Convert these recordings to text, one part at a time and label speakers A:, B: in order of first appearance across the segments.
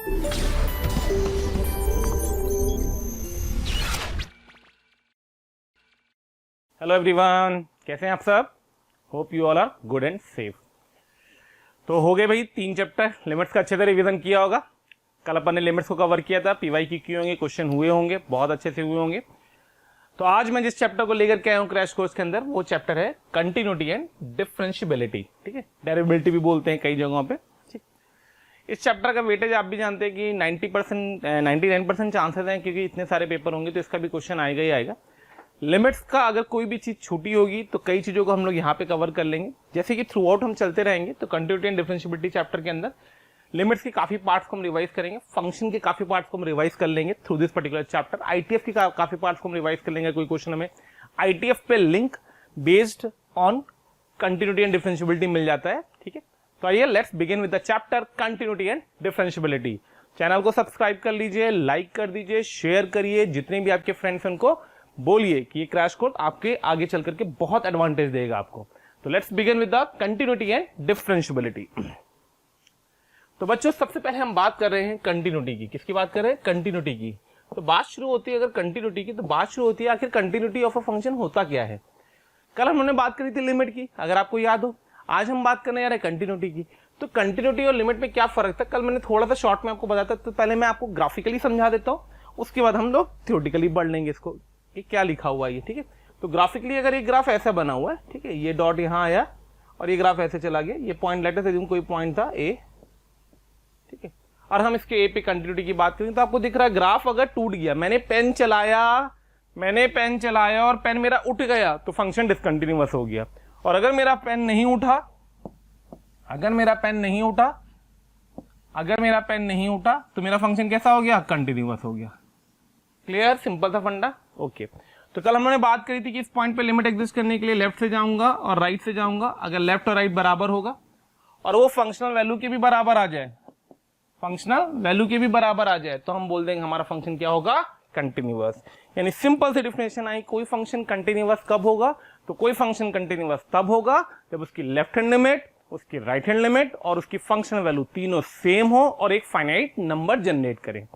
A: Hello everyone, कैसे हैं आप सब? Hope you all are good and safe. तो हो गए भाई 3 चैप्टर। लिमिट्स का अच्छे से रिवीजन किया होगा। कल अपन ने लिमिट्स को कवर किया था, पीवाई की होंगे, क्वेश्चन हुए होंगे, बहुत अच्छे से हुए होंगे। तो आज मैं जिस चैप्टर को लेकर के आया हूँ क्रैश कोर्स के अंदर, वो चैप्टर है कंटिन्यूटी एंड डिफरेंशियबिलिटी। ठीक है, डेरिवेबिलिटी भी बोलते हैं कई जगहों पे। ठीक, इस चैप्टर का वेटेज आप भी जानते हैं कि 99% चांसेस हैं, क्योंकि इतने सारे पेपर होंगे तो इसका भी क्वेश्चन आएगा ही आएगा। लिमिट्स का अगर कोई भी चीज छूटी होगी तो कई चीजों को हम लोग यहाँ पे कवर कर लेंगे। जैसे कि थ्रू आउट हम चलते रहेंगे तो कंटिन्यूटी एंड डिफरेंशियबिलिटी चैप्टर के अंदर लिमिट्स के काफी पार्ट्स को हम रिवाइज करेंगे, फंक्शन के काफी पार्ट्स को हम रिवाइज कर लेंगे through this particular chapter. ITF की काफी पार्ट्स को हम रिवाइज कर लेंगे। कोई क्वेश्चन हमें आईटीएफ पे link based on continuity and differentiability मिल जाता है। ठीक है, तो आइए let's begin with the chapter continuity and differentiability. Channel को सब्सक्राइब कर लीजिए, लाइक कर दीजिए, शेयर करिए, जितने भी आपके फ्रेंड्स हैं उनको बोलिए कि ये क्रैश कोर्स आपके आगे चल करके बहुत एडवांटेज देगा आपको। तो let's begin with the continuity and differentiability. तो बच्चों, सबसे पहले हम बात कर रहे हैं कंटिन्यूटी की। किसकी बात कर रहे हैं? कंटिन्यूटी की। तो बात शुरू होती है अगर कंटिन्यूटी की, तो बात शुरू होती है आखिर कंटिन्यूटी ऑफ अ फंक्शन होता क्या है। कल हमने बात करी थी लिमिट की, अगर आपको याद हो। आज हम बात करने जा रहे हैं कंटिन्यूटी की। तो कंटिन्यूटी और लिमिट में क्या फर्क था, कल मैंने थोड़ा सा शॉर्ट में आपको बताया था। तो पहले मैं आपको ग्राफिकली समझा देता हूँ, उसके बाद हम लोग थ्योरेटिकली पढ़ लेंगे इसको कि क्या लिखा हुआ है ये। ठीक है, तो ग्राफिकली अगर ये ग्राफ ऐसा बना हुआ है, ठीक है, ये डॉट यहाँ आया और ये ग्राफ ऐसे चला गया। ये पॉइंट लेटर से कोई पॉइंट था ए, ठीक है, और हम इसके ए पे कंटिन्यूटी की बात करें तो आपको दिख रहा है ग्राफ अगर टूट गया, मैंने पेन चलाया और पेन मेरा उठ गया तो फंक्शन डिसकंटिन्यूअस हो गया। और अगर मेरा पेन नहीं उठा तो मेरा फंक्शन कैसा हो गया? कंटिन्यूअस हो गया। क्लियर? सिंपल सा फंडा। ओके, तो कल हमने बात करी थी कि इस पॉइंट पे लिमिट एग्जिस्ट करने के लिए लेफ्ट से जाऊंगा और राइट से जाऊंगा। अगर लेफ्ट और राइट बराबर होगा और वो फंक्शनल वैल्यू के भी बराबर आ जाए, तो हम बोल देंगे हमारा फंक्शन क्या होगा? कंटिन्यूअस। यानी सिंपल सी डिफिनेशन आई, कोई फंक्शन कंटिन्यूअस कब होगा? तो कोई फंक्शन कंटिन्यूअस तब होगा जब उसकी लेफ्ट हैंड लिमिट, उसकी राइट हैंड लिमिट और उसकी फंक्शनल वैल्यू तीनों सेम हो और एक फाइनाइट नंबर जनरेट करें।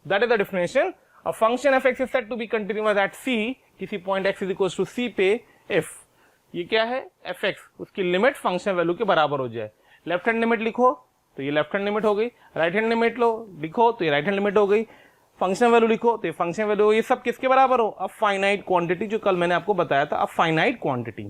A: That is the definition. A function f(x) is said to be continuous at c, किसी point x is equals to c पे if ये क्या है? fx, उसकी लिमिट फंक्शन वैल्यू के बराबर हो जाए। लेफ्ट हैंड लिमिट लिखो तो ये लेफ्ट हैंड लिमिट हो गई, राइट हैंड लिमिट लिखो तो ये राइट हैंड लिमिट हो गई, फंक्शन वैल्यू लिखो तो ये फंक्शन वैल्यू हो। ये सब किसके बराबर हो? अ फाइनाइट क्वांटिटी, जो कल मैंने आपको बताया था, अ फाइनाइट क्वांटिटी।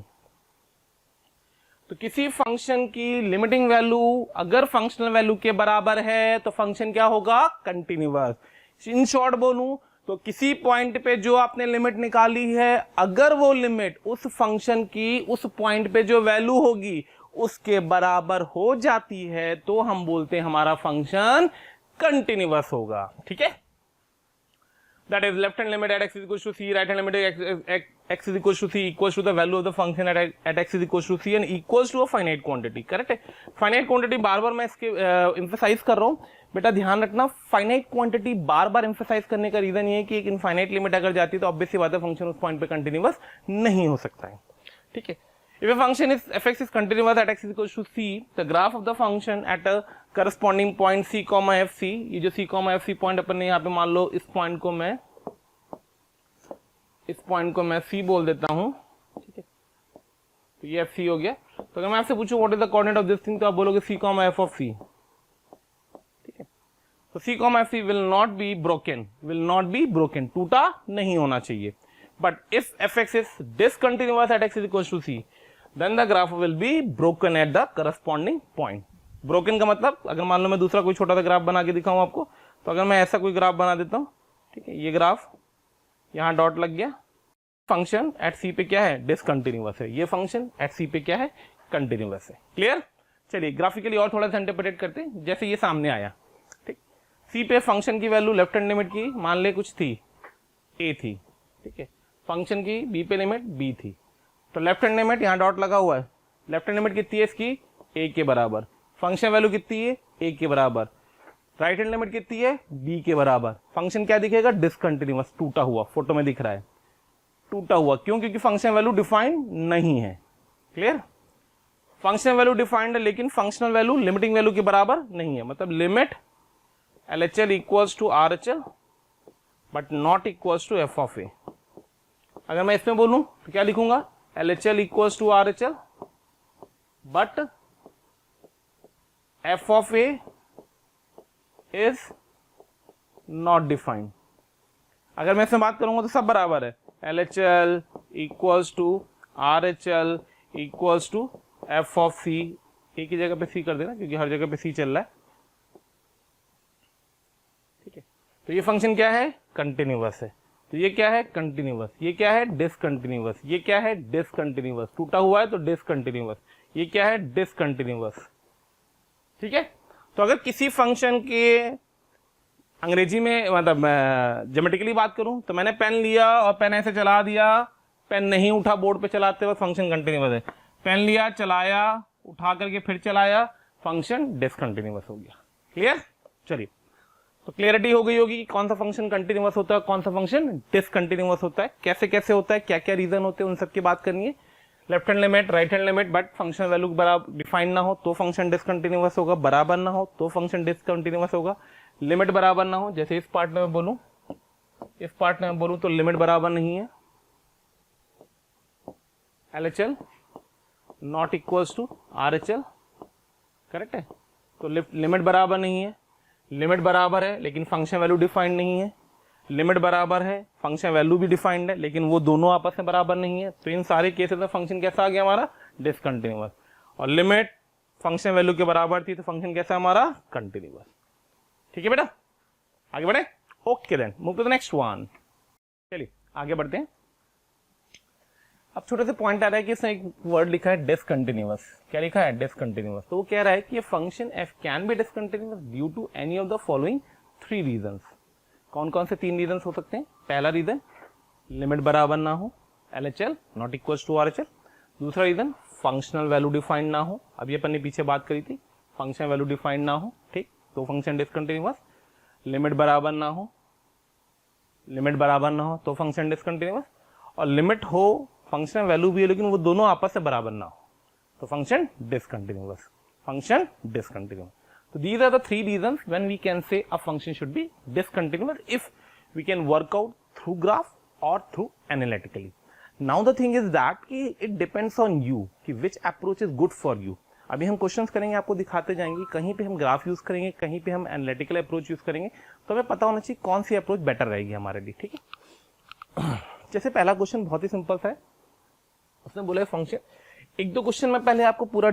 A: तो किसी फंक्शन की लिमिटिंग वैल्यू अगर फंक्शनल वैल्यू के बराबर है तो फंक्शन क्या होगा? कंटिन्यूअस। इन शॉर्ट बोलूं तो किसी पॉइंट पे जो आपने लिमिट निकाली है, अगर वो लिमिट उस फंक्शन की उस पॉइंट पे जो वैल्यू होगी उसके बराबर हो जाती है तो हम बोलते हैं हमारा फंक्शन कंटिन्यूअस होगा। ठीक है, that is left hand limit at x is equals to c, right hand limit at x is equals to c equals to the value of the function at x is equals to c and equals to a finite quantity। Correct है? Finite quantity बार बार मैं इसके emphasise कर रहा हूं बेटा, ध्यान रखना। Finite quantity बार बार emphasise करने का रीजन ये है कि एक इनफाइनाइट लिमिट अगर जाती है तो ऑब्वियस सी बात है फंक्शन उस पॉइंट पे कंटिन्यूअस नहीं हो सकता है। ठीक है, if a function is f(x) is continuous at x is equals to c, the graph of the function at a corresponding point c, fc, ये जो c, fc पॉइंट अपन ने यहाँ पे मान लो इस पॉइंट को मैं c बोल देता हूँ। ठीक है, तो ये fc हो गया। तो अगर मैं आपसे पूछूं what is the coordinate of this thing, तो आप बोलोगे c, f of c। ठीक है, तो c, fc will not be broken, टूटा नहीं होना चाहिए। But if fx is discontinuous at x is equals to c, then the graph will be broken at the corresponding point। broken का मतलब, अगर मान लो मैं दूसरा कोई छोटा सा ग्राफ बना के दिखाऊं आपको, तो अगर मैं ऐसा कोई ग्राफ बना देता हूं, ठीक है, ये ग्राफ यहाँ डॉट लग गया, फंक्शन एट सी पे क्या है? डिसकंटिन्यूअस है। ये फंक्शन एट सी पे क्या है? कंटिन्यूअस है। क्लियर? चलिए ग्राफिकली और थोड़ा सा इंटरप्रेट करते हैं। जैसे ये सामने आया, ठीक, सी पे फंक्शन की वैल्यू लेफ्ट हैंड लिमिट की मान ले कुछ थी, ए थी। ठीक है, फंक्शन की बी पे लिमिट बी थी, तो लेफ्ट हैंड लिमिट यहाँ डॉट लगा हुआ है, लेफ्ट हैंड लिमिट कितनी है इसकी? ए के बराबर। फंक्शन वैल्यू कितनी है? ए के बराबर। राइट हैंड लिमिट कितनी है? बी के बराबर। फंक्शन क्या दिखेगा? डिसकंटिन्यूअस, टूटा हुआ। फोटो में दिख रहा है टूटा हुआ, क्यों? क्योंकि फंक्शन वैल्यू डिफाइंड नहीं है। क्लियर? फंक्शन वैल्यू डिफाइंड है लेकिन फंक्शनल वैल्यू लिमिटिंग वैल्यू के बराबर नहीं है। मतलब limit LHL equals to RHL but not equals to f of A. अगर मैं इसमें बोलूं तो क्या लिखूंगा, LHL equals to RHL but f of A is not defined. अगर मैं इसमें बात करूंगा तो सब बराबर है, LHL equals to RHL equals to f of c। एक ही जगह पे c कर देना क्योंकि हर जगह पे c चल रहा है, ठीक है। तो ये फंक्शन क्या है, कंटिन्यूअस है। तो ये क्या है, कंटिन्यूअस। ये क्या है, डिसकंटिन्यूअस। ये क्या है, डिसकंटिन्यूअस। टूटा हुआ है तो डिसकंटिन्यूअस। ये क्या है, डिसकंटिन्यूअस, ठीक है। तो अगर किसी फंक्शन के अंग्रेजी में मतलब ज्योमेट्रिकली बात करूं तो मैंने पेन लिया और पेन ऐसे चला दिया, पेन नहीं उठा बोर्ड पे चलाते हुए, फंक्शन कंटिन्यूअस है। पेन लिया, चलाया, उठा करके फिर चलाया, फंक्शन डिसकंटिन्यूअस हो गया। क्लियर? चलिए, तो क्लियरिटी हो गई होगी कि कौन सा फंक्शन कंटिन्यूअस होता है, कौन सा फंक्शन डिसकंटिन्यूअस होता है, कैसे कैसे होता है, क्या क्या रीजन होते हैं, उन सब की बात करनी है। Left hand limit, right hand limit, but function value बराबर डिफाइंड ना हो तो फंक्शन डिसकंटिन्यूअस होगा, बराबर ना हो तो फंक्शन डिसकंटिन्यूअस होगा, लिमिट बराबर ना हो, जैसे इस पार्ट में मैं बोलूं, इस पार्ट में मैं बोलूं तो लिमिट बराबर नहीं है, LHL not equals to RHL, correct है। तो लिमिट बराबर नहीं है, लिमिट बराबर है लेकिन फंक्शन वैल्यू डिफाइंड नहीं है, लिमिट बराबर है, फंक्शन वैल्यू भी डिफाइंड है लेकिन वो दोनों आपस में बराबर नहीं है। तो इन सारे केसेस में फंक्शन कैसा आ गया हमारा, डिसकंटिन्यूअस। और लिमिट फंक्शन वैल्यू के बराबर थी तो फंक्शन कैसा हमारा, कंटिन्यूअस। ठीक है बेटा, आगे बढ़े। Okay then move to the next one. चलिए आगे बढ़ते हैं। अब छोटे से पॉइंट आ रहा है कि इसमें एक वर्ड लिखा है डिसकंटिन्यूअस। क्या लिखा है, डिसकंटिन्यूअस। तो वो कह रहा है कि ये function f can be discontinuous due to any of the following 3 reasons. कौन कौन से 3 रीजंस हो सकते हैं? पहला रीजन, लिमिट बराबर ना हो, LHL not equals to RHL। दूसरा रीजन, फंक्शनल वैल्यू डिफाइंड ना हो, अभी अपन ने पीछे बात करी थी, फंक्शन वैल्यू डिफाइंड ना हो, ठीक, तो फंक्शन डिसकंटिन्यूअस। लिमिट बराबर ना हो, लिमिट बराबर ना हो तो फंक्शन डिसकंटिन्यूअस। और लिमिट हो, फंक्शन वैल्यू भी है लेकिन वो दोनों आपस में बराबर ना हो तो function discontinuous, function discontinuous. So these are the 3 reasons when we can say a function should be discontinuous if we can work out through graph or through analytically. Now the thing is that कि it depends on you कि which approach is good for you. अभी हम questions करेंगे, आपको दिखाते जाएंगे, कहीं पे हम ग्राफ यूज करेंगे, कहीं पे हम एनालिटिकल अप्रोच यूज करेंगे, तो हमें पता होना चाहिए कौन सी अप्रोच बेटर रहेगी हमारे लिए, ठीक है। जैसे पहला क्वेश्चन बहुत ही सिंपल सा है, उसने बोला है फंक्शन, एक दो क्वेश्चन मैं पहले आपको पूरा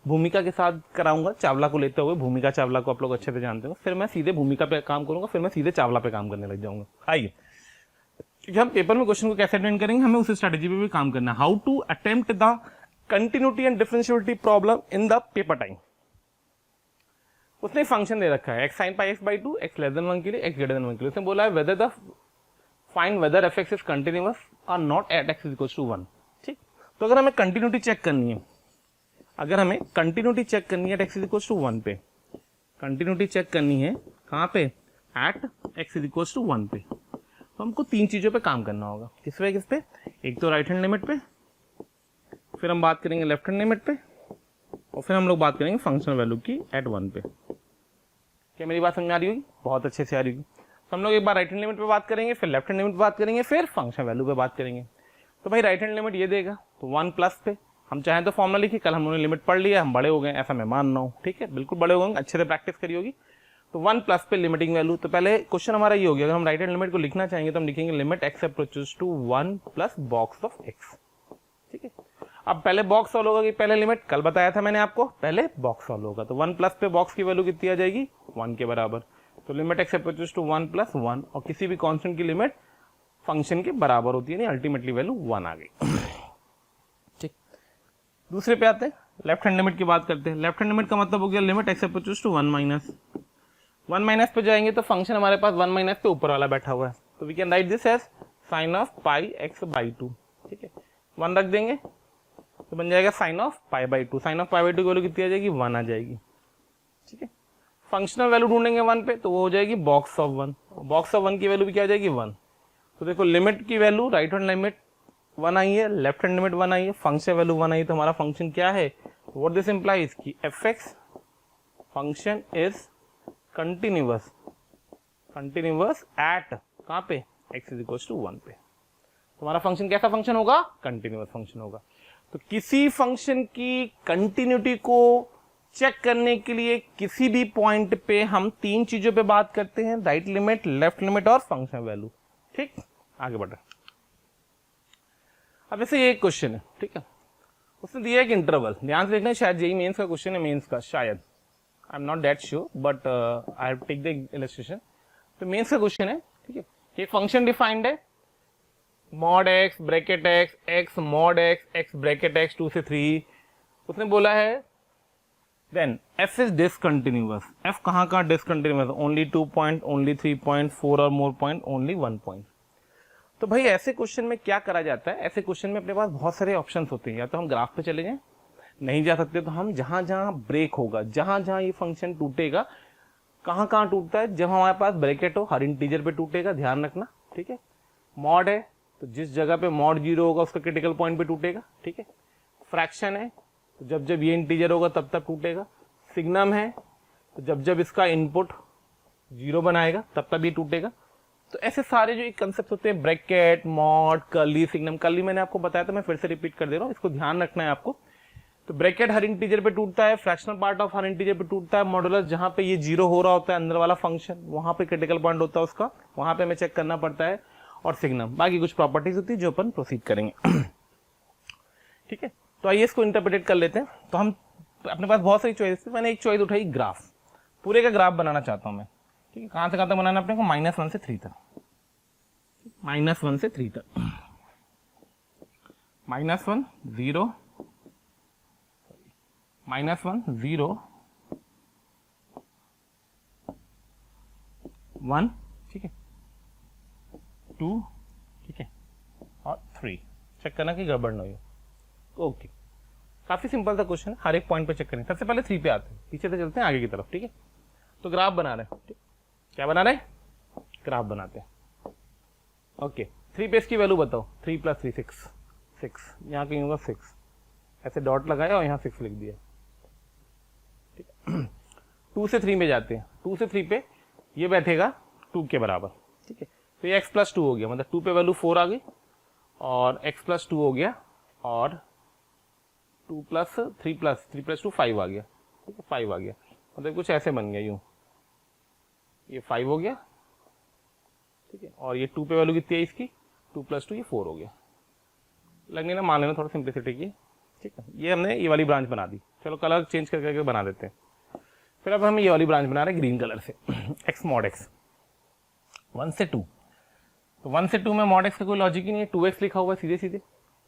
A: भूमिका के साथ कराऊंगा, चावला को लेते हुए। भूमिका चावला को आप लोग अच्छे से जानते हो, फिर मैं सीधे भूमिका पे काम करूंगा, फिर मैं सीधे चावला पे काम करने लग जाऊंगा। आइए, क्योंकि हम पेपर में क्वेश्चन को कैसे अटेंड करेंगे, हमें उस स्ट्रेटेजी पे भी काम करना है। How to attempt the continuity and differentiability problem in the paper time. उसने फंक्शन दे रखा है x sin pi x by 2, x less than 1 के लिए, x greater than 1 के लिए। उसने बोला है whether the find whether fx is continuous और not at x is equal to 1। ठीक, तो अगर हमें कंटिन्यूटी चेक करनी है, अगर हमें कंटिन्यूटी चेक करनी है at x is equal to 1 पे, कंटिन्यूटी चेक करनी है कहाँ पे, at x is equal to 1 पे, तो हमको 3 चीजों पे काम करना होगा। किस पे? एक तो राइट हैंड लिमिट पे, फिर हम बात करेंगे लेफ्ट हैंड लिमिट पे, और फिर हम लोग बात करेंगे फंक्शनल वैल्यू की एट 1 पे। क्या मेरी बात समझ में आ रही होगी? बहुत अच्छे से आ रही होगी। तो हम लोग एक बार राइट हैंड लिमिट पे बात करेंगे, फिर लेफ्ट हैंड लिमिट पे बात करेंगे, फिर फंक्शन वैल्यू पे बात करेंगे। तो भाई राइट हैंड लिमिट ये देगा तो 1 प्लस पे, हम चाहें तो फॉर्मुला लिखिए, कल हमने लिमिट पढ़ लिया, हम बड़े हो गए ऐसा मैं मान रहा हूँ, ठीक है, बिल्कुल बड़े हो गए, अच्छे से प्रैक्टिस करी होगी। तो 1 प्लस पे लिमिटिंग वैल्यू, तो पहले क्वेश्चन हमारा ये हो गया, अगर हम राइट हैंड लिमिट को लिखना चाहेंगे तो हम लिखेंगे limit x approaches to 1 plus box of x। ठीक है, अब पहले बॉक्स सॉल्व होगा कि पहले लिमिट, कल बताया था मैंने आपको, पहले बॉक्स सॉल्व होगा। तो 1 प्लस पे बॉक्स की वैल्यू कितनी आ जाएगी, 1 के बराबर। तो limit x approaches to 1 plus 1, और किसी भी कांस्टेंट की लिमिट फंक्शन के बराबर होती है, नहीं अल्टीमेटली वैल्यू 1 आ गई। ठीक, दूसरे पे आते हैं, लेफ्ट हैंड लिमिट की बात करते हैं। लेफ्ट हैंड लिमिट का मतलब हो गया limit x approaches to 1 minus, 1 minus पे जाएंगे तो फंक्शन हमारे पास 1 माइनस पे ऊपर वाला बैठा हुआ है, तो we can write this as sine of pi x by 2। ठीक है, 1 रख देंगे तो बन जाएगा sine of pi by 2। Sine of pi by 2 की वैल्यू कितनी आ जाएगी, 1 आ जाएगी। ठीक है, फंक्शनल वैल्यू ढूंढेंगे 1 पे, तो वो हो जाएगी बॉक्स ऑफ 1। बॉक्स ऑफ 1 की वैल्यू भी क्या आ जाएगी, 1। तो देखो लिमिट की वैल्यू, राइट हैंड लिमिट 1 आई है, लेफ्ट हैंड लिमिट 1 आई है, फंक्शन वैल्यू 1 आई है, तो हमारा फंक्शन क्या है, व्हाट दिस इंप्लाइज कि fx function is continuous eight कहाँ पे x इज इक्वल टू 1 पे। तुम्हारा फंक्शन कैसा फंक्शन होगा? कंटिन्यूअस फंक्शन होगा। तो किसी फंक्शन की कंटिन्यूटी को चेक करने के लिए किसी भी पॉइंट पे हम तीन चीजों पे बात करते हैं, राइट लिमिट, लेफ्ट लिमिट और फंक्शन वैल्यू। ठीक, आगे बढ़े। अब ऐसे ये एक क्वेश्चन है, ठीक है, उसने दिया एक इंटरवल, ध्यान से देखना, शायद जेईई मेंस का क्वेश्चन है, मेंस का शायद, I am not that sure, but I have take the illustration. तो मेंस का क्वेश्चन है, ठीक है, एक फंक्शन डिफाइंड है mod x bracket x mod x bracket x 2 से 3। उसने बोला है then f is discontinuous. f कहाँ का discontinuous? Only 2 point, only 3 point, 4 और मोर पॉइंट, ओनली 1 पॉइंट। तो भाई ऐसे क्वेश्चन में क्या करा जाता है? ऐसे क्वेश्चन में अपने पास बहुत सारे ऑप्शंस होते हैं, या तो हम ग्राफ पे चले जाएं, नहीं जा सकते तो हम जहां जहां ब्रेक होगा, जहां जहां ये फंक्शन टूटेगा, कहां कहां टूटता है, जब हमारे पास ब्रैकेट हो, हर इंटीजर पे टूटेगा, ध्यान रखना, ठीक है। मॉड है तो जिस जगह पे मॉड 0 होगा उसका क्रिटिकल पॉइंट पे टूटेगा, ठीक है। फ्रैक्शन है तो जब जब ये इंटीजर होगा तब तब टूटेगा। सिग्नम है तो जब जब इसका इनपुट 0 बनाएगा तब तब ये टूटेगा। तो ऐसे सारे जो कंसेप्ट होते हैं, bracket, mod, curly, signum, curly मैंने आपको बताया था, मैं फिर से रिपीट कर दे रहा हूँ, इसको ध्यान रखना है आपको। तो ब्रैकेट हर इंटीजर पे टूटता है, fractional part of her integer पे टूटता है, मॉडुलस जहां पे ये 0 हो रहा होता है अंदर वाला फंक्शन, वहां पे क्रिटिकल पॉइंट होता है उसका, वहां पे हमें चेक करना पड़ता है, और सिग्नम, बाकी कुछ प्रॉपर्टीज होती है जो अपन प्रोसीड करेंगे। ठीक है, तो आइए इसको इंटरप्रेट कर लेते हैं। तो हम अपने पास बहुत सारी चॉइस थी, मैंने एक चॉइस उठाई ग्राफ, पूरे का ग्राफ बनाना चाहता हूं मैं, ठीक है। कहां से कहां तक बनाना अपने को? -1 से 3 तक, -1 से 3 तक, -1 0 -1 0 1, ठीक है, 2, ठीक है, और 3। चेक करना कि गड़बड़ नहीं हो। ओके, काफी सिंपल सा क्वेश्चन है, हर एक पॉइंट पे चेक करें। सबसे पहले 3 पे आते हैं, पीछे से चलते हैं आगे की तरफ, ठीक है। तो ग्राफ बना रहे हैं, क्या बना रहे हैं? ग्राफ बनाते हैं। ओके, 3 पे इसकी वैल्यू बताओ। 3 + 3 6, 6 यहाँ कहीं होगा 6, ऐसे डॉट लगाया और यहाँ 6 लिख दिया, ठीक है। 2 से 3 में जाते हैं, 2 से 3 पे ये बैठेगा 2 के बराबर, ठीक है। तो ये x + 2 हो गया, मतलब 2 पे वैल्यू 4 आ गई, और x + 2 हो गया, और 2 + 3 + 2 5 आ गया, ठीक है, 5 आ गया, मतलब कुछ ऐसे बन गया यूं, ये 5 हो गया, ठीक है, और ये 2 पे वैल्यू कितनी है इसकी? 2 + 2, ये 4 हो गया। लगने ना, मान लेना थोड़ा सिंप्लिसिटी की, ठीक है। ये हमने ये वाली ब्रांच बना दी, चलो कलर चेंज करके बना देते हैं। फिर अब हम ये वाली ब्रांच बना रहे हैं ग्रीन कलर से, x mod x 1 से 2। तो 1 से 2 में mod x का कोई लॉजिक ही नहीं है, 2x लिखा हुआ है, सीधे सीधे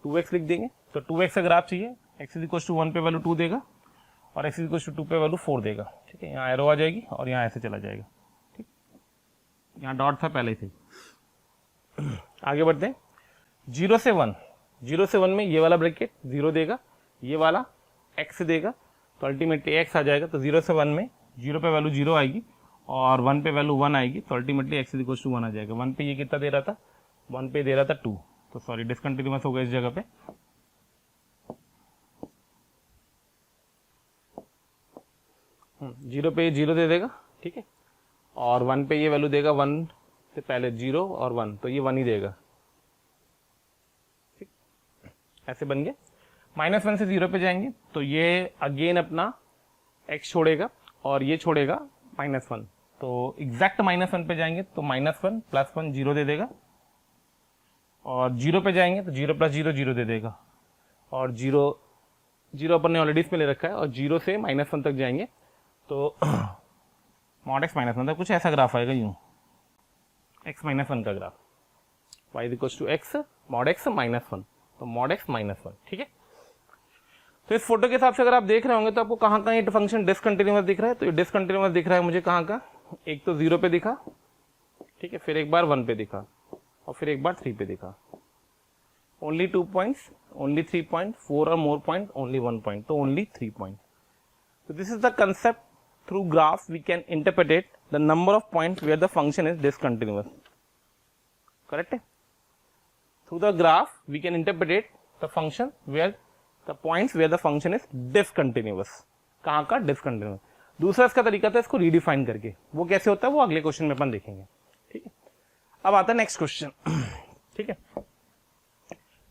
A: 2x लिख देंगे। तो 2x का ग्राफ चाहिए, x = 1 पे वैल्यू 2 देगा, और x = 2 पे वैल्यू 4 देगा, ठीक है। यहाँ एरो आ जाएगी और यहाँ ऐसे चला जाएगा, ठीक, यहाँ डॉट था पहले से। आगे बढ़ते हैं, 0 से 1, 0 से 1 में ये वाला ब्रैकेट 0 देगा, ये वाला x देगा, तो अल्टीमेटली x आ जाएगा। तो 0 से 1 में 0 पे वैल्यू 0 आएगी, और 1 पे वैल्यू 1 आएगी, तो अल्टीमेटली x = 1 आ जाएगा। 1 पे ये कितना दे रहा था? 1 पे दे रहा था 2, तो सॉरी डिसकंटिन्यूअस होगा इस जगह पे। जीरो पे 0 दे देगा, ठीक है, और 1 पे ये वैल्यू देगा 1 से पहले 0 और 1, तो ये 1 ही देगा, ठीक, ऐसे बन गया। -1 से 0 पे जाएंगे तो ये अगेन अपना x छोड़ेगा और ये छोड़ेगा -1, तो एग्जैक्ट -1 पे जाएंगे तो -1 + 1 0 दे देगा, और 0 पे जाएंगे तो 0 + 0 0 दे देगा, और 0 अपन ने ऑलरेडी इसमें ले रखा है, और 0 से -1 तक जाएंगे तो mod x -1 तक कुछ ऐसा ग्राफ आएगा यूं, x -1 का graph, y = x mod x -1, तो mod x -1, ठीक है। तो इस फोटो के हिसाब से अगर आप देख रहे होंगे तो आपको कहाँ कहाँ ये फंक्शन डिसकंटिन्यूअस दिख रहा है? तो ये डिसकंटिन्यूअस दिख रहा है मुझे कहाँ का? एक तो 0 पे दिखा, ठीक है, फिर एक बार 1 पे दिखा, और फिर एक बार 3 पे दिखा। ओनली 2 पॉइंट्स, ओनली 3 पॉइंट, 4 और मोर पॉइंट, ओनली 1 पॉइंट, तो only 3 point. So this is the concept, through graph we can interpret the number of points where the function is discontinuous, correct? Through the graph we can interpret the function where the points where the function is discontinuous. कहाँ का? discontinuous. दूसरा इसका तरीका था इसको redefine करके, वो कैसे होता है वो अगले क्वेश्चन में अपन देखेंगे, ठीक है। अब आता है नेक्स्ट क्वेश्चन, ठीक है।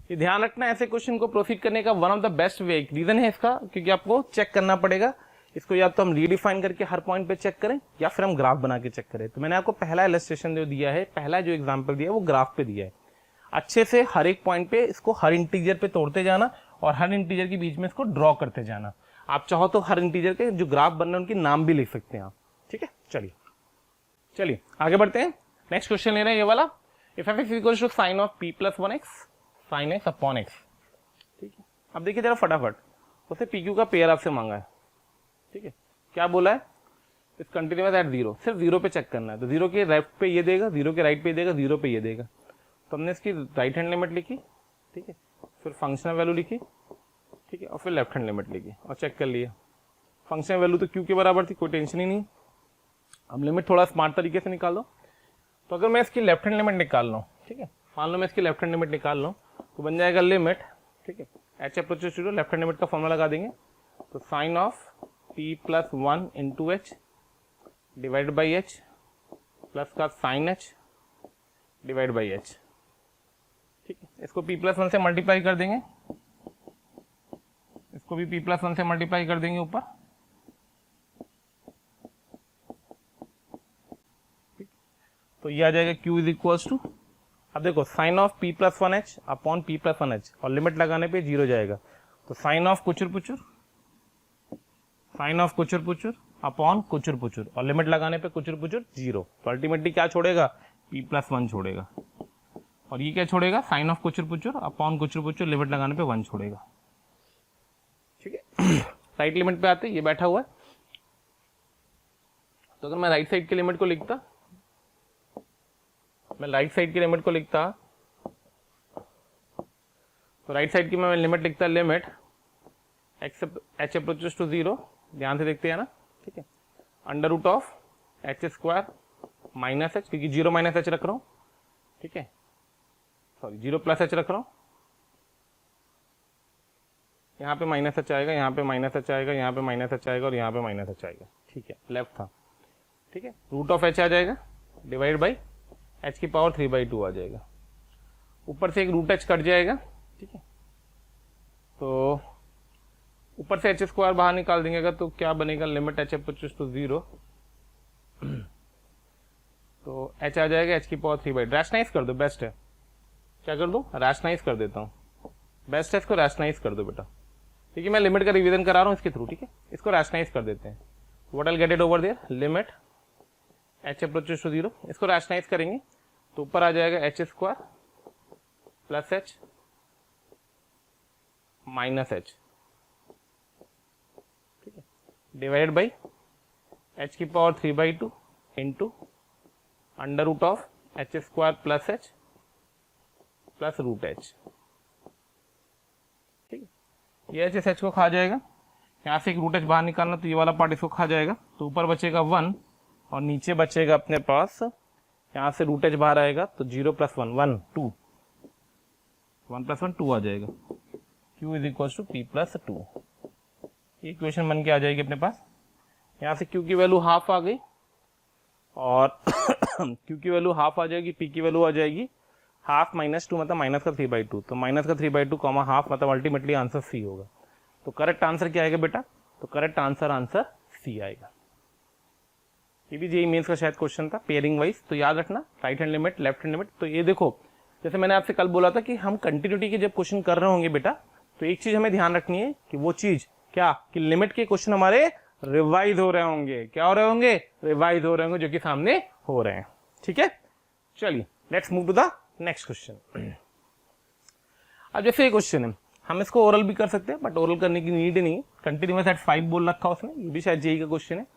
A: ये ध्यान रखना ऐसे क्वेश्चन को प्रोसीड करने का one of the best way, reason है इसका क्योंकि आपको चेक करना पड़ेगा इसको, या तो हम रीडिफाइन करके हर पॉइंट पे चेक करें या फिर हम ग्राफ बना के चेक करें। तो मैंने आपको पहला इलस्ट्रेशन जो दिया है, पहला जो एग्जांपल दिया है वो ग्राफ पे दिया है। अच्छे से हर एक पॉइंट पे इसको हर इंटीजर पे तोड़ते जाना और हर इंटीजर के बीच में इसको ड्रॉ करते जाना। आप चाहो तो हर इंटीजर के जो ग्राफ बन रहे हैं उनके नाम भी लिख सकते हैं आप, ठीक है। चलिए आगे बढ़ते हैं। नेक्स्ट क्वेश्चन ले रहे हैं ये वाला, if F X equals to sine of P plus 1x sine X upon X, ठीक है। अब देखिए जरा फटाफट, उसे पी क्यू का पेयर आपसे मांगा है, ठीक है। क्या बोला है, इस कंटिन्यूअस एट जीरो, सिर्फ जीरो पे चेक करना है। तो जीरो के लेफ्ट पे ये देगा, जीरो के राइट पे देगा, जीरो पे ये देगा। तो हमने इसकी राइट हैंड लिमिट लिखी, ठीक है, फिर फंक्शनल वैल्यू लिखी, ठीक है, और फिर लेफ्ट हैंड लिमिट लिखी और चेक कर लिया। फंक्शनल वैल्यू तो क्यू के बराबर थी, कोई टेंशन ही नहीं। अब लिमिट थोड़ा स्मार्ट तरीके से निकाल दो। तो अगर मैं इसकी लेफ्ट हैंड लिमिट निकाल लूँ, ठीक है, मान लो मैं इसकी लेफ्ट हैंड लिमिट निकाल लूँ तो बन जाएगा लिमिट, ठीक है, H approaches to left hand limit का फॉर्मूला लगा देंगे। तो sine of P plus 1 into H divide by H plus का sine H divide by H, ठीक है। इसको p प्लस 1 से मल्टीप्लाई कर देंगे, इसको भी p प्लस 1 से मल्टीप्लाई कर देंगे ऊपर, तो ये आ जाएगा q इज इक्वल्स टू, अब देखो sine of p plus 1h upon p plus 1h और लिमिट लगाने पे जीरो जाएगा। तो साइन ऑफ कुचुर पुचुर, साइन ऑफ कुचुर पुचुर अपॉन कुचुर पुचुर और लिमिट लगाने पे कुचुर पुचुर जीरो। तो अल्टीमेटली क्या छोड़ेगा, p प्लस 1 छोड़ेगा और ये क्या छोड़ेगा, साइन ऑफ कुचुर पुचुर अपॉन कुचुर पुचुर, लिमिट लगाने पे 1 छोड़ेगा, ठीक है। राइट लिमिट पे आते ये बैठा हुआ है। तो अगर मैं राइट साइड की लिमिट को लिखता, मैं राइट साइड की लिमिट को लिखता, तो राइट साइड की मैं लिमिट लिखता limit X H approaches to zero, ध्यान से देखते हैं ना, ठीक है, under root of H square minus H, क्योंकि जीरो माइनस एच रख रहा हूँ, ठीक है, सॉरी जीरो प्लस एच रख रहा हूँ, यहाँ पे माइनस एच आएगा, यहाँ पे माइनस एच आएगा, यहाँ पे माइनस एच आएगा और यहाँ पे माइनस एच आएगा, ठीक है, लेफ्ट था, ठीक है। रूट ऑफ एच आ जाएगा डिवाइड बाई एच की पावर 3/2 आ जाएगा, ऊपर से एक रूट एच कट जाएगा, ठीक है। तो ऊपर से एच स्क्वायर बाहर निकाल देंगे तो क्या बनेगा, limit H approaches to zero, तो एच आ जाएगा एच की पावर 3/2। रैशनाइज कर दो, बेस्ट है, क्या कर दो, रैशनाइज कर देता हूँ, बेस्ट है, इसको रैशनाइज कर दो बेटा, ठीक है। मैं लिमिट का रिवीजन करा रहा हूँ इसके थ्रू, ठीक है, इसको रैशनाइज कर देते हैं। What I get it over there, limit H approaches to zero, इसको रैशनाइज करेंगे तो ऊपर आ जाएगा H square plus H minus H, ठीक है, डिवाइडेड बाई एच की power 3/2 into under root of H square plus H plus root H, ठीक है। ये एच एच को खा जाएगा, यहाँ से एक रूट एच बाहर निकालना तो ये वाला पार्ट इसको खा जाएगा, तो ऊपर बचेगा 1 और नीचे बचेगा अपने पास, यहाँ से रूट एच बाहर आएगा तो 0 प्लस 1 1 2, 1 प्लस 1 2 आ जाएगा, q is equal to p plus 2। ये इक्वेशन बन के आ जाएगी अपने पास। यहाँ से q की वैल्यू हाफ आ गई और q की वैल्यू हाफ आ जाएगी, p की वैल्यू आ जाएगी हाफ माइनस 2 मतलब माइनस का 3/2, तो माइनस का 3/2 कॉमा हाफ मतलब अल्टीमेटली आंसर सी होगा। तो करेक्ट आंसर क्या आएगा बेटा, तो करेक्ट आंसर सी आएगा। ये भी जेईई मेंस का शायद क्वेश्चन था पेयरिंग वाइज, तो याद रखना right hand limit left hand limit. तो ये देखो जैसे मैंने आपसे कल बोला था कि हम कंटिन्यूटी के जब क्वेश्चन कर रहे होंगे बेटा, तो एक चीज हमें ध्यान रखनी है कि वो चीज क्या, कि लिमिट के क्वेश्चन हमारे रिवाइज हो रहे होंगे, क्या हो रहे होंगे, रिवाइज हो रहे होंगे, जो कि सामने हो रहे हैं, ठीक है। चलिए let's move to the next question. अब जैसे ये क्वेश्चन है, हम इसको ओरल भी कर सकते हैं बट ओरल करने की नीड नहीं, कंटिन्यूअस एट 5 बोल रखा है उसने, ये भी शायद जेईई का क्वेश्चन है।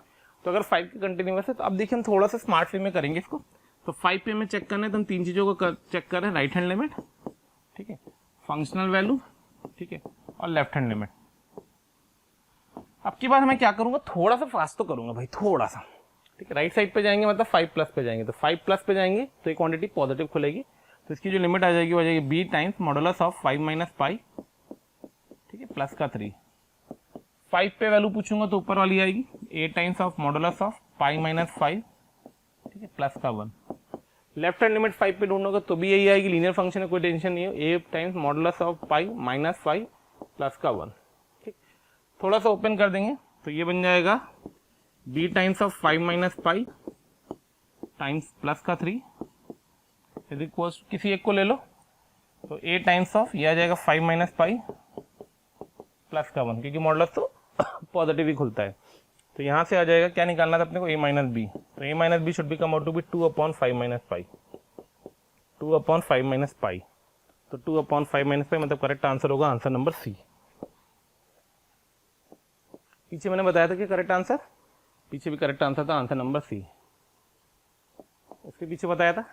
A: तो अगर 5 की कंटिन्यूअस है तो अब देखिए हम थोड़ा सा स्मार्ट वे में करेंगे इसको। तो 5 पे हमें चेक करना है तो हम तीन चीजों को चेक कर रहे हैं, राइट हैंड लिमिट, ठीक है, फंक्शनल वैल्यू, ठीक है, और लेफ्ट हैंड लिमिट। अब की बात मैं क्या करूंगा, थोड़ा सा फास्ट तो करूंगा भाई, थोड़ा सा, ठीक है। राइट साइड पे जाएंगे मतलब 5 प्लस पे जाएंगे, तो 5 प्लस पे जाएंगे तो ये क्वांटिटी पॉजिटिव खुलेगी, तो इसकी जो लिमिट आ जाएगी वो आ जाएगी b times modulus of 5 minus pi, ठीक है, प्लस का 3, 5 पे वैल्यू पूछूंगा तो ऊपर वाली आएगी a times of modulus of pi minus 5, ठीक है, प्लस का 1। लेफ्ट हैंड लिमिट 5 पे ढूंढोगे तो भी यही आएगी, लीनियर फंक्शन है, कोई टेंशन नहीं है, a times modulus of pi minus 5 plus का 1, ठीक। थोड़ा सा ओपन कर देंगे तो ये बन जाएगा b times of 5 minus pi times plus का 3 इज इक्वल, किसी एक को ले लो तो a टाइम्स ऑफ ये आ जाएगा 5 माइनस पाई प्लस का 1, क्योंकि मॉडुलस तो पॉजिटिव ही खुलता है। तो यहाँ से आ जाएगा, क्या निकालना था अपने को, a माइनस बी, तो a minus B should be come out to be 2/5 minus pi, 2/5 minus pi, तो 2/5 माइनस पाई मतलब करेक्ट आंसर होगा आंसर नंबर सी। पीछे मैंने बताया था कि करेक्ट आंसर, पीछे भी करेक्ट आंसर था आंसर नंबर सी। उसके पीछे बताया था,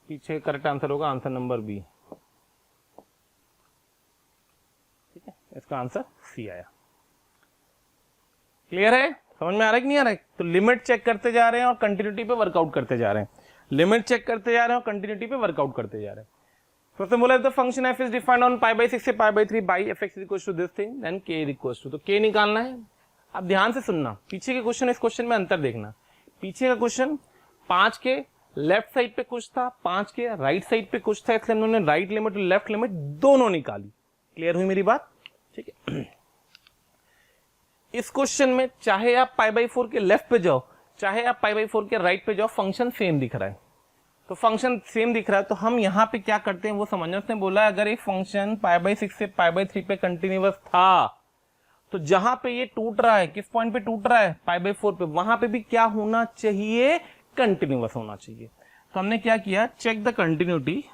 A: पीछे करेक्ट आंसर होगा आंसर नंबर बी, ठीक है, इसका आंसर सी आया। क्लियर है, समझ में आ रहा है कि नहीं आ रहा है? तो लिमिट चेक करते जा रहे हैं और कंटिन्यूटी पे वर्कआउट करते जा रहे हैं, लिमिट चेक करते जा रहे हैं और कंटिन्यूटी पे वर्कआउट करते जा रहे हैं। सबसे बोला the function f is defined on π/6 से π/3 by fx is equal to this thing then k is equal to, तो k निकालना है। अब ध्यान से सुनना, पीछे के क्वेश्चन इस क्वेश्चन में अंतर देखना। पीछे का क्वेश्चन 5 के लेफ्ट साइड पे कुछ था, 5 के राइट साइड पे कुछ था, इसलिए हमने राइट लिमिट और लेफ्ट लिमिट दोनों निकाली। क्लियर हुई मेरी बात, ठीक है। इस क्वेश्चन में चाहे आप π/4 के लेफ्ट पे जाओ, चाहे आप π/4 के राइट पे जाओ, फंक्शन सेम दिख रहा है। तो फंक्शन सेम दिख रहा है तो हम यहाँ पे क्या करते हैं वो समझना। उसने बोला अगर एक फंक्शन π/6 से π/3 पे कंटिन्यूअस था तो जहां पे ये टूट रहा है, किस पॉइंट पे टूट रहा है, π/4 पे, वहां पे भी क्या होना चाहिए, कंटिन्यूअस होना चाहिए। तो हमने क्या किया, चेक द कंटिन्यूटी,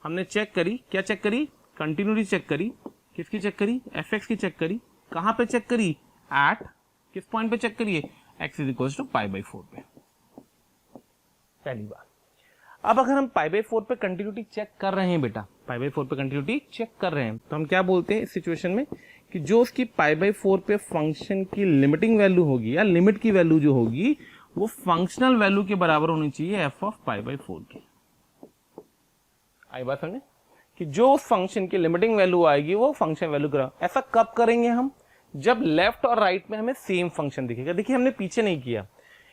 A: हमने चेक करी, क्या चेक करी, कंटिन्यूटी चेक करी। किसकी चेक करी, fx की चेक करी। कहां पे चेक करी, एट किस पॉइंट पे चेक करिए, x इज इक्वल टू π/4 पे। पहली बात। अब अगर हम π/4 पे कंटिन्यूटी चेक कर रहे हैं बेटा, π/4 पे कंटिन्यूटी चेक कर रहे हैं, तो हम क्या बोलते हैं इस सिचुएशन में कि जो उसकी π/4 पे फंक्शन की लिमिटिंग वैल्यू होगी या लिमिट की वैल्यू जो होगी वो फंक्शनल वैल्यू के बराबर होनी चाहिए f ऑफ π/4 की। आई बात समझे, कि जो उस फंक्शन की लिमिटिंग वैल्यू आएगी वो फंक्शन वैल्यू करा। ऐसा कब करेंगे हम, जब लेफ्ट और राइट में हमें सेम फंक्शन दिखेगा। देखिए हमने पीछे नहीं किया,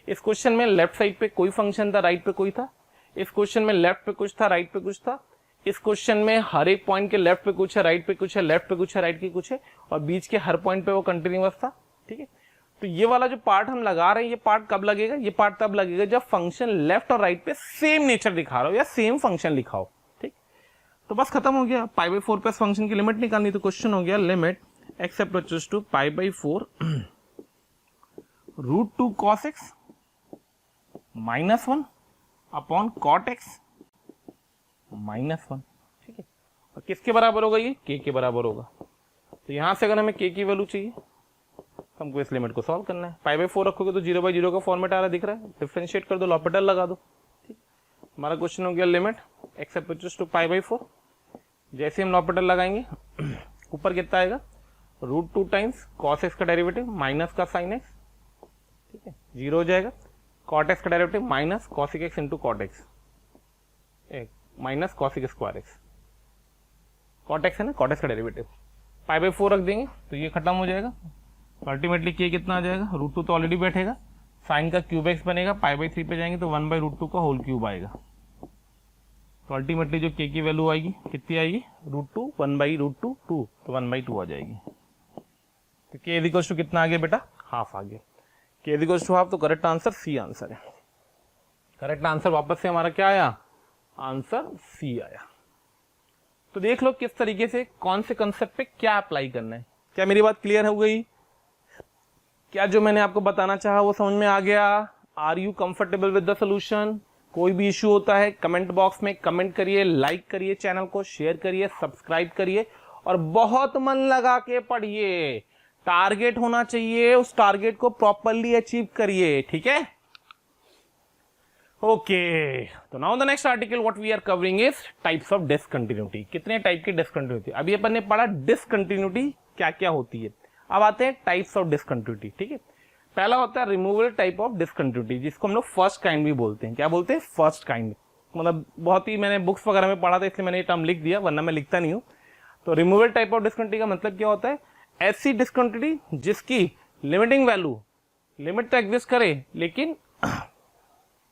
A: इस क्वेश्चन में लेफ्ट साइड पे कोई फंक्शन था, राइट पे कोई था। इस क्वेश्चन में लेफ्ट पे कुछ था, राइट पे कुछ था। इस क्वेश्चन में हर एक पॉइंट के लेफ्ट पे कुछ है, राइट पे कुछ है, लेफ्ट पे कुछ है, राइट पे कुछ है, और बीच के हर पॉइंट पे वो कंटिन्यूअस था, ठीक है। तो ये वाला जो पार्ट हम लगा रहे हैं, ये पार्ट कब लगेगा, ये पार्ट तब लगेगा जब फंक्शन लेफ्ट और राइट पे सेम नेचर दिखा रहा हो या सेम फंक्शन लिखा हो, ठीक। तो बस खत्म हो गया, π/4 पे फंक्शन की लिमिट निकालनी। तो क्वेश्चन हो गया limit x approaches to π/4 √2 cos x minus 1 upon cot x minus 1, ठीक है। और किसके बराबर होगा, ये k के बराबर होगा। तो यहां से अगर हमें k की वैल्यू चाहिए तो हमको इस लिमिट को सॉल्व करना है। π/4 रखोगे तो 0/0 का फॉर्मेट आ रहा है, दिख रहा है, डिफरेंशिएट कर दो, लॉपिटल लगा दो, ठीक। हमारा क्वेश्चन हो गया लिमिट x अप्रोचेस टू π/4। जैसे हम लॉपिटल लगाएंगे ऊपर कितना आएगा, √2 टाइम्स cos x का डेरिवेटिव माइनस का sin x, ठीक है, 0 हो जाएगा। cot x का derivative minus cosec x into cot x, minus cosec square x, cot x है ना, cot x का डेरिवेटिव। π/4 रख देंगे तो ये खत्म हो जाएगा। अल्टीमेटली k कितना आ जाएगा, √2 तो ऑलरेडी बैठेगा, साइन का क्यूब x बनेगा, π/3 पे जाएंगे तो 1/√2 का होल क्यूब आएगा। तो अल्टीमेटली जो k की वैल्यू आएगी कितनी आएगी, √2, 1/√2, 2, तो 1/2 आ जाएगी। तो k इज इक्वल टू कितना आ गया बेटा, हाफ आ गया। k is equal to half, तो करेक्ट आंसर सी आंसर है। करेक्ट आंसर वापस से हमारा क्या आया, आंसर सी आया। तो देख लो किस तरीके से कौन से कंसेप्ट पे क्या अप्लाई करना है। क्या मेरी बात क्लियर हो गई, क्या जो मैंने आपको बताना चाहा वो समझ में आ गया। Are you comfortable with the solution. कोई भी इश्यू होता है कमेंट बॉक्स में कमेंट करिए, लाइक करिए, चैनल को शेयर करिए, सब्सक्राइब करिए और बहुत मन लगा के पढ़िए। टारगेट होना चाहिए, उस टारगेट को प्रॉपरली अचीव करिए, ठीक है। ओके, तो now the next article what we are covering is types of discontinuity. कितने टाइप की डिसकंटिन्यूटी, अभी अपन ने पढ़ा डिसकंटिन्यूटी क्या क्या होती है। अब आते हैं टाइप्स ऑफ डिसकंटिन्यूटी, ठीक है। पहला होता है रिमूवल टाइप ऑफ डिसकंटिन्यूटी, जिसको हम लोग फर्स्ट काइंड भी बोलते हैं। क्या बोलते हैं, फर्स्ट काइंड। मतलब बहुत ही मैंने बुक्स वगैरह में पढ़ा था इसलिए मैंने ये टर्म लिख दिया, वरना मैं लिखता नहीं हूं। तो रिमूवल टाइप ऑफ डिसकंटिन्यूटी का मतलब क्या होता है, ऐसी डिसकंटिन्यूटी जिसकी लिमिटिंग वैल्यू लिमिट तो एग्जिस्ट करे, लेकिन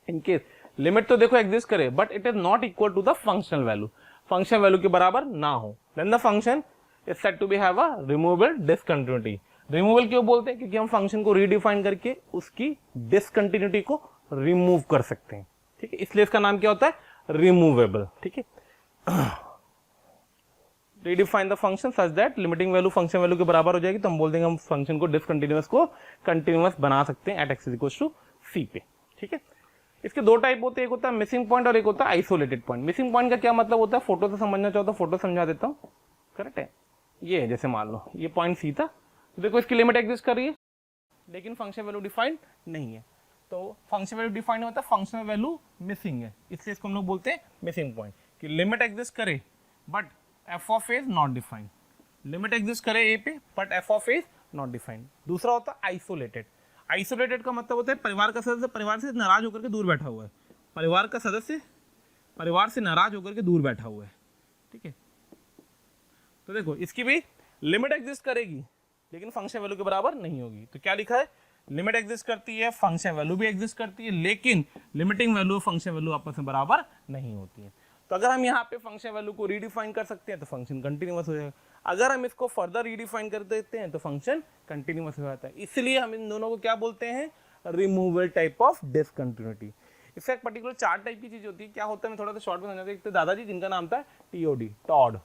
A: इनकेस लिमिट तो देखो एग्जिस्ट करे but it is not equal to the functional value, functional value के बराबर ना हो, then the function is said to be have a removable discontinuity. Removal क्यों बोलते हैं? क्योंकि हम फंक्शन को रीडिफाइन करके उसकी डिसकंटिन्यूटी को रिमूव कर सकते हैं, ठीक है, इसलिए इसका नाम क्या होता है? रिमूवेबल, ठीक है। Redefine the function such that limiting value function value के बराबर हो जाएगी, तो हम बोल देंगे हम फंक्शन को डिसकंटिन्यूअस को कंटिन्यूअस बना सकते हैं eight X equal to C पे, ठीक है। इसके दो टाइप होते हैं, एक होता है मिसिंग पॉइंट और एक होता है आइसोलेटेड पॉइंट। मिसिंग पॉइंट का क्या मतलब होता है? फोटो से समझना चाहो तो फोटो समझा देता हूँ, करेक्ट है। ये है, जैसे मान लो ये पॉइंट सी था, तो देखो इसकी लिमिट एग्जिस्ट कर रही है लेकिन फंक्शन वैल्यू डिफाइंड नहीं है, तो फंक्शन वैल्यू डिफाइंड होता है, फंक्शनल वैल्यू मिसिंग है, इसलिए इसको हम लोग बोलते हैं मिसिंग पॉइंट। कि लिमिट एग्जिस्ट करे but F of A not defined, limit exist करे ए पे but F of A not defined. दूसरा होता है आइसोलेटेड। आइसोलेटेड का मतलब होता है परिवार का सदस्य परिवार से नाराज होकर के दूर बैठा हुआ है, परिवार का सदस्य परिवार से नाराज होकर के दूर बैठा हुआ है, ठीक है। तो देखो इसकी भी लिमिट एग्जिस्ट करेगी लेकिन फंक्शन वैल्यू के बराबर नहीं होगी, तो क्या लिखा है? लिमिट एग्जिस्ट करती है, फंक्शन वैल्यू भी एग्जिस्ट करती है, लेकिन लिमिटिंग वैल्यू और फंक्शन वैल्यू आपस में बराबर नहीं होती है। तो अगर हम यहाँ पे फंक्शन वैल्यू को रीडिफाइन कर सकते हैं तो फंक्शन कंटिन्यूअस हो जाएगा, अगर हम इसको फर्दर रीडिफाइन कर देते हैं तो फंक्शन कंटिन्यूअस हो जाता है। इसलिए हम इन दोनों को क्या बोलते हैं? Removal type of discontinuity. इसका एक पर्टिकुलर चार टाइप की चीज होती है। क्या होता है मैं थोड़ा सा शॉर्ट में समझाता हूं। एक तो दादाजी जिनका नाम था टीओडी, टॉड,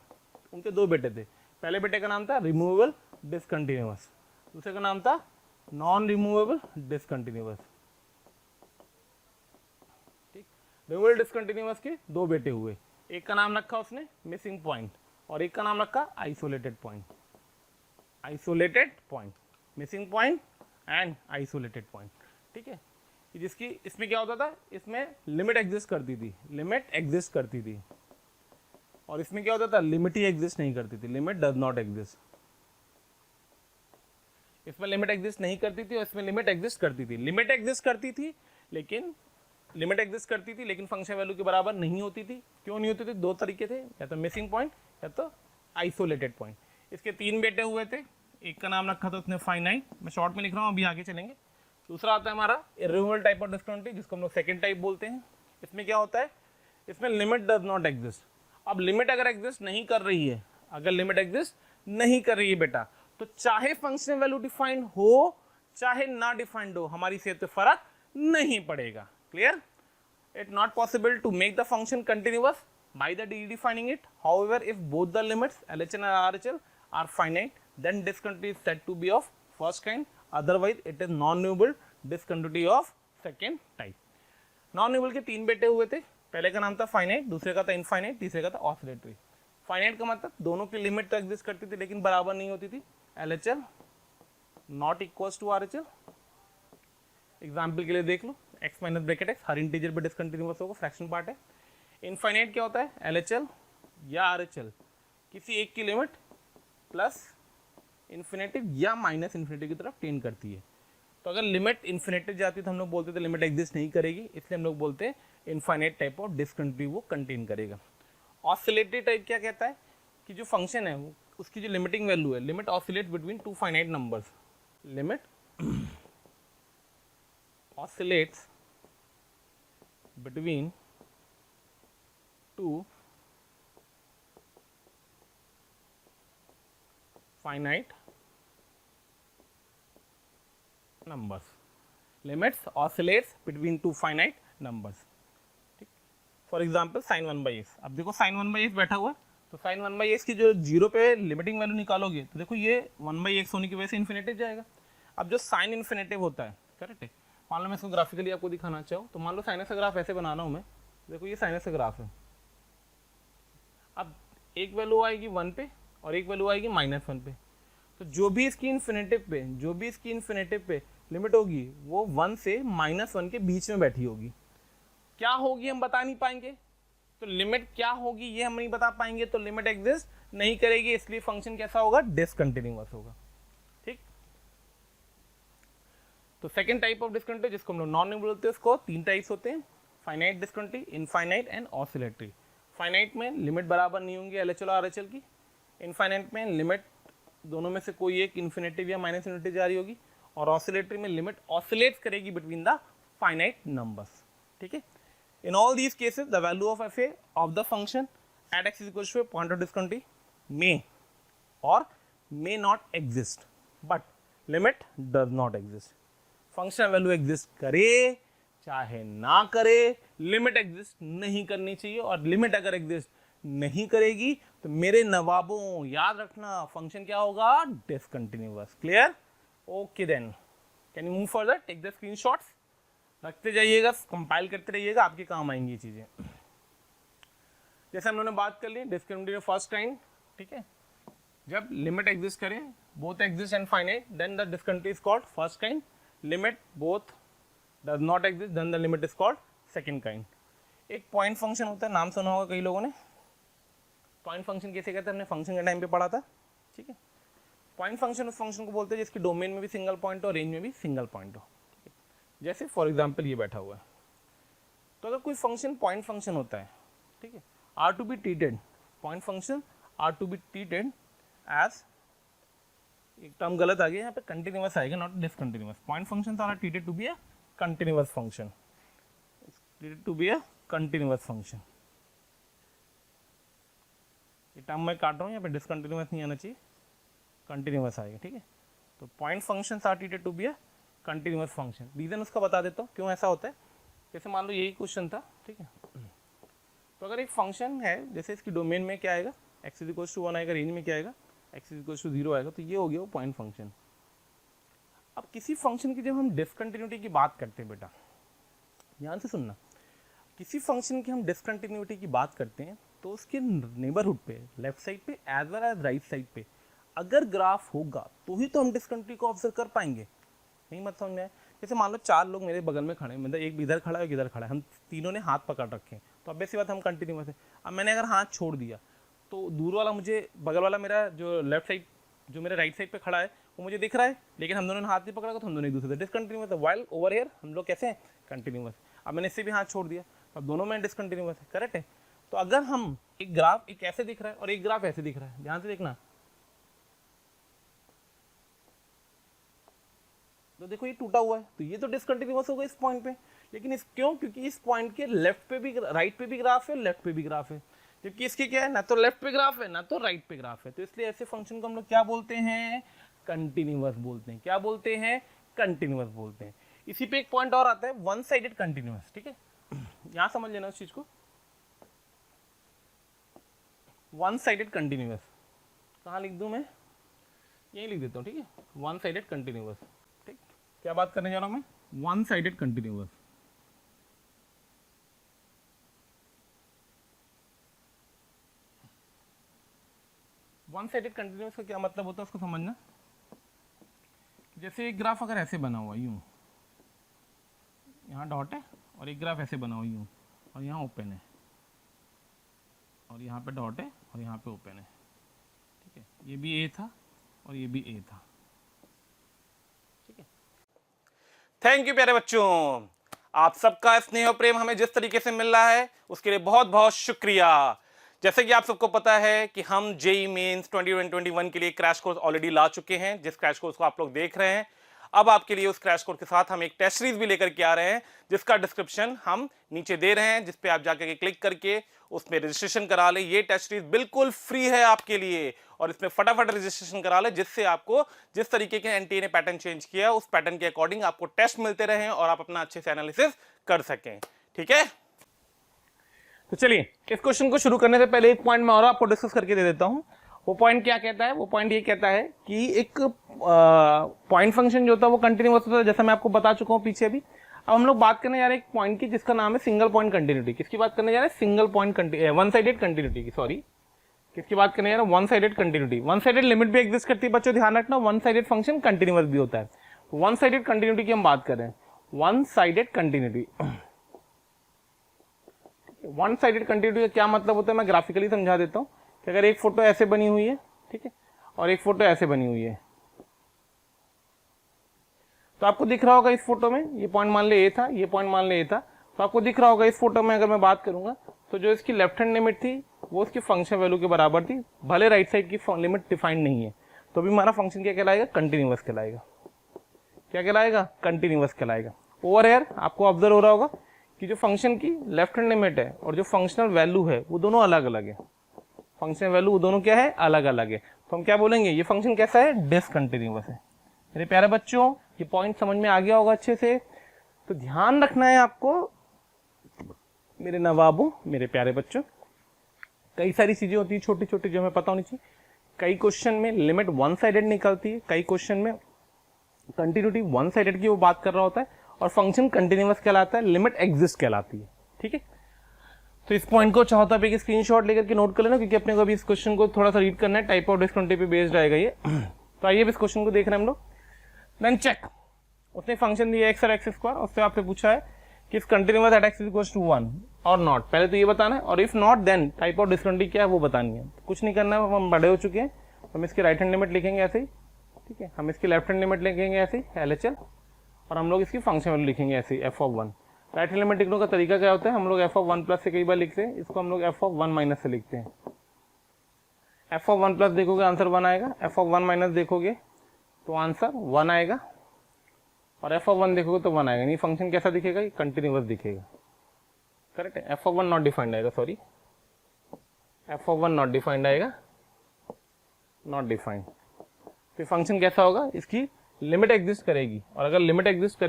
A: उनके दो बेटे थे। पहले बेटे का नाम था रिमूवेबल डिसकंटिन्यूअस, दूसरे का नाम था नॉन रिमूवेबल डिसकंटिन्यूअस, ठीक। रिमूवेबल डिसकंटिन्यूअस के दो बेटे हुए, एक का नाम रखा उसने मिसिंग पॉइंट और एक का नाम रखा isolated point. Isolated point, missing point and isolated point, ठीक है। जिसकी इसमें क्या होता था? इसमें लिमिट एग्जिस्ट करती थी, लिमिट एग्जिस्ट करती थी, और इसमें क्या होता था? लिमिट ही एग्जिस्ट नहीं करती थी, लिमिट डज नॉट एग्जिस्ट। इसमें लिमिट एग्जिस्ट नहीं करती थी और इसमें लिमिट एग्जिस्ट करती थी। लिमिट एग्जिस्ट करती थी लेकिन लिमिट एग्जिस्ट करती थी लेकिन फंक्शन वैल्यू के बराबर नहीं होती थी। क्यों नहीं होती थी? दो तरीके थे, या तो मिसिंग पॉइंट या तो आइसोलेटेड पॉइंट। इसके तीन बेटे हुए थे, एक का नाम रखा था उसने फाइनाइट, मैं शॉर्ट में लिख रहा हूँ, अभी आगे चलेंगे। दूसरा आता है हमारा इर्रिमूवेबल टाइप ऑफ डिसकंटिन्यूटी, जिसको हम लोग सेकंड टाइप बोलते हैं। इसमें क्या होता है? इसमें लिमिट डज नॉट एग्जिस्ट। अब लिमिट अगर एग्जिस्ट नहीं कर रही है, अगर लिमिट एग्जिस्ट नहीं कर रही है बेटा, तो चाहे फंक्शन वैल्यू डिफाइंड हो चाहे ना डिफाइंड हो, हमारी सेहत पे फर्क नहीं पड़ेगा। Clear? It not possible to make the function continuous by the redefining it. However, if both the limits LHL and RHL are finite, then discontinuity is said to be of first kind. Otherwise, it is non-renewable discontinuity of second type. Non-renewable के तीन बेटे हुए थे, पहले का नाम था finite, दूसरे का था इनफाइनाइट, तीसरे का था ऑसिलेटरी। फाइनाइट का मतलब दोनों की लिमिट तो एग्जिस्ट करती थी लेकिन बराबर नहीं होती थी। LHL not equals to RHL। Example के लिए देख लो, x माइनस ब्रैकेट x हर इंटीजर पे डिसकंटिन्यूअस होगा, फ्रैक्शन पार्ट है। इनफाइनाइट क्या होता है? LHL या RHL किसी एक की लिमिट प्लस इन्फिनेटिव या माइनस इन्फिनेटिव की तरफ टेंड करती है। तो अगर लिमिट इन्फिनेटिव जाती है तो हम लोग बोलते थे लिमिट एग्जिस्ट नहीं करेगी, इसलिए हम लोग बोलते हैं इनफाइनाइट टाइप ऑफ डिसकंटिन्यूटी वो कंटेन करेगा। ऑसिलेटरी टाइप क्या कहता है कि जो फंक्शन है वो उसकी जो लिमिटिंग वैल्यू है, limit oscillate between two finite numbers, limit oscillates between two finite numbers. Limits oscillates between two finite numbers. ठीक, फॉर एग्जाम्पल साइन 1/s। अब देखो साइन 1/s बैठा हुआ है, तो साइन 1/s की जो जीरो पे लिमिटिंग वैल्यू निकालोगे तो देखो ये 1/x होने की वजह से इन्फिनेटिव जाएगा। अब जो साइन इन्फिनेटिव होता है, करेक्ट है, मान लो मैं इसको ग्राफिकली आपको दिखाना चाहूँ तो मान लो साइनस का ग्राफ ऐसे बनाना हूँ मैं, देखो ये साइनस का ग्राफ है। अब एक वैल्यू आएगी 1 पे और एक वैल्यू आएगी -1 पे, तो जो भी इसकी इन्फिनेटिव पे लिमिट होगी वो 1 से -1 के बीच में बैठी होगी। क्या होगी हम बता नहीं पाएंगे, तो लिमिट क्या होगी ये हम नहीं बता पाएंगे, तो लिमिट एग्जिस्ट नहीं करेगी, इसलिए फंक्शन कैसा होगा? डिसकंटिन्यूअस होगा। ठीक, तो सेकंड टाइप ऑफ डिसकंटिन्यूटी जिसको हम लोग नॉन रिमूवेबल बोलते हैं, उसको तीन टाइप्स होते हैं, finite discontinuity, infinite and oscillatory. Finite में लिमिट बराबर नहीं होंगी LHL और RHL की, इनफाइनाइट में लिमिट दोनों में से कोई एक इन्फिनेटिव या माइनस इन्फिनेटिव जा रही होगी, और ऑसिलेटरी में लिमिट ऑसिलेट करेगी बिटवीन द फाइनाइट नंबर्स, ठीक है। In all these cases the value of F A of the function at x is equal to point of discontinuity may और may not exist, but limit does not exist. Function value exist करे चाहे ना करे, limit exist नहीं करनी चाहिए, और limit अगर एग्जिस्ट नहीं करेगी तो मेरे नवाबों याद रखना फंक्शन क्या होगा, discontinuous. Clear? Okay then can you move further, take the screenshots, रखते जाइएगा, कंपाइल करते रहिएगा, आपके काम आएंगी ये चीजें। जैसे हम लोगों ने बात कर ली डिसकंटिन्यूटी फर्स्ट काइंड, ठीक है, जब लिमिट एग्जिस्ट करे, both exist and finite, then the discontinuity is called first kind. Limit both does not exist, then the limit is called second kind. एक पॉइंट फंक्शन होता है, नाम सुना होगा कई लोगों ने। पॉइंट फंक्शन कैसे कहते हैं, हमने फंक्शन के टाइम पे पढ़ा था, ठीक है। पॉइंट फंक्शन उस फंक्शन को बोलते हैं जिसकी डोमेन में भी सिंगल पॉइंट हो, रेंज में भी सिंगल पॉइंट हो। जैसे फॉर एग्जांपल ये बैठा हुआ है, तो अगर कोई फंक्शन पॉइंट फंक्शन होता है, ठीक है, are to be treated, point function are to be treated as, एक टर्म गलत आ गया यहाँ पे, कंटिन्यूअस आएगा not discontinuous. Point function are treated to be a continuous function, treated to be a continuous function. ये टर्म मैं काट रहा हूँ, यहाँ पे डिसकंटिन्यूअस नहीं आना चाहिए, कंटिन्यूअस आएगा, ठीक है। तो point function are treated to be a continuous function. Reason उसका बता देता हूँ क्यों ऐसा होता है। जैसे मान लो यही क्वेश्चन था, ठीक है, तो अगर एक फंक्शन है, जैसे इसकी डोमेन में क्या आएगा, एक्स इज इक्वल टू 1 आएगा, रेंज में क्या आएगा, एक्स इज इक्वल टू 0 आएगा, तो ये हो गया वो पॉइंट फंक्शन। अब किसी फंक्शन की जब हम डिसकंटिन्यूटी की बात करते हैं, बेटा ध्यान से सुनना, किसी फंक्शन की हम डिसकंटिन्यूटी की बात करते हैं तो उसके नेबरहुड पे, लेफ्ट साइड पे as well as right side पे अगर ग्राफ होगा तो ही तो हम डिसकंटिन्यूटी को ऑब्जर्व कर पाएंगे। नहीं मत समझ में आए? जैसे मान लो 4 लोग मेरे बगल में खड़े हैं, मतलब एक इधर खड़ा है, एक इधर खड़ा है, हम तीनों ने हाथ पकड़ रखे हैं, तो अब ऐसी बात हम कंटिन्यूअस है। अब मैंने अगर हाथ छोड़ दिया तो दूर वाला मुझे, बगल वाला मेरा जो लेफ्ट साइड, जो मेरे राइट साइड पे खड़ा है वो मुझे दिख रहा है, लेकिन हम दोनों ने हाथ नहीं पकड़ा, तो हम दोनों एक दूसरे से डिसकंटिन्यूअस है। वाइल ओवर हियर हम लोग कैसे हैं, कंटिन्यूअस। अब मैंने इससे भी हाथ छोड़ दिया, अब दोनों में डिसकंटिन्यूअस है, करेक्ट है। तो अगर हम एक ग्राफ एक ऐसे दिख रहा है और एक ग्राफ ऐसे दिख रहा है, ध्यान से देखना, तो देखो ये टूटा हुआ है, तो ये तो डिसकंटिन्यूअस होगा इस पॉइंट पे। लेकिन इस क्यों, क्योंकि इस पॉइंट के लेफ्ट पे भी, राइट पे भी ग्राफ है, लेफ्ट पे भी ग्राफ है, जबकि इसके क्या है, ना तो लेफ्ट पे ग्राफ है ना तो राइट पे ग्राफ है। तो इसलिए ऐसे फंक्शन को हम लोग क्या बोलते हैं, कंटिन्यूअस बोलते हैं। क्या बोलते हैं, कंटिन्यूअस बोलते हैं। इसी पे एक पॉइंट और आता है, वन साइडेड कंटिन्यूअस, ठीक है, यहां समझ लेना उस चीज को। वन साइडेड कंटिन्यूअस कहाँ लिख दूं मैं, यही लिख देता हूँ, ठीक है, वन साइडेड कंटिन्यूअस। ठीक, क्या बात करने जा रहा हूं मैं, one sided continuous. One sided continuous का क्या मतलब होता है उसको समझना। जैसे एक ग्राफ अगर ऐसे बना हुआ यूं, यहाँ डॉट है, और एक ग्राफ ऐसे बना हुआ यूं, और यहाँ ओपन है, और यहाँ पे डॉट है और यहाँ पे ओपन है, ठीक है, ये भी ए था और ये भी ए था, ठीक है। थैंक यू प्यारे बच्चों, आप सबका स्नेह और प्रेम हमें जिस तरीके से मिल रहा है उसके लिए बहुत बहुत शुक्रिया। जैसे कि आप सबको पता है कि हम जेई मेंस 2021 के लिए क्रैश कोर्स ऑलरेडी ला चुके हैं, जिस क्रैश कोर्स को आप लोग देख रहे हैं। अब आपके लिए उस क्रैश कोर्स के साथ हम एक टेस्ट सीरीज भी लेकर के आ रहे हैं, जिसका डिस्क्रिप्शन हम नीचे दे रहे हैं, जिस पे आप जाकर के क्लिक करके उसमें रजिस्ट्रेशन करा ले। ये टेस्ट सीरीज बिल्कुल फ्री है आपके लिए, और इसमें फटाफट रजिस्ट्रेशन करा ले, जिससे आपको जिस तरीके के एनटीए ने पैटर्न चेंज किया उस पैटर्न के अकॉर्डिंग आपको टेस्ट मिलते रहे और आप अपना अच्छे से एनालिसिस कर सकें, ठीक है। तो चलिए इस क्वेश्चन को शुरू करने से पहले एक पॉइंट मैं और आपको डिस्कस करके दे देता हूं। वो पॉइंट क्या कहता है, वो पॉइंट ये कहता है कि एक पॉइंट फंक्शन जो होता है वो कंटिन्यूअस होता है, जैसा मैं आपको बता चुका हूं पीछे भी। अब हम लोग बात करने जा रहे हैं एक पॉइंट की जिसका नाम है सिंगल पॉइंट कंटिन्यूटी। किसकी बात करने जा रहे हैं, single point one sided continuity की, सॉरी किसकी बात करने जा रहे हैं, one sided continuity. One sided limit भी एग्जिस्ट करती है बच्चों, ध्यान रखना, वन साइडेड फंक्शन कंटिन्यूअस भी होता है। वन साइडेड कंटिन्यूटी की हम बात कर रहे हैं, one sided continuity. One sided continuity का क्या मतलब होता है मैं ग्राफिकली समझा देता हूं कि अगर एक फोटो ऐसे बनी हुई है, ठीक है, और एक फोटो ऐसे बनी हुई है, तो आपको दिख रहा होगा इस फोटो में ये पॉइंट मान ले ए था, ये पॉइंट मान ले ए था, तो आपको दिख रहा होगा इस फोटो में अगर मैं बात करूंगा तो जो इसकी लेफ्ट हैंड लिमिट थी वो उसकी फंक्शन वैल्यू के बराबर थी, भले राइट साइड की लिमिट डिफाइंड नहीं है। तो भी हमारा फंक्शन क्या कहलाएगा, कंटिन्यूअस कहलाएगा। क्या कहलाएगा, कंटिन्यूअस कहलाएगा। ओवर हेयर आपको ऑब्जर्व हो रहा होगा कि जो फंक्शन की लेफ्ट हैंड लिमिट है और जो फंक्शनल वैल्यू है वो दोनों अलग अलग है। फंक्शनल वैल्यू वो दोनों क्या है, अलग अलग है। तो हम क्या बोलेंगे, ये फंक्शन कैसा है, डिसकंटिन्यूअस है। मेरे प्यारे बच्चों ये पॉइंट समझ में आ गया होगा अच्छे से। तो ध्यान रखना है आपको मेरे नवाबों, मेरे प्यारे बच्चों। कई सारी चीजें होती है छोटी छोटी जो हमें पता होनी चाहिए। कई क्वेश्चन में लिमिट वन साइडेड निकलती है, कई क्वेश्चन में कंटिन्यूटी वन साइडेड की वो बात कर रहा होता है, और फंक्शन कंटिन्यूअस कहलाता है, लिमिट एग्जिस्ट कहलाती है। ठीक है, तो इस पॉइंट को चाहता है कि स्क्रीनशॉट लेकर के नोट कर लेना, क्योंकि अपने को अभी इस क्वेश्चन को थोड़ा सा रीड करना है, टाइप ऑफ डिस्कंटिन्यूटी पे बेस्ड आएगा ये। तो आइए इस क्वेश्चन को देख रहे हैं हम लोग। देन चेक, उसने फंक्शन दिया एक्स और एक्स स्क्वायर, उससे आपसे पूछा है कि if continuous at x is equal to 1 और नॉट, पहले तो ये बताना है, और if not then type of discontinuity क्या है वो बतानी है। तो कुछ नहीं करना है, हम बड़े हो चुके हैं, हम इसकी राइट हैंड लिमिट लिखेंगे ऐसे ही। ठीक है, हम इसकी लेफ्ट हैंड लिमिट लिखेंगे ऐसे ही LHL, और हम लोग इसकी फंक्शन वैल्यू लिखेंगे ऐसे ही f(1). राइट हैंड लिमिट लिखने का तरीका क्या होता है, हम लोग f(1 प्लस से कई बार लिखते हैं, इसको हम लोग f(1 माइनस से लिखते हैं। f(1 प्लस देखोगे आंसर 1 आएगा, f(1 माइनस देखोगे तो आंसर 1 आएगा, और f(1 देखोगे तो 1 आएगा। यानी फंक्शन कैसा दिखेगा, ये कंटिन्यूअस दिखेगा। करेक्ट है, f(1 नॉट डिफाइंड आएगा, सॉरी f(1 नॉट डिफाइंड आएगा, नॉट डिफाइंड। तो फंक्शन कैसा होगा, इसकी लिमिट एग्जिस्ट करेगी, और अगर लिमिट एग्जिस्ट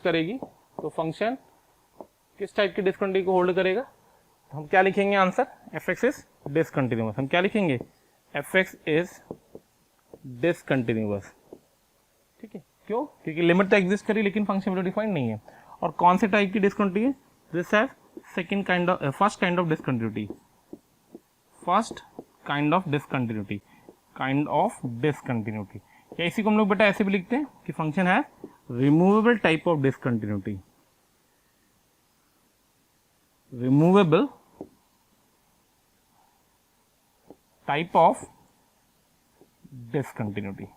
A: करेगी तो फंक्शन किस टाइप की डिस्कंटिन्यूटी को होल्ड करेगा। तो हम क्या लिखेंगे आंसर, fx इज डिसकंटिन्यूअस। हम क्या लिखेंगे, fx इज डिसकंटिन्यूअस। ठीक है, क्यों, क्योंकि लिमिट तो एग्जिस्ट करी लेकिन फंक्शन वैल्यू डिफाइंड नहीं है। और कौन से टाइप की discontinuity, this have second kind of first kind of discontinuity, first kind of discontinuity, kind of discontinuity. या इसी को हम लोग बेटा ऐसे भी लिखते हैं कि फंक्शन है removable type of discontinuity, removable type of discontinuity.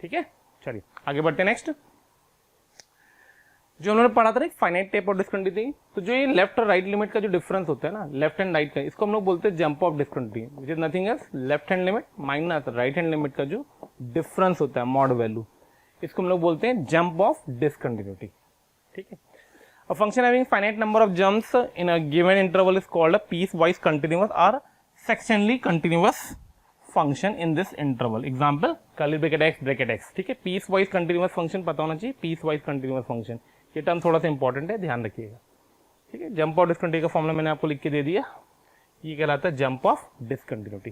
A: ठीक है, चलिए आगे बढ़ते हैं। नेक्स्ट जो उन्होंने पढ़ा था ना फाइनाइट टाइप ऑफ डिस्कंटिन्यूटी, तो जो ये लेफ्ट और राइट लिमिट का जो डिफरेंस होता है ना, लेफ्ट एंड राइट का, इसको हम लोग बोलते हैं jump of discontinuity, which is nothing else left hand limit minus right hand limit का जो डिफरेंस होता है मॉड वैल्यू, इसको हम लोग बोलते हैं जंप ऑफ डिस्कंटिन्यूटी। ठीक है, a function having finite number of jumps in a given interval is called a piecewise continuous और sectionally continuous function in this interval. Example curly bracket x bracket x। ठीक है, piece wise continuous function पता होना चाहिए, piece wise continuous function, ये term थोड़ा सा important है, ध्यान रखिएगा। ठीक है, जंप ऑफ डिस्कंटिन्यूटी का फॉर्मूला मैंने आपको लिख के दे दिया, ये कहलाता है जंप ऑफ डिस्कंटिन्यूटी।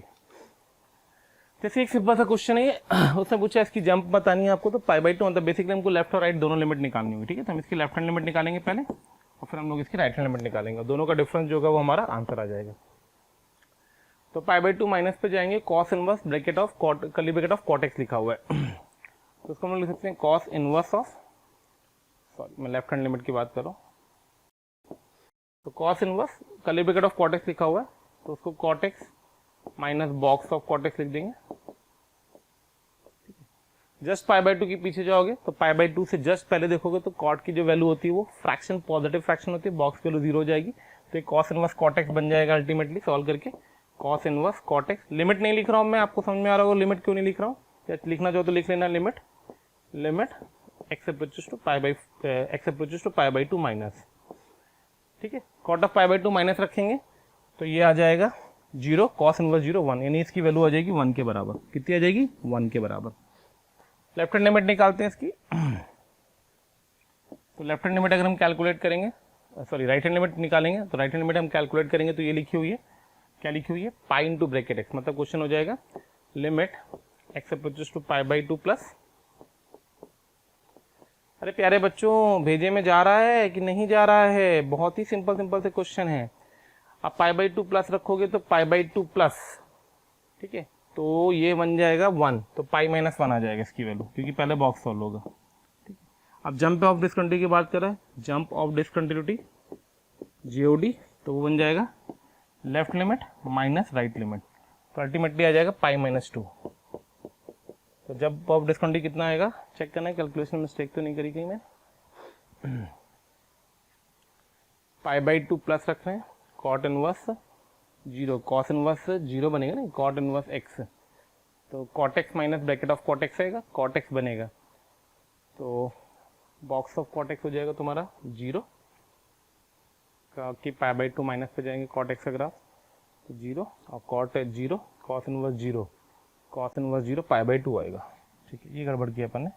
A: जैसे एक सिंपल सा क्वेश्चन है, उसने पूछा इसकी जंप बतानी है आपको, तो π/2 मतलब बेसिकली हमको लेफ्ट और राइट दोनों लिमिट निकालनी होगी। ठीक है, तो हम इसकी लेफ्ट हैंड लिमिट निकालेंगे पहले, और फिर हम लोग इसकी राइट हैंड लिमिट निकालेंगे, दोनों का डिफरेंस जो होगा वो हमारा आंसर आ जाएगा। तो π/2 माइनस पे जाएंगे, cos inverse bracket of curly bracket of cot x लिखा हुआ है, तो उसको हम लोग लिख सकते हैं कॉस इनवर्स ऑफ, सॉरी मैं लेफ्ट हैंड लिमिट की बात कर रहा हूँ, तो cos inverse curly bracket of cot x लिखा हुआ है, तो उसको cot x minus box of cot x लिख देंगे। जस्ट π/2 के पीछे जाओगे तो π/2 से जस्ट पहले देखोगे तो कॉट की जो वैल्यू होती है वो फ्रैक्शन, पॉजिटिव फ्रैक्शन होती है, बॉक्स वैल्यू 0 हो जाएगी, तो एक कॉस इनवर्स कॉट एक्स बन जाएगा अल्टीमेटली सॉल्व करके, cos inverse cot x. Limit नहीं लिख रहा हूं मैं, आपको समझ में आ रहा होगा लिमिट क्यों नहीं लिख रहा हूँ, या लिखना चाहो तो लिख लेना limit x approaches to π/2 minus. ठीक है, कॉट ऑफ π/2 माइनस रखेंगे तो ये आ जाएगा 0, कॉस इनवर्स 0 1, यानी इसकी वैल्यू आ जाएगी 1 के बराबर। कितनी आ जाएगी, 1 के बराबर। लेफ्ट हैंड लिमिट निकालते हैं इसकी, तो लेफ्ट हैंड लिमिट अगर हम कैलकुलेट करेंगे, सॉरी राइट हैंड लिमिट निकालेंगे, तो राइट हैंड लिमिट हम कैलकुलेट करेंगे तो ये लिखी हुई है, क्या लिखी हुई है, पाई इंटू ब्रैकेट एक्स, मतलब क्वेश्चन हो जाएगा limit x approaches to π/2 plus, अरे प्यारे बच्चों भेजे में जा रहा है कि नहीं जा रहा है, बहुत ही सिंपल से क्वेश्चन है। आप π/2 प्लस रखोगे तो π/2 प्लस, ठीक है, तो ये बन जाएगा 1, तो पाई माइनस 1 आ जाएगा इसकी वैल्यू, क्योंकि पहले बॉक्स सॉल्व होगा। ठीक है, अब जंप ऑफ डिस्कंटिन्यूटी की बात कर रहे हैं, जंप ऑफ डिस्कंटिन्यूटी GOD, तो वो बन जाएगा left limit minus right limit, तो अल्टीमेटली आ जाएगा π-2। तो जंप ऑफ डिस्कंटिन्यूटी कितना आएगा, चेक करना है, कैलकुलेशन मिस्टेक तो नहीं करी कहीं मैं। π/2 प्लस रख रहे हैं, कॉट इनवर्स 0, कॉस इनवर्स 0 बनेगा ना, कॉट इनवर्स x तो cot x minus bracket of cot x आएगा, कॉट एक्स बनेगा, तो बॉक्स ऑफ कॉट एक्स हो जाएगा तुम्हारा 0 कि पाई बाई 2 माइनस पे जाएंगे कॉट एक्स का ग्राफ, तो 0 और cot 0 cos inverse 0, cos inverse 0 pi by 2 आएगा। ठीक है, ये गड़बड़ किया अपन ने,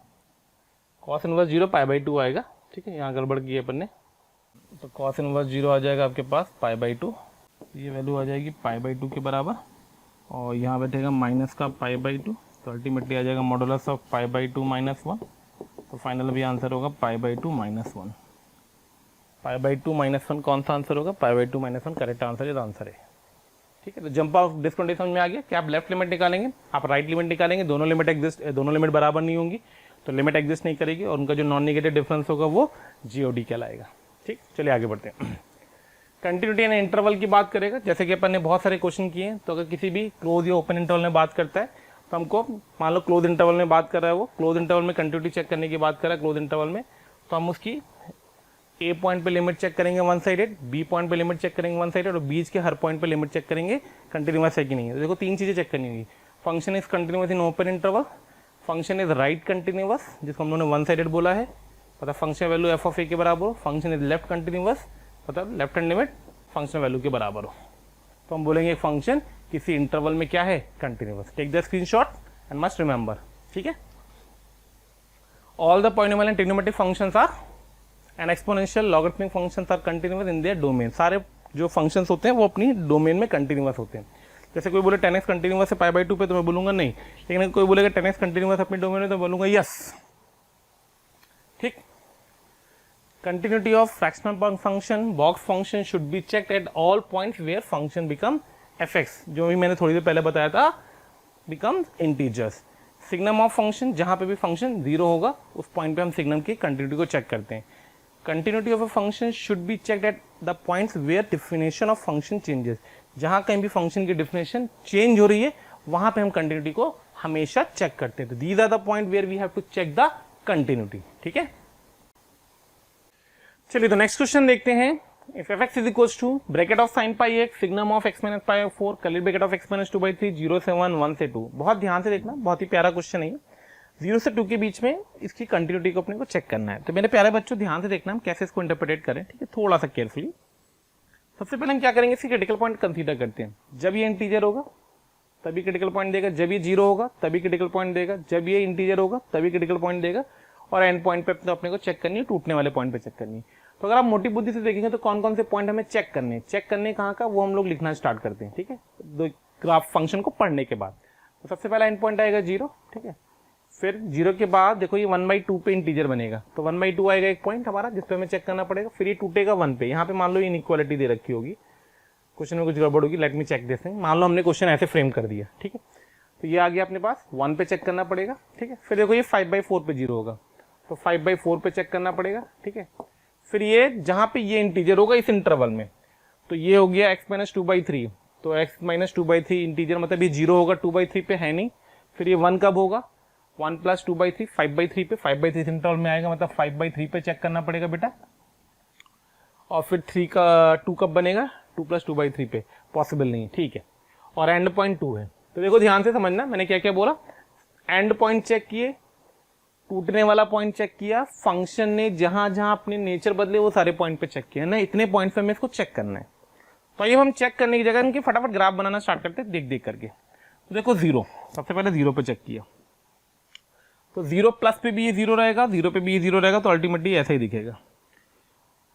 A: कॉस इनवर्स 0 पाई बाई 2 आएगा। ठीक है, यहाँ गड़बड़ किया अपन ने, तो कॉस इनवर्स 0 आ जाएगा आपके पास पाई बाई 2, ये वैल्यू आ जाएगी पाई बाई 2 के बराबर, और यहाँ बैठेगा माइनस का पाई बाई 2, तो अल्टीमेटली आ जाएगा modulus of pi by 2 minus 1, तो फाइनल भी आंसर होगा पाई by 2 minus 1। Pi by 2 minus 1 कौन सा आंसर होगा? पाई बाई 2 माइनस 1 करेक्ट आंसर, ये आंसर है। ठीक है, तो जंप ऑफ डिस्काउंट समझ में आ गया कि आप लेफ्ट लिमिट निकालेंगे, आप राइट लिमिट निकालेंगे, दोनों लिमिट एग्जिस्ट, दोनों लिमिट बराबर नहीं होंगी, तो लिमिट एग्जिस्ट नहीं करेगी और उनका जो नॉन नेगेटिव डिफरेंस होगा वो जीओडी कहलाएगा। ठीक, चलिए आगे बढ़ते हैं। कंटिन्यूटी एंड इंटरवल की बात करेगा, जैसे कि अपन ने बहुत सारे क्वेश्चन किए हैं, तो अगर किसी भी क्लोज या ओपन इंटरवल में बात करता है तो हमको, मान लो क्लोज इंटरवल में बात कर रहा है, वो क्लोज इंटरवल में कंटिन्यूटी चेक करने की बात कर रहा है क्लोज इंटरवल में, तो हम उसकी ए पॉइंट पे लिमिट चेक करेंगे वन साइडेड, बी पॉइंट पे लिमिट चेक करेंगे वन साइडेड, और बीच के हर पॉइंट पे लिमिट चेक करेंगे कंटिन्यूअस है कि नहीं है। तो देखो तीन चीजें चेक करनी होगी, function is continuous in open interval, function is right continuous जिसको हम लोगों ने वन साइडेड बोला है, मतलब फंक्शन वैल्यू एफ ऑफ ए के बराबर हो, फंक्शन इज लेफ्ट कंटिन्यूअस मतलब left hand limit function value के बराबर हो, तो हम बोलेंगे फंक्शन किसी इंटरवल में क्या है? Continuous. Take the screenshot and must remember. ठीक है, all the polynomial and trigonometric functions are and exponential logarithmic functions are continuous in their domain. सारे जो फंक्शंस होते हैं वो अपनी डोमेन में कंटिन्यूअस होते हैं। जैसे कोई बोले 10x कंटिन्यूअस है पाई बाई 2 पे, तो मैं बोलूंगा नहीं, लेकिन कोई बोलेगा 10x कंटिन्यूअस अपनी डोमेन में, तो बोलूंगा यस। ठीक, continuity of fractional function box function should be checked at all points where function become fx, जो भी मैंने थोड़ी देर पहले बताया था, become integers। Signum of function, जहां पे भी फंक्शन 0 होगा उस पॉइंट पे हम सिग्नम की कंटिन्यूटी को चेक करते हैं। Continuity of a function should be checked at the points where definition of function changes, जहां कहीं भी फंक्शन की डिफिनेशन चेंज हो रही है वहां पे हम कंटिन्यूटी को हमेशा चेक करते हैं। तो these are the point where we have to check the continuity. ठीक है, चलिए तो नेक्स्ट क्वेश्चन देखते हैं। If F x is equal to bracket of sine pi x signum of x minus pi 4 curly bracket of x minus 2 by 3 0 से 1 1 से 2। बहुत ध्यान से देखना, बहुत ही प्यारा क्वेश्चन है। 0 से 2 के बीच में इसकी कंटिन्यूटी को अपने को चेक करना है। तो मेरे प्यारे बच्चों ध्यान से देखना हम कैसे इसको इंटरप्रेट करें। ठीक है, थोड़ा सा केयरफुली। सबसे पहले हम क्या करेंगे, इसकी क्रिटिकल पॉइंट कंसीडर करते हैं। जब ये इंटीजर होगा तभी क्रिटिकल पॉइंट देगा, जब ये 0 होगा तभी क्रिटिकल पॉइंट देगा, जब ये इंटीजर होगा तभी क्रिटिकल पॉइंट देगा, और एंड पॉइंट पे तो अपने को चेक करनी है, टूटने वाले पॉइंट पे चेक करनी है। तो अगर आप मोटी बुद्धि से देखेंगे तो कौन कौन से पॉइंट हमें चेक करने हैं, चेक करने कहाँ का वो हम लोग लिखना स्टार्ट करते हैं। ठीक है, दो ग्राफ फंक्शन को पढ़ने के बाद। तो सबसे पहला एंड पॉइंट आएगा 0। ठीक है, फिर 0 के बाद देखो ये 1/2 पे इंटीजर बनेगा, तो 1/2 आएगा एक पॉइंट हमारा जिसपे हमें चेक करना पड़ेगा। फिर ये टूटेगा 1 पे, यहाँ पे मान लो इनइक्वालिटी दे रखी होगी, क्वेश्चन में कुछ गड़बड़ होगी, let me check this thing. मान लो हमने क्वेश्चन ऐसे फ्रेम कर दिया। ठीक है, तो ये आ गया अपने पास 1 पे चेक करना पड़ेगा। ठीक है, फिर देखो ये 5/4 पे 0 होगा, तो 5/4 पे चेक करना पड़ेगा। ठीक है, फिर ये जहां पे ये इंटीजर होगा इस इंटरवल में, तो ये हो गया x माइनस 2/3, तो x माइनस 2/3 इंटीजर मतलब ये 0 होगा 2/3 पे, है नहीं। फिर ये 1 कब होगा, 1 प्लस 2/3 5/3 पे, 5/3 इंटरवल में आएगा, मतलब 5/3 पे चेक करना पड़ेगा बेटा। और फिर 3 का 2 कब बनेगा, 2 प्लस 2/3 पे, पॉसिबल नहीं है। ठीक है, और एंड पॉइंट 2 है। तो देखो ध्यान से समझना मैंने क्या क्या बोला, एंड पॉइंट चेक किए, टूटने वाला पॉइंट चेक किया, फंक्शन ने जहां जहां अपने नेचर बदले वो सारे पॉइंट पे चेक किया ना, इतने पॉइंट पे हमें इसको चेक करना है। तो ये हम चेक करने की जगह इनकी फटाफट ग्राफ बनाना स्टार्ट करते हैं देख देख करके। तो देखो 0, सबसे पहले 0 पे चेक किया, तो 0 प्लस पे भी ये 0 रहेगा, 0 पे भी ये 0 रहेगा, तो अल्टीमेटली ऐसा ही दिखेगा।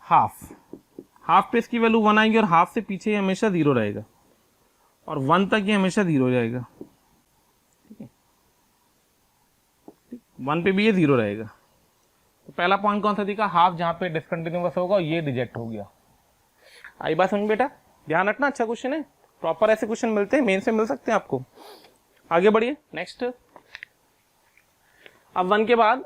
A: हाफ पे इसकी वैल्यू 1 आएगी, और हाफ से पीछे ये हमेशा 0 रहेगा, और 1 तक ये हमेशा 0 जाएगा। 1 पे भी ये 0 रहेगा। तो पहला पॉइंट कौन सा दिखा, हाफ, जहां पे डिसकंटिन्यूअस होगा, ये रिजेक्ट हो गया। आई बात समझ बेटा, ध्यान रखना, अच्छा क्वेश्चन है, प्रॉपर ऐसे क्वेश्चन मिलते हैं, मेन से मिल सकते हैं आपको। आगे बढ़िए नेक्स्ट। अब 1 के बाद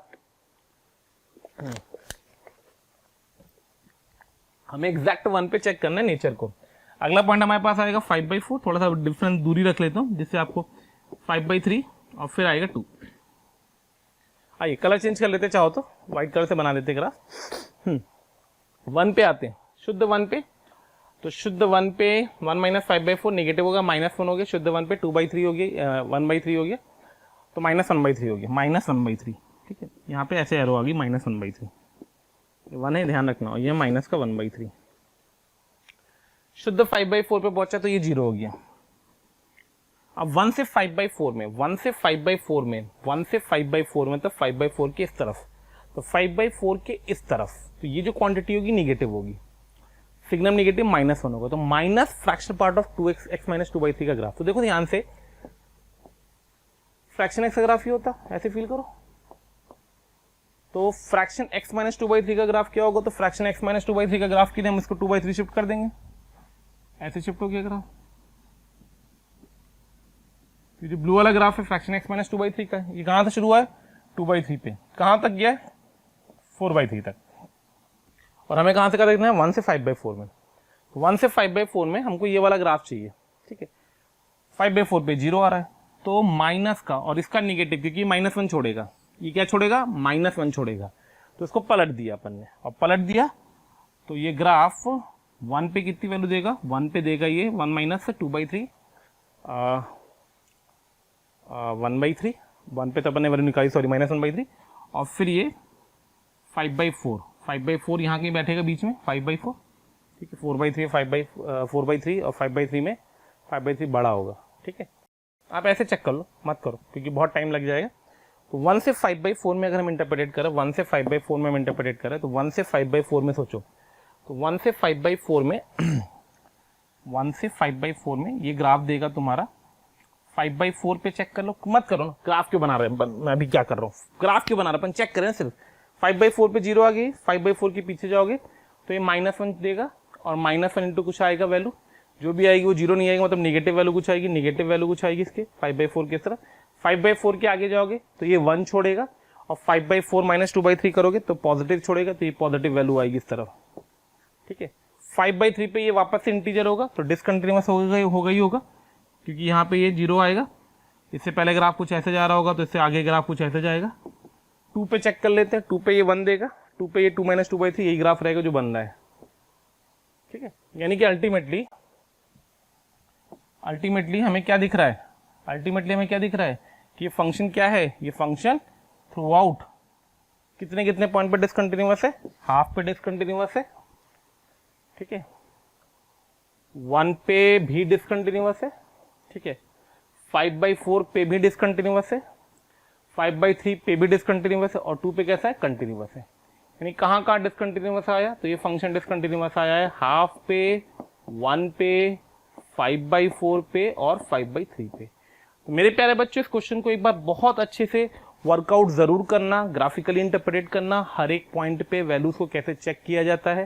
A: हमें एग्जैक्ट 1 पे चेक करना है नेचर को। अगला पॉइंट हमारे पास आएगा 5/4, थोड़ा सा डिफरेंस दूरी रख लेता हूं जिससे आपको 5/3, और फिर आएगा 2। आइए कलर चेंज कर लेते, चाहो तो व्हाइट कलर से बना देते ग्राफ। 1 पे आते हैं, शुद्ध 1 पे, तो शुद्ध 1 पे 1 माइनस 5/4 नेगेटिव होगा, -1 हो गया, शुद्ध 1 पे 2/3 हो गया, 1/3 हो गया। तो -1/3 हो गया, -1/3, ठीक है। यहाँ पे ऐसे एरो आ गई -1/3, 1 है ध्यान रखना, और ये माइनस का 1/3। शुद्ध 5/4 पे पहुंचा तो ये 0 हो गया। अब 1 से 5/4 में, 1 से 5/4 में, 1 से 5/4 में, तो 5/4 के इस तरफ, तो 5/4 के इस तरफ, तो ये जो क्वांटिटी होगी निगेटिव होगी, सिग्नम निगेटिव -1 होगा, तो minus fraction part of 2x x - 2/3 का ग्राफ। तो देखो ध्यान से, फ्रैक्शन एक्स का ग्राफ ही होता, ऐसे फील करो। तो फ्रैक्शन x - 2/3 का ग्राफ क्या होगा, तो फ्रैक्शन x - 2/3 का ग्राफ के लिए हम इसको 2/3 शिफ्ट कर देंगे, ऐसे शिफ्ट हो गया ग्राफ। ये जो ब्लू वाला ग्राफ है फ्रैक्शन x - 2/3 का, ये कहां से शुरू हुआ है, 2/3 पे, कहां तक गया है, 4/3 तक। और हमें कहां से कर देखना है, 1 से 5/4 में। तो 1 से 5/4 में हमको ये वाला ग्राफ चाहिए, ठीक है। 5/4 पे 0 आ रहा है, तो माइनस का और इसका निगेटिव, क्योंकि -1 छोड़ेगा, ये क्या छोड़ेगा, -1 छोड़ेगा, तो इसको पलट दिया अपन ने, और पलट दिया तो ये ग्राफ 1 पे कितनी वैल्यू देगा, 1 पे देगा ये 1 माइनस 2/3, 1/3, 1 पे तो अपन ने वैल्यू निकाली, सॉरी -1/3, और फिर ये 5/4, 5/4 यहाँ कहीं बैठेगा बीच में, 5/4, ठीक है। 4/3, 4/3 और 5/3 में 5/3 बड़ा होगा, ठीक है। आप ऐसे चेक कर लो, मत करो क्योंकि बहुत टाइम लग जाएगा। तो 1 से 5/4 में अगर हम इंटरप्रेट करें, 1 से 5/4 में हम इंटरप्रेट करें, तो 1 से 5/4 में सोचो, तो 1 से 5/4 में 1 से 5/4 में ये ग्राफ देगा तुम्हारा, 5/4 पे चेक कर लो, मत करो ना, ग्राफ क्यों बना रहे हैं, मैं अभी क्या कर रहा हूँ, ग्राफ क्यों बना रहे हैं अपन, चेक करें सिर्फ। 5/4 पे 0 आ गई, 5/4 के पीछे जाओगे तो ये -1 देगा, और -1 इंटू कुछ आएगा वैल्यू, जो भी आएगी वो 0 नहीं आएगी, मतलब निगेटिव वैल्यू कुछ आएगी, निगेटिव वैल्यू कुछ आएगी इसके 5/4 की तरफ। 5/4 के आगे जाओगे तो ये 1 छोड़ेगा, और 5/4 - 2/3 करोगे तो पॉजिटिव छोड़ेगा, तो ये पॉजिटिव वैल्यू आएगी इस तरफ, ठीक है। 5/3 पे ये वापस से इंटीजर होगा, तो डिसकंटिन्यूअस होगा ही होगा, क्योंकि यहाँ पे ये 0 आएगा, इससे पहले ग्राफ कुछ ऐसे जा रहा होगा, तो इससे आगे ग्राफ कुछ ऐसे जाएगा। 2 पे चेक कर लेते हैं, 2 पे ये 1 देगा, 2 पे ये 2 - 2/3, यही ग्राफ रहेगा जो बन रहा है, ठीक है। यानी कि अल्टीमेटली हमें क्या दिख रहा है, अल्टीमेटली हमें क्या दिख रहा है कि ये फंक्शन क्या है, ये फंक्शन थ्रू आउट कितने कितने पॉइंट पे डिसकंटिन्यूअस है, हाफ पे डिसकंटिन्यूअस है, ठीक है। 1 पे भी डिसकंटिन्यूअस है, ठीक है। 5/4 पे भी डिसकंटिन्यूअस है, 5/3 पे भी डिसकंटिन्यूअस है, और 2 पे कैसा है, कंटिन्यूअस है। यानी कहाँ कहाँ डिसकंटिन्यूअस आया, तो ये फंक्शन डिसकंटिन्यूअस आया है हाफ पे, 1 पे, 5/4 पे और 5/3 पे। तो मेरे प्यारे बच्चों, इस क्वेश्चन को एक बार बहुत अच्छे से वर्कआउट जरूर करना, ग्राफिकली इंटरप्रेट करना, हर एक पॉइंट पे वैल्यूज को कैसे चेक किया जाता है,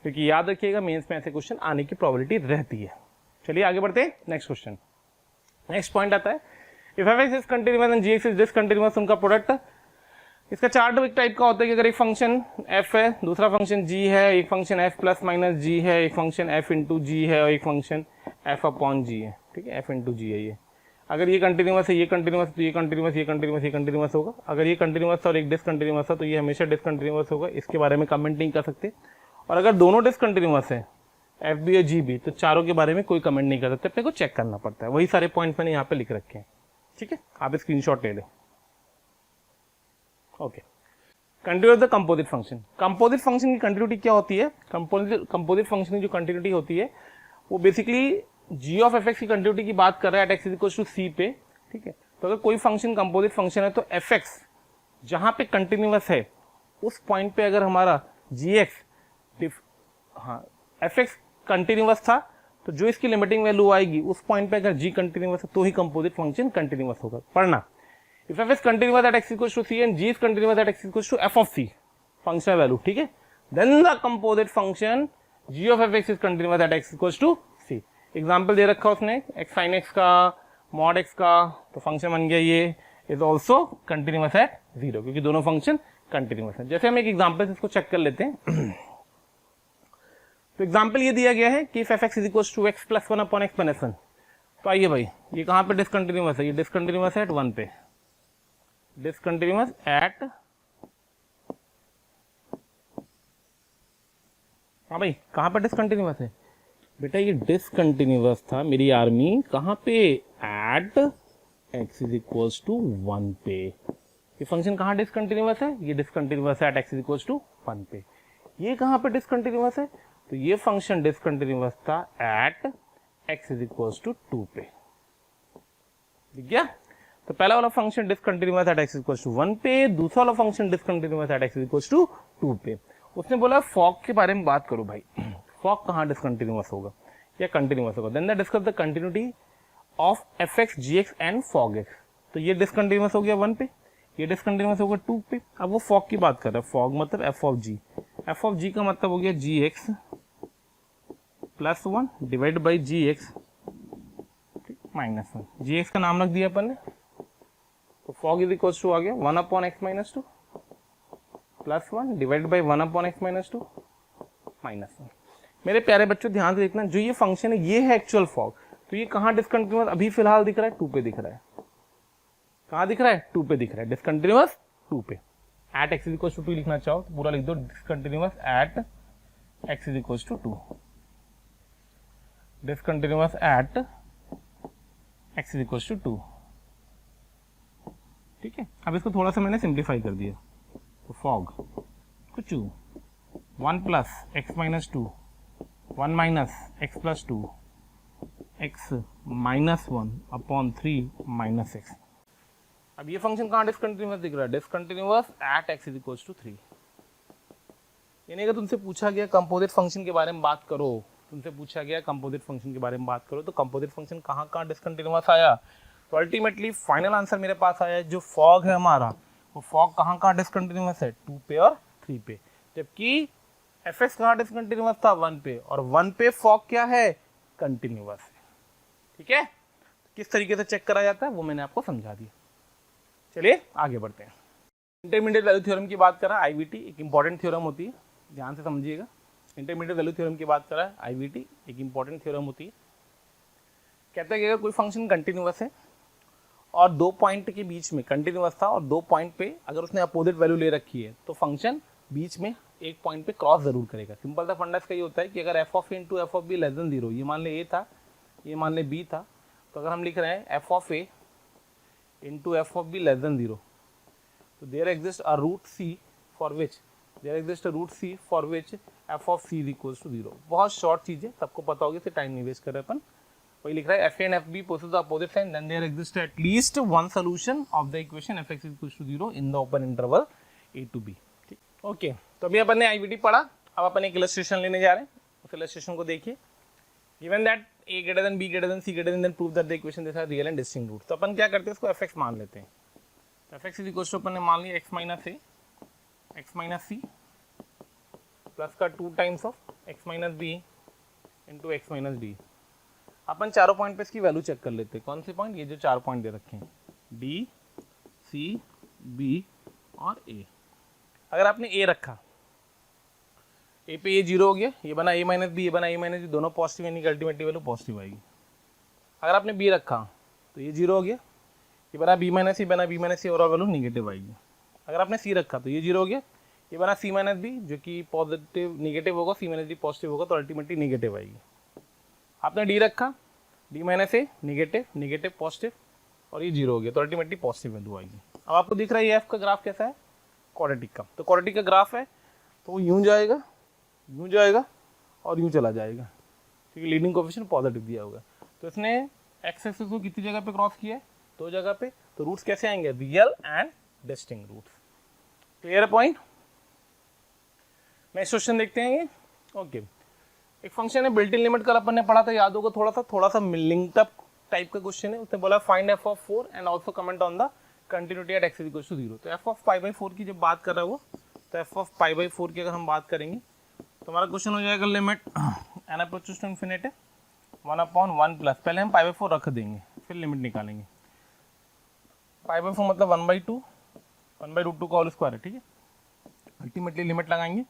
A: क्योंकि याद रखिएगा मेंस में ऐसे क्वेश्चन आने की प्रोबेबिलिटी रहती है। चलिए आगे बढ़ते हैं, नेक्स्ट क्वेश्चन। नेक्स्ट पॉइंट आता है, if f(x) is continuous and g(x) is discontinuous, उनका प्रोडक्ट। इसका चार्ट एक टाइप का होता है कि अगर एक फंक्शन f है, दूसरा फंक्शन g है, एक function f plus minus g है, एक फंक्शन f इंटू g है, और एक फंक्शन f अपॉन g है, ठीक है, f इंटू g है। ये अगर ये कंटिन्यूअस है, ये कंटिन्यूअस, तो ये कंटिन्यूअस, ये कंटिन्यूअस, ये कंटिन्यूअस होगा। अगर ये कंटिन्यूअस और एक डिसकंटिन्यूअस है तो ये हमेशा डिसकंटिन्यूअस होगा, इसके बारे में कमेंट नहीं कर सकते। और अगर दोनों डिसकंटिन्यूअस है, एफ बी और जी बी, तो चारों के बारे में कोई कमेंट नहीं कर सकते, अपने को चेक करना पड़ता है। वही सारे पॉइंट्स मैंने यहाँ पे लिख रखे हैं, ठीक है, आप स्क्रीनशॉट ले लें। Okay, continuity of the composite function. Composite function की कंटिन्यूटी क्या होती है, कंपोजिट फंक्शन की जो कंटिन्यूटी होती है वो basically G of F X की कंटिन्यूटी की बात कर रहा है at x is equal to C पे, ठीक है। तो अगर कोई फंक्शन कंपोजिट फंक्शन है तो एफ एक्स जहां पे कंटिन्यूअस है उस पॉइंट पे अगर हमारा जी एक्स, हाँ एफ एक्स कंटिन्यूअस था तो जो इसकी लिमिटिंग वैल्यू आएगी उस पॉइंट पे अगर जी कंटिन्यूअस है तो ही कंपोजिट फंक्शन कंटिन्यूअस होगा। पढ़ना, if F is continuous at x equals to C and G is continuous at x equals to F of C function value, ठीक है, then the composite function G of F x is continuous at x equals to C. Example दे रखा उसने X sine X का, mod X का, तो function बन गया ये इज ऑल्सो कंटिन्यूअस एट 0, क्योंकि दोनों फंक्शन कंटिन्यूअस है। जैसे हम एक एग्जांपल से इसको चेक कर लेते हैं। तो एग्जाम्पल ये दिया गया है कि if F x is equal to x plus 1 upon x minus 1, तो आइए भाई ये कहाँ पे डिसकंटिन्यूअस है, ये डिसकंटिन्यूअस है एट 1 पे, डिसकंटिन्यूअस एट, हाँ भाई कहाँ पे डिसकंटिन्यूअस है बेटा, ये डिसकंटिन्यूअस था मेरी आर्मी, कहाँ पे, at x is equals to 1 पे। ये फंक्शन कहाँ डिसकंटिन्यूअस है? ये डिसकंटिन्यूअस है at x is equals to 1 पे। ये कहाँ पे डिसकंटिन्यूअस है? तो ये फंक्शन डिसकंटिन्यूअस था at x is equals to 2 पे। ठीक गया? तो पहला वाला function discontinuous at x is equals to 1 पे, दूसरा वाला function discontinuous at x is equals to 2 पे। उसने बोला फॉग के बारे में बात करो भाई, फॉग कहाँ डिसकंटिन्यूअस होगा या कंटिन्यूअस होगा। Then the discuss the continuity of fx gx and fog x। तो ये डिसकंटिन्यूअस हो गया 1 पे, ये डिसकंटिन्यूअस होगा 2 पे। अब वो फॉग की बात कर रहा है, फॉग मतलब f of g, f of g का मतलब हो गया gx plus 1 divide by gx minus 1। gx का नाम रख दिया अपन ने, तो फॉग इज इक्वल टू आ गया 1 upon x minus 2 plus 1 divide by 1 upon x minus 2 minus 1। मेरे प्यारे बच्चों ध्यान से देखना, जो ये फंक्शन है ये है एक्चुअल फॉग। तो ये कहाँ डिसकंटिन्यूअस अभी फिलहाल दिख रहा है? 2 पे दिख रहा है। कहाँ दिख रहा है? 2 पे दिख रहा है, डिसकंटिन्यूअस 2 पे। At x is equal to 2 लिखना चाहो तो पूरा लिख दो, discontinuous at x is equal to 2, discontinuous at x is equal to 2। ठीक है, अब इसको थोड़ा सा मैंने सिंप्लीफाई कर दिया। तो फॉग कुछ 1 plus x minus 2 1 minus x plus 2 x minus 1 upon 3 minus x. अब ये फंक्शन कहाँ डिसकंटिन्यूअस दिख रहा है? Discontinuous at x is equal to 3। यानी अगर तुमसे पूछा गया कंपोजिट फंक्शन के बारे में बात करो, तुमसे पूछा गया कंपोजिट फंक्शन के बारे में बात करो, तो कंपोजिट फंक्शन कहाँ कहाँ डिसकंटिन्यूअस आया? तो अल्टीमेटली फाइनल आंसर मेरे पास आया, जो फॉग है हमारा, वो फॉग कहाँ कहाँ डिसकंटिन्यूअस है? 2 पे और 3 पे। जबकि एफ एक्स कहाँ डिसकंटिन्यूअस था? 1 पे, और 1 पे फॉग क्या है? कंटिन्यूअस है। ठीक है, किस तरीके से चेक करा जाता है वो मैंने आपको समझा दिया। चलिए आगे बढ़ते हैं। इंटरमीडिएट वैल्यू थ्योरम की बात कर रहा है आईवीटी, एक इंपॉर्टेंट थ्योरम होती है, ध्यान से समझिएगा। इंटरमीडिएट वैल्यू थ्योरम की बात कर रहा है आईवीटी, एक इंपॉर्टेंट थ्योरम होती है। कहता है कि अगर कोई फंक्शन कंटिन्यूअस है और 2 पॉइंट के बीच में कंटिन्यूअस था और 2 पॉइंट पे अगर उसने अपोजिट वैल्यू ले रखी है तो फंक्शन बीच में एक पॉइंट पे क्रॉस जरूर करेगा। सिंपल सा फंडा इसका ये होता है कि अगर F of A into f of B less than 0, ये मान ले ए था, ये मान ले बी था, तो अगर हम लिख रहे हैं f of A into f of B less than 0, तो there exist a root C for which f of C is equal to 0। बहुत शॉर्ट चीज़ है, सबको पता होगी, इससे टाइम नहीं वेस्ट कर रहे अपन। वही लिख रहा है f A and f B possess the opposite sign, then there exist at least one solution of the equation f x is equal to 0 in the open interval A to B. ठीक, okay. तो अभी अपन ने IVT पढ़ा, अब अपन एक illustration लेने जा रहे हैं। उस इलस्ट्रेशन को देखिए। Given that a greater than b greater than c greater than, then prove that the equation these are real and distinct roots। तो अपन क्या करते हैं, इसको fx मान लेते हैं। तो fx इज इक्वल टू अपन ने मान लिया x minus a x minus c plus का 2 times of x minus b into x minus d। अपन चारों पॉइंट पे इसकी वैल्यू चेक कर लेते हैं। कौन से पॉइंट? ये जो 4 पॉइंट दे रखे हैं, d c b और a। अगर आपने a रखा, ए पे ये 0 हो गया, ये बना a माइनस बी, ये बना a माइनस बी, दोनों पॉजिटिव, यानी कि अल्टीमेटली वैल्यू पॉजिटिव आएगी। अगर आपने b रखा तो ये 0 हो गया, ये बना b माइनस सी, बना b माइनस सी, और वैल्यू निगेटिव आएगी। अगर आपने c रखा तो ये 0 हो गया, ये बना c माइनस बी, जो कि पॉजिटिव निगेटिव होगा, c माइनस डी पॉजिटिव होगा, तो अल्टीमेटली निगेटिव आएगी। आपने d रखा, d माइनस ए निगेटिव, निगेटिव पॉजिटिव, और ये 0 हो गया, तो अल्टीमेटली पॉजिटिव वैल्यू आएगी। अब आपको दिख रहा है ये f का ग्राफ कैसा है? क्वाड्रेटिक का। तो क्वाड्रेटिक का ग्राफ है तो वो यूँ जाएगा, यूँ जाएगा और यूँ चला जाएगा, क्योंकि लीडिंग कोएफिशिएंट पॉजिटिव दिया होगा। तो इसने एक्स एक्सिस को कितनी जगह पे क्रॉस किया है? 2 जगह पे। तो रूट्स कैसे आएंगे? Real and distinct roots. Clear है पॉइंट? नेक्स्ट क्वेश्चन देखते हैं ये। ओके, एक फंक्शन है बिल्ट इन लिमिट, कल अपन ने पढ़ा था, याद होगा, थोड़ा सा लिंक्ड अप टाइप का क्वेश्चन है। उसने बोला find f of 4 and also comment on the continuity at x is equal to 0। तो एफ ऑफ पाई बाई 4 की जब बात कर रहा है वो, तो एफ ऑफ पाई बाई 4 की अगर हम बात करेंगे तो हमारा क्वेश्चन हो जाएगा limit N approaches to infinity 1 upon 1 plus, पहले हम पाई बाई 4 रख देंगे, फिर लिमिट निकालेंगे। पाई बाई 4 मतलब 1/2, 1/√2 का होल स्क्वायर है। ठीक है, अल्टीमेटली लिमिट लगाएंगे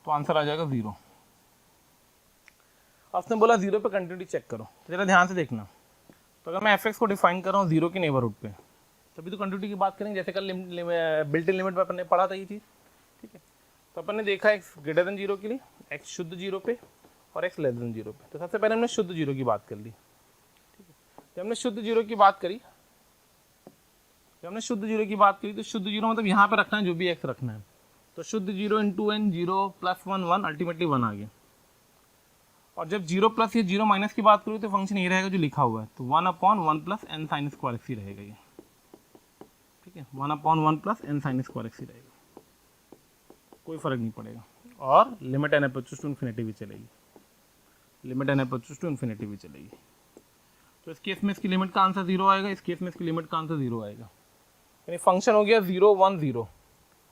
A: तो आंसर आ जाएगा 0। आपने बोला 0 पे कंटिन्यूटी चेक करो, तो जरा ध्यान से देखना। तो अगर मैं एफ एक्स को डिफाइन कर रहा हूँ 0 के नेबरहुड पे, तभी तो कंटिन्यूटी की बात करेंगे, जैसे कल बिल्ट इन लिमिट पे अपन ने पढ़ा था ये चीज़। ठीक है, तो अपन ने देखा x ग्रेटर देन 0 के लिए x शुद्ध 0 पे और x लेस देन 0 पे। तो सबसे पहले हमने शुद्ध 0 की बात कर ली। ठीक है, जब हमने शुद्ध 0 की बात करी जब हमने शुद्ध जीरो की बात करी तो शुद्ध जीरो मतलब यहाँ पे रखना है जो भी एक्स रखना है, तो शुद्ध zero into N, zero plus one one, ultimately one आ गया। और जब जीरो प्लस या जीरो माइनस की बात करूँ तो फंक्शन ये रहेगा जो लिखा हुआ है, तो one upon one plus N sine square X ही रहेगा ये, ठीक है, one upon one plus N sine square X ही रहेगा, कोई फर्क नहीं पड़ेगा। और limit N approaches to infinity भी चलेगी, limit N approaches to infinity भी चलेगी। तो इस केस में इसकी लिमिट का आंसर जीरो आएगा, इस केस में इसकी लिमिट का आंसर जीरो आएगा, यानी फंक्शन हो गया 0 1 0।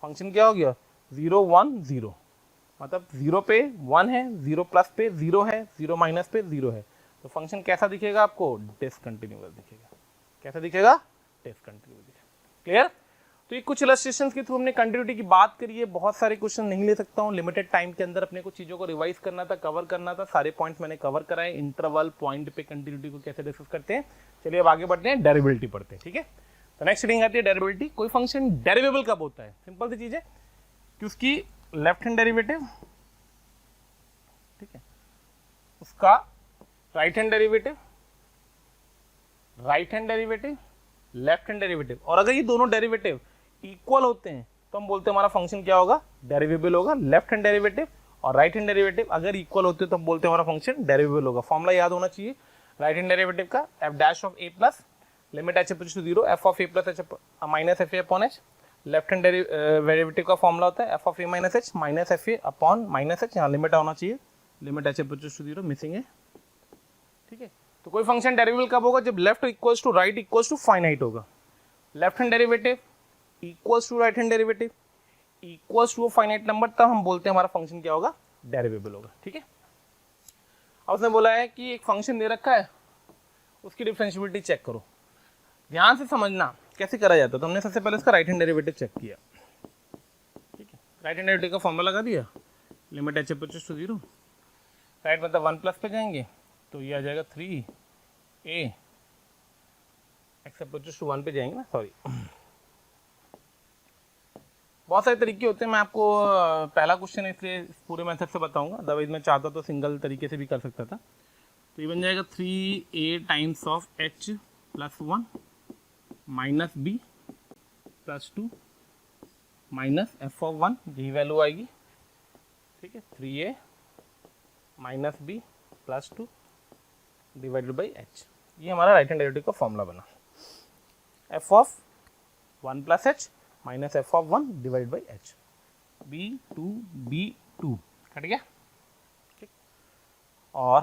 A: फंक्शन क्या हो गया 0 1 0, मतलब 0 पे 1 है, 0 प्लस पे 0 है, 0 माइनस पे 0 है। तो फंक्शन कैसा दिखेगा आपको, डिसकंटिन्यूअस दिखेगा। कैसा दिखेगा, डिसकंटिन्यूअस दिखेगा। क्लियर। तो ये कुछ इलस्ट्रेशंस के थ्रू हमने कंटिन्यूटी की बात करी है। बहुत सारे क्वेश्चन नहीं ले सकता हूँ, लिमिटेड टाइम के अंदर अपने को चीज़ों को रिवाइज करना था, कवर करना था। सारे पॉइंट्स मैंने कवर कराए। इंटरवल पॉइंट पे कंटिन्यूटी को कैसे डिस्कस करते हैं। चलिए अब आगे बढ़ते हैं, डेरिवेबिलिटी पढ़ते हैं। ठीक है, तो नेक्स्ट रीडिंग आती है डेरिवेबिलिटी। कोई फंक्शन डेरिवेबल कब होता है, सिंपल सी चीज है कि उसकी लेफ्ट हैंड डेरिवेटिव, ठीक है, उसका right hand derivative, right hand derivative, left hand derivative, और अगर ये दोनों डेरिवेटिव इक्वल होते हैं तो हम बोलते हैं हमारा फंक्शन क्या होगा, डेरिवेबल होगा। लेफ्ट हैंड डेरिवेटिव और राइट हैंड डेरिवेटिव अगर इक्वल होते हैं तो हम बोलते हैं हमारा फंक्शन डेरिवेबल होगा। फॉर्मूला याद होना चाहिए राइट हैंड डेरिवेटिव का, f dash of A plus limit h approach to 0 f of A plus H minus f A upon h. Left hand derivative का फॉर्मूला होता है f of A minus h minus f A upon minus h. यहाँ limit होना चाहिए, limit h approach to 0 missing है। ठीक है, तो कोई फंक्शन डेरिवेबल कब होगा, जब left equals to right equals to finite होगा। Left hand derivative equals to right hand derivative equals to finite number, तब हम बोलते हैं हमारा फंक्शन क्या होगा, डेरिवेबल होगा। ठीक है, अब उसने बोला है कि एक फंक्शन दे रखा है, उसकी डिफरेंशिएबिलिटी चेक करो। ध्यान से समझना कैसे करा जाता है। तो हमने सबसे पहले इसका राइट हैंड डेरिवेटिव चेक किया। ठीक है, राइट हैंड डेरिवेटिव का फॉर्मूला लगा दिया, limit H approaches to 0, right मतलब 1 प्लस पे जाएंगे तो ये आ जाएगा 3a, एक्स अप्रोचेस टू 1 पे जाएंगे ना, सॉरी। बहुत सारे तरीके होते हैं, मैं आपको पहला क्वेश्चन इसलिए पूरे मेथड से बताऊंगा, अदरवाइज मैं चाहता तो सिंगल तरीके से भी कर सकता था। तो ये बन जाएगा 3a times of h plus 1 minus b plus 2 minus f of 1, यही वैल्यू आएगी। ठीक है, 3a minus b plus 2 divided by h, ये हमारा राइट हैंड डेरिवेटिव का फॉर्मूला बना। F of 1 plus h minus f of 1 divide by h, b2 cut गया। ठीक, और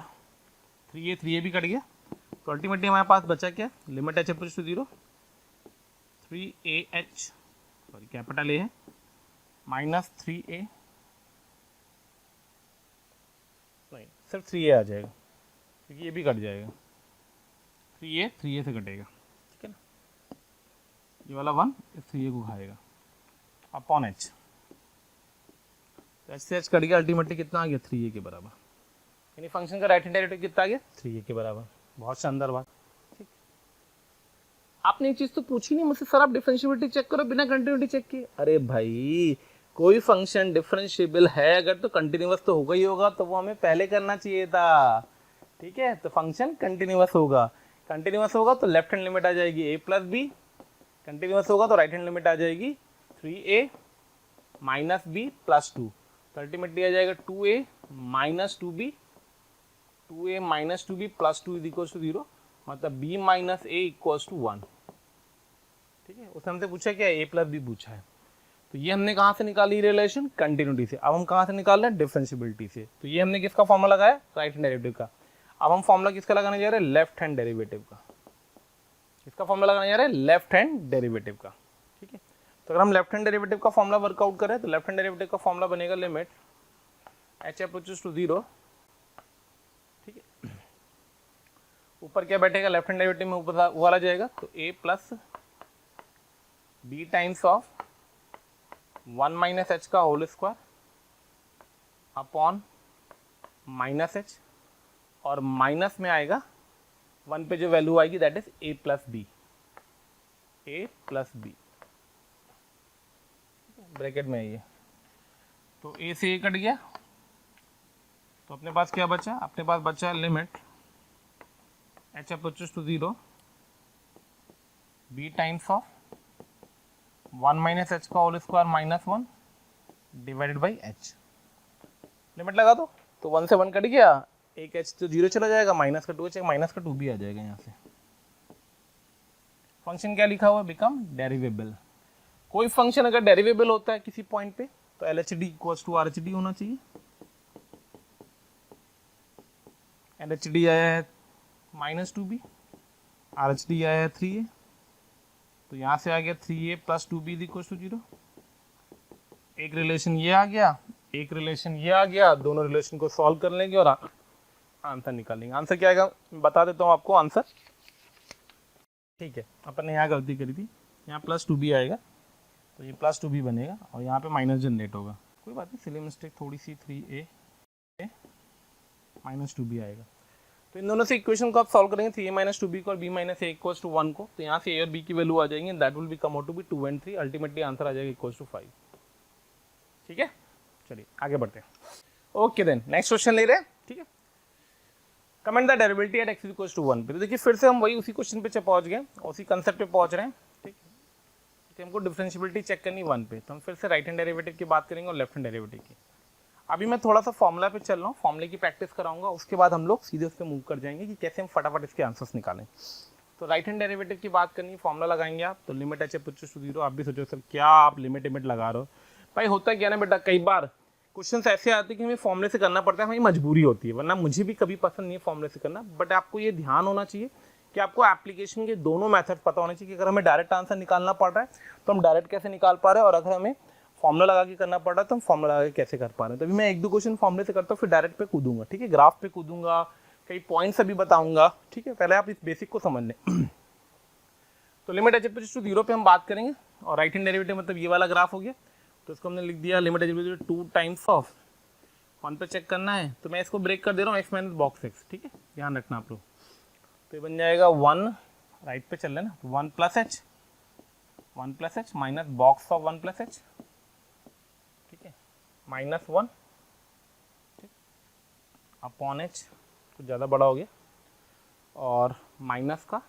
A: 3a भी कट गया। तो अल्टीमेटली हमारे पास बचा क्या, limit h approach to 0, 3ah sorry capital A है माइनस 3a, नहीं सिर्फ 3a आ जाएगा क्योंकि ये भी कट जाएगा, 3a से कटेगा। ठीक है ना, ये वाला 1 इस 3a को खाएगा अपॉन h, तो h से h कट गया, अल्टीमेटली कितना आ गया 3a के बराबर। यानी फंक्शन का राइट हैंड डेरिवेटिव कितना आ गया 3a के बराबर। बहुत शानदार बात। ठीक, आपने एक चीज तो पूछी नहीं मुझसे, सर आप डिफरेंशिएबिलिटी चेक करो बिना कंटिन्यूटी चेक किए। अरे भाई कोई फंक्शन डिफरेंशिएबल है अगर तो कंटिन्यूअस तो होगा ही होगा, तो वो हमें पहले करना चाहिए था। ठीक है, तो फंक्शन कंटिन्यूअस होगा, कंटिन्यूअस होगा तो लेफ्ट हैंड लिमिट आ जाएगी a प्लस बी, कंटिन्यूअस होगा तो राइट हैंड लिमिट आ जाएगी 3a माइनस बी प्लस 2, तो अल्टीमेटली आ जाएगा 2a minus 2b, 2a minus 2b plus 2 is equals to 0, मतलब b minus a equals to 1। ठीक है, उसने हमसे पूछा क्या, a प्लस b पूछा है, तो ये हमने कहाँ से निकाली रिलेशन, कंटिन्यूटी से। अब हम कहाँ से निकाल रहे हैं, डिफरेंशिएबिलिटी से। तो ये हमने किसका फॉर्मूला लगाया, राइट हैंड डेरिवेटिव का। अब हम फॉर्मूला किसका लगाने जा रहे हैं, लेफ्ट हैंड डेरिवेटिव का। किसका फॉर्मूला लगाने जा रहे हैं, लेफ्ट हैंड डेरिवेटिव का। ठीक है, तो अगर हम लेफ्ट हैंड डेरिवेटिव का फॉर्मूला वर्कआउट करें तो लेफ्ट हैंड डेरिवेटिव का फॉर्मूला बनेगा लिमिट h अप्रोचेस टू 0। ठीक है, ऊपर क्या बैठेगा, लेफ्ट हैंड डेरिवेटिव में ऊपर वो वाला जाएगा, तो a plus b times of 1 minus h का whole square upon minus h, और माइनस में आएगा 1 पे जो वैल्यू आएगी that is a plus B, a plus B bracket में है ये। तो a से a कट गया, तो अपने पास क्या बचा, अपने पास बचा limit h approaches to 0 b times of 1 minus H का whole square minus 1 divided by H. Limit लगा दो तो 1 से 1 कट गया, एक एच तो 0 चला जाएगा, माइनस का 2 एच, माइनस का 2 भी आ जाएगा यहाँ से। फंक्शन क्या लिखा हुआ है, बिकम डेरिवेबल। कोई फंक्शन अगर डेरिवेबल होता है किसी पॉइंट पे तो L H D equals to R H D होना चाहिए। एल एच डी आया है -2b, आर एच डी आया है 3a, तो यहाँ से आ गया 3a plus 2b is equal to 0। एक रिलेशन ये आ गया, एक रिलेशन ये आ गया, दोनों रिलेशन को सॉल्व कर लेंगे और आंसर निकाल लेंगे। आंसर क्या आएगा बता देता हूँ आपको आंसर, ठीक है। अपन ने यहाँ गलती करी थी, यहाँ प्लस 2b आएगा तो ये प्लस 2b बनेगा और यहाँ पे माइनस जनरेट होगा, कोई बात नहीं, सिली मिस्टेक थोड़ी सी, 3a माइनस 2b आएगा। तो इन दोनों से इक्वेशन को आप सॉल्व करेंगे, 3a माइनस 2b को और b minus a equals to 1 को, तो यहाँ से a और b की वैल्यू आ जाएंगे, that will be come out to be 2 and 3, ultimately answer आ जाएगा इक्वल्स टू 5। ठीक है, चलिए आगे बढ़ते हैं। ओके देन नेक्स्ट क्वेश्चन ले रहे हैं, ठीक है। Comment the derivative at x equals to 1 पे। तो देखिए फिर से हम वही उसी क्वेश्चन पे पहुंच गए, उसी कंसेप्ट पे पहुंच रहे हैं, ठीक है। हमको डिफरेंशिएबिलिटी चेक करनी 1 पे, तो हम फिर से राइट हैंड डेरिवेटिव की बात करेंगे और लेफ्ट हैंड डेरिवेटिव की। अभी मैं थोड़ा सा फॉर्मूला पे चल रहा हूँ, फॉर्मूले की प्रैक्टिस कराऊंगा, उसके बाद हम लोग सीधे उस पर मूव कर जाएंगे कि कैसे हम फटाफट इसके आंसर्स निकालें। तो राइट हैंड डेरिवेटिव की बात करनी, फॉर्मूला लगाएंगे आप, तो लिमिट एच इक्वल्स टू 0। आप भी सोचो सर क्या आप लिमिट लगा रहे हो, भाई होता क्या ना बेटा, कई बार क्वेश्चंस ऐसे आते हैं कि हमें फॉर्मूले से करना पड़ता है, हमें मजबूरी होती है, वरना मुझे भी कभी पसंद नहीं है फॉर्मूले से करना। बट आपको ये ध्यान होना चाहिए कि आपको एप्लीकेशन के दोनों मेथड पता होने चाहिए कि अगर हमें डायरेक्ट आंसर निकालना पड़ रहा है तो हम डायरेक्ट कैसे निकाल पा रहे हैं, और अगर हमें फॉर्मूला लगा के करना पड़ रहा है तो हम फॉर्मूला लगा के कैसे कर पा रहे हैं। तभी मैं 1-2 क्वेश्चन फॉर्मूले से करता हूँ, फिर डायरेक्ट पे कूदूंगा, ठीक है, ग्राफ पे कूदूंगा, कई पॉइंट्स अभी बताऊंगा, ठीक है। पहले आप इस बेसिक को समझ लें। तो लिमिट एच इक्वल्स टू 0 पे हम बात करेंगे, और राइट हैंड डेरिवेटिव मतलब ये वाला ग्राफ हो गया, तो इसको हमने लिख दिया limit h equals to 2 times of 1 पे चेक करना है, तो मैं इसको ब्रेक कर दे रहा हूँ x माइनस बॉक्स x, ठीक है, ध्यान रखना आप लोग। तो ये बन जाएगा 1, राइट पे चल रहे ना, 1 plus H minus box of 1 plus H, ठीक है, माइनस 1, ठीक, अपॉन एच तो ज़्यादा बड़ा हो गया, और माइनस का,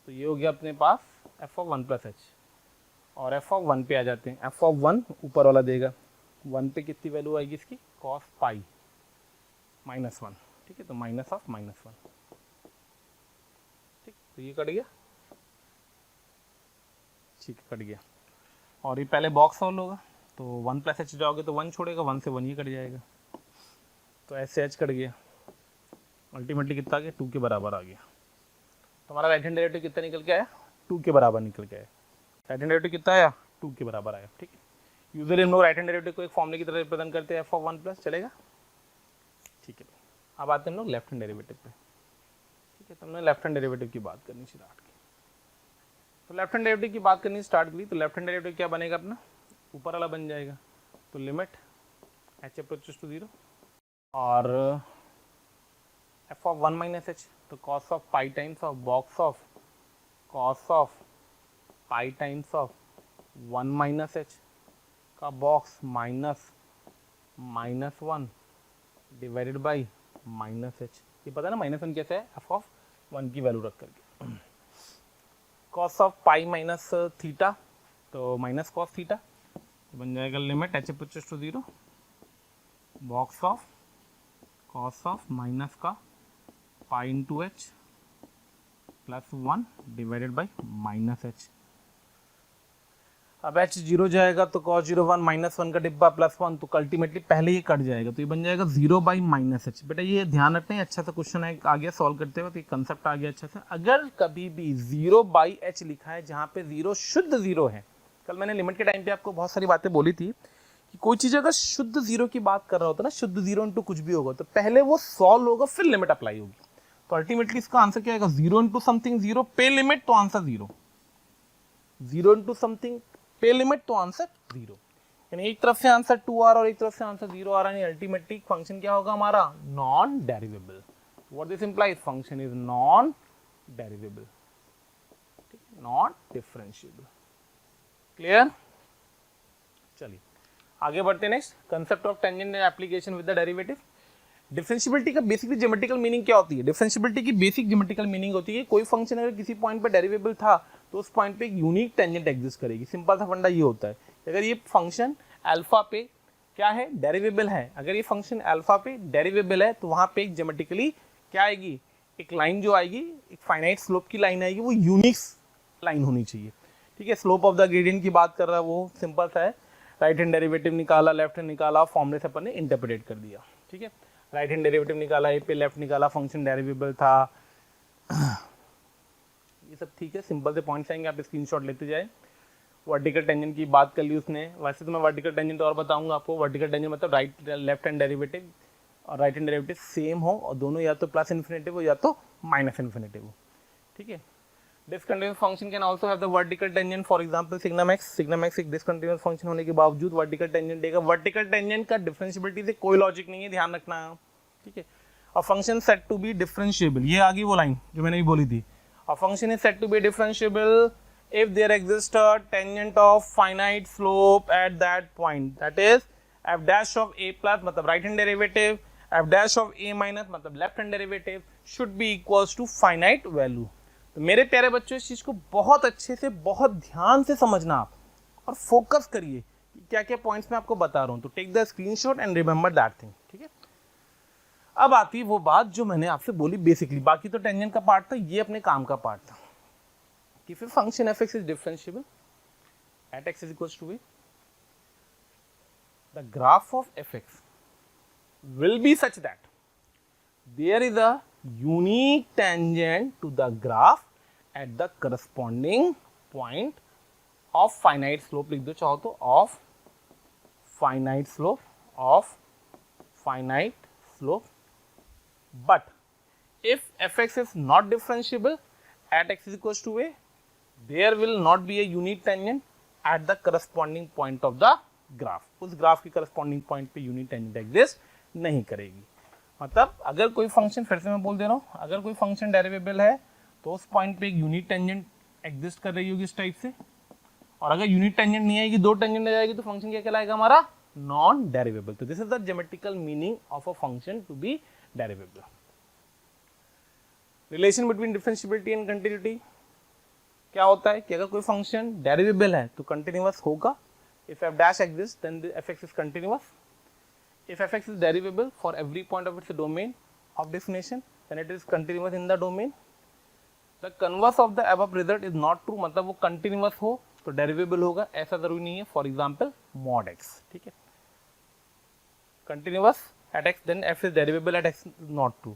A: तो ये हो गया अपने पास एफ ऑफ 1 प्लस एच, और एफ ऑफ 1 पे आ जाते हैं। एफ ऑफ 1 ऊपर वाला देगा, 1 पे कितनी वैल्यू आएगी इसकी, कॉस पाई -1, ठीक है, तो माइनस ऑफ -1, ठीक, तो ये कट गया, ठीक है, कट गया। और ये पहले बॉक्स सॉल्व होगा, तो 1 प्लस एच जाओगे तो 1 छोड़ेगा, 1 से 1 ही कट जाएगा, तो ऐसे एच कट गया, अल्टीमेटली कितना आ गया, 2 के बराबर आ गया। तो हमारा राइट हैंड डेरिवेटिव कितना निकल के आया, 2 के बराबर निकल के आया। राइट हैंड डेरिवेटिव कितना आया, 2 के बराबर आया, ठीक है। यूजुअली हम लोग राइट हैंड डेरिवेटिव को एक फॉर्मूले की तरह रिप्रेजेंट करते हैं, एफ ऑफ 1 प्लस, चलेगा, ठीक है। अब आते हैं हम लोग लेफ्ट हैंड डेरिवेटिव पे, ठीक है। तो हमने लेफ्ट हैंड डेरिवेटिव की बात करनी स्टार्ट की, तो लेफ्ट हैंड डेरिवेटिव की बात करनी स्टार्ट की, तो लेफ्ट हैंड डेरिवेटिव क्या बनेगा अपना, ऊपर वाला बन जाएगा, तो लिमिट एच अप्रोचेस टू 0 और एफ ऑफ 1 माइनस एच, तो cos of pi times of box of cos of pi times of 1 minus H का बॉक्स -1 डिवाइडेड बाई -h। ये पता है ना -1 कैसे है, एफ ऑफ 1 की वैल्यू रख करके, cos of pi minus theta, तो माइनस कॉस थीटा, तो बन जाएगा limit H approaches to 0 box of cos of minus का pi into H plus 1 divided by -h। अब h 0 जाएगा तो cos 0 1 -1 का डिब्बा +1, तो अल्टीमेटली पहले ये कट जाएगा, तो ये बन जाएगा 0 बाई -h। बेटा ये ध्यान रखते हैं, अच्छा सा क्वेश्चन है, आ गया सॉल्व करते हुए, तो ये कंसेप्ट आ गया अच्छा सा। अगर कभी भी 0 बाई h लिखा है जहाँ पे 0 शुद्ध 0 है, कल मैंने लिमिट के टाइम पे आपको बहुत सारी बातें बोली थी कि कोई चीज़ अगर शुद्ध 0 की बात कर रहा होता है ना, शुद्ध 0 इंटू कुछ भी होगा, तो पहले वो सॉल्व होगा फिर लिमिट अप्लाई होगी, तो अल्टीमेटली इसका आंसर क्या आएगा, 0 इंटू समथिंग 0 पे लिमिट, तो आंसर 0, 0 इंटू समथिंग पे लिमिट, तो आंसर 0। यानी एक तरफ से आंसर 2 आ रहा और एक तरफ से आंसर 0 आ रहा है, अल्टीमेटली फंक्शन क्या होगा हमारा, non derivable. What this implies, function is non derivable, not differentiable. Clear, चलिए आगे बढ़ते हैं। Next concept of tangent application with the derivative. Differentiability का बेसिकली ज्योमेट्रिकल मीनिंग क्या होती है, डिफरेंशिएबिलिटी की बेसिक ज्योमेट्रिकल मीनिंग होती है कोई फंक्शन अगर किसी पॉइंट पर डेरिवेबल था तो उस पॉइंट पे एक यूनिक टेंजेंट एग्जिस्ट करेगी। सिंपल सा फंडा ये होता है, अगर ये फंक्शन अल्फा पे क्या है, डेरिवेबल है, अगर ये फंक्शन अल्फा पे डेरिवेबल है तो वहां पे एक ज्योमेट्रिकली क्या आएगी, एक लाइन जो आएगी, एक फाइनाइट स्लोप की लाइन आएगी, वो यूनिक लाइन होनी चाहिए। ठीक है, स्लोप ऑफ द ग्रेडियंट की बात कर रहा है, वो सिंपल सा है, राइट हैंड डेरिवेटिव निकाला, लेफ्ट हैंड निकाला, फॉर्मूले से अपन ने इंटरप्रेट कर दिया। ठीक है, राइट हैंड डेरिवेटिव निकाला, ए पे लेफ्ट निकाला, फंक्शन डेरिवेबल था, ये सब ठीक है, सिंपल से पॉइंट्स आएंगे, आप स्क्रीनशॉट लेते जाए। वर्टिकल टेंजेंट की बात कर ली उसने, वैसे तो मैं वर्टिकल टेंजेंट और बताऊंगा आपको। वर्टिकल टेंजेंट मतलब राइट लेफ्ट हैंड डेरिवेटिव और राइट हैंड डेरिवेटिव सेम हो और दोनों या तो प्लस इन्फिनेटिव हो या तो माइनस इन्फिनेटिव हो। ठीक है, discontinuous function can also have the vertical tangent, for example signum x एक डिसकंटिन्यूअस फंक्शन होने के बावजूद वर्टिकल टेंजेंट देगा। वर्टिकल टेंजेंट का डिफरेंशिएबिलिटी से कोई लॉजिक नहीं है, ध्यान रखना। ठीक है, a function said to be differentiable, ये आ गई वो लाइन जो मैंने भी बोली थी, a function is said to be differentiable if there exists a tangent of finite slope at that point, that is f dash of a plus मतलब right hand derivative, f dash of a minus मतलब left hand derivative should be equals to finite value। तो मेरे प्यारे बच्चों, इस चीज को बहुत अच्छे से, बहुत ध्यान से समझना आप और फोकस करिए कि क्या क्या पॉइंट्स मैं आपको बता रहा हूँ। तो take the screenshot and remember that thing. ठीक है, अब आती वो बात जो मैंने आपसे बोली बेसिकली, बाकी तो टेंजेंट का पार्ट था, ये अपने काम का पार्ट था। If a function fx is differentiable at x is equals to a, the graph of fx will be such that there is a unique tangent to the graph at the corresponding point of finite slope, लिख दो चाहो तो, of finite slope, but if fx is not differentiable at x is equals to a, there will not be a unique tangent at the corresponding point of the graph। उस graph की corresponding point पे unique tangent exist नहीं करेगी। मतलब अगर कोई function, फिर से मैं बोल दे रहा हूँ, अगर कोई फंक्शन डेरिवेबल है तो उस पॉइंट पे एक यूनिक टेंजेंट एग्जिस्ट कर रही होगी इस टाइप से, और अगर यूनिक टेंजेंट नहीं आएगी, दो टेंजेंट आ जाएगी, तो फंक्शन क्या कहलाएगा हमारा, नॉन डेरिवेबल। तो this is the geometrical meaning of a function to be derivable. Relation between differentiability and continuity क्या होता है कि अगर कोई फंक्शन डेरिवेबल है तो कंटिन्यूअस होगा। If F dash exist then F x is continuous. If F x is derivable for every point of its domain of definition then it is continuous in the domain. The converse of the above result is not true, मतलब वो continuous हो तो डेरिवेबल होगा, ऐसा जरूरी नहीं है। For example mod X, ठीक है, continuous at X then F is derivable at X not true.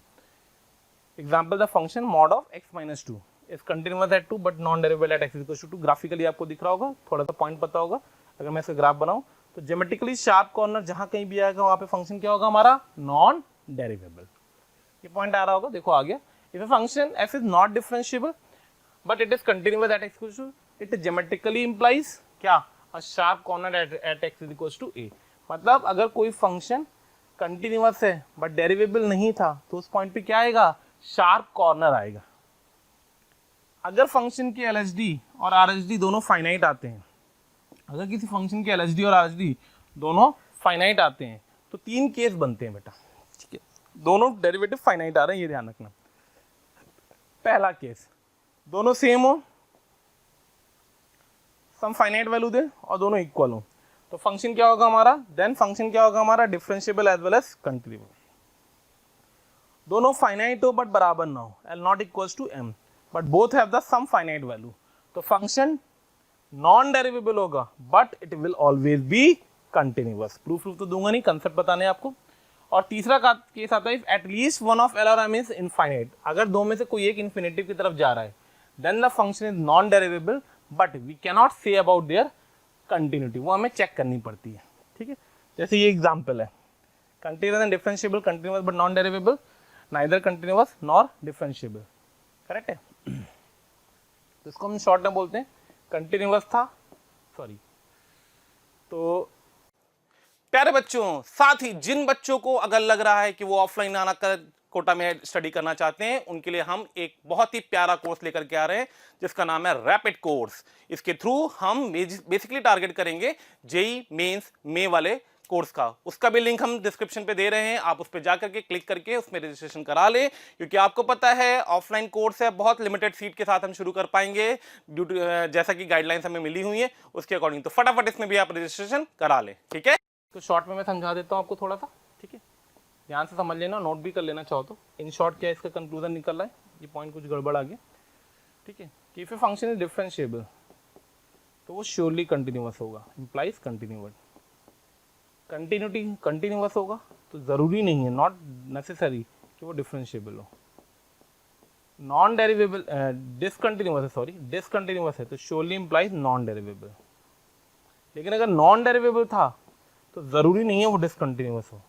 A: Example the function mod of x minus two is continuous at 2 but non derivable at X equal to 2। Graphically आपको दिख रहा होगा, थोड़ा सा point पता होगा। अगर मैं इसका ग्राफ बनाऊं तो ज्योमेट्रिकली शार्प कॉर्नर जहां कहीं भी आएगा वहां पे फंक्शन क्या होगा हमारा, नॉन डेरिवेबल। ये पॉइंट आ रहा होगा, देखो आ गया। If a function F is not differentiable but it is continuous at X equal to, it geometrically implies क्या, a sharp corner at X equal to A. मतलब अगर कोई फंक्शन कंटिन्यूअस है बट डेरिवेबल नहीं था तो उस पॉइंट पे क्या आएगा, शार्प कॉर्नर आएगा। अगर फंक्शन की एलएचडी और आरएचडी दोनों फाइनाइट आते हैं, अगर किसी फंक्शन की एलएचडी और आरएचडी दोनों फाइनाइट आते हैं तो तीन केस बनते हैं बेटा, ठीक है, दोनों डेरिवेटिव फाइनाइट आ रहे हैं, ये ध्यान रखना। पहला केस, दोनों सेम हो, सम फाइनाइट वैल्यू दे और दोनों इक्वल हो, तो फंक्शन क्या होगा हमारा, देन फंक्शन क्या होगा हमारा, differentiable as well as continuous. दोनों फाइनाइट हो बट बराबर ना हो, L not equals to M, but both have the same finite value, तो फंक्शन नॉन डेरिवेबल होगा but it will always be continuous. Proof तो दूंगा नहीं, कंसेप्ट बताने आपको। और तीसरा केस आता है, eight least one of L और एम इज इनफाइनाइट, अगर दो में से कोई एक इन्फिनिटिव की तरफ जा रहा है, then the function is non derivable but we can not say about their continuity, वो हमें चेक करनी पड़ती है, ठीक है। जैसे ये एग्जाम्पल है, continuous and differentiable, continuous but non derivable, neither continuous nor differentiable, correct है। तो इसको हम शॉर्ट में बोलते हैं कंटिन्यूअस था, सॉरी। तो प्यारे बच्चों, साथ ही जिन बच्चों को अगर लग रहा है कि वो ऑफलाइन आना कर कोटा में स्टडी करना चाहते हैं, उनके लिए हम एक बहुत ही प्यारा कोर्स लेकर के आ रहे हैं जिसका नाम है रैपिड कोर्स। इसके थ्रू हम बेसिकली टारगेट करेंगे जेई मेंस में वाले कोर्स का, उसका भी लिंक हम डिस्क्रिप्शन पे दे रहे हैं, आप उस पर जाकर के क्लिक करके उसमें रजिस्ट्रेशन करा लें, क्योंकि आपको पता है ऑफलाइन कोर्स है, बहुत लिमिटेड सीट के साथ हम शुरू कर पाएंगे ड्यू टू जैसा कि गाइडलाइंस हमें मिली हुई है उसके अकॉर्डिंग। तो फटाफट इसमें भी आप रजिस्ट्रेशन करा लें, ठीक है। तो शॉर्ट में मैं समझा देता हूँ आपको थोड़ा सा, ठीक है, ध्यान से समझ लेना, नोट भी कर लेना चाहो तो। इन शॉर्ट क्या इसका कंक्लूजन निकल रहा है, ये पॉइंट कुछ गड़बड़ आ गया, ठीक है, कि if a function is differentiable तो वो श्योरली कंटिन्यूअस होगा, इंप्लाइज कंटिन्यूअस। कंटिन्यूटी कंटिन्यूअस होगा तो ज़रूरी नहीं है, नॉट नेसेसरी कि वो डिफरेंशिएबल हो। नॉन डेरिवेबल डिसकंटिन्यूअस है, सॉरी डिसकंटिन्यूअस है तो श्योरली इंप्लाइज नॉन डेरिवेबल। लेकिन अगर नॉन डेरिवेबल था तो ज़रूरी नहीं है वो डिसकंटिन्यूअस हो।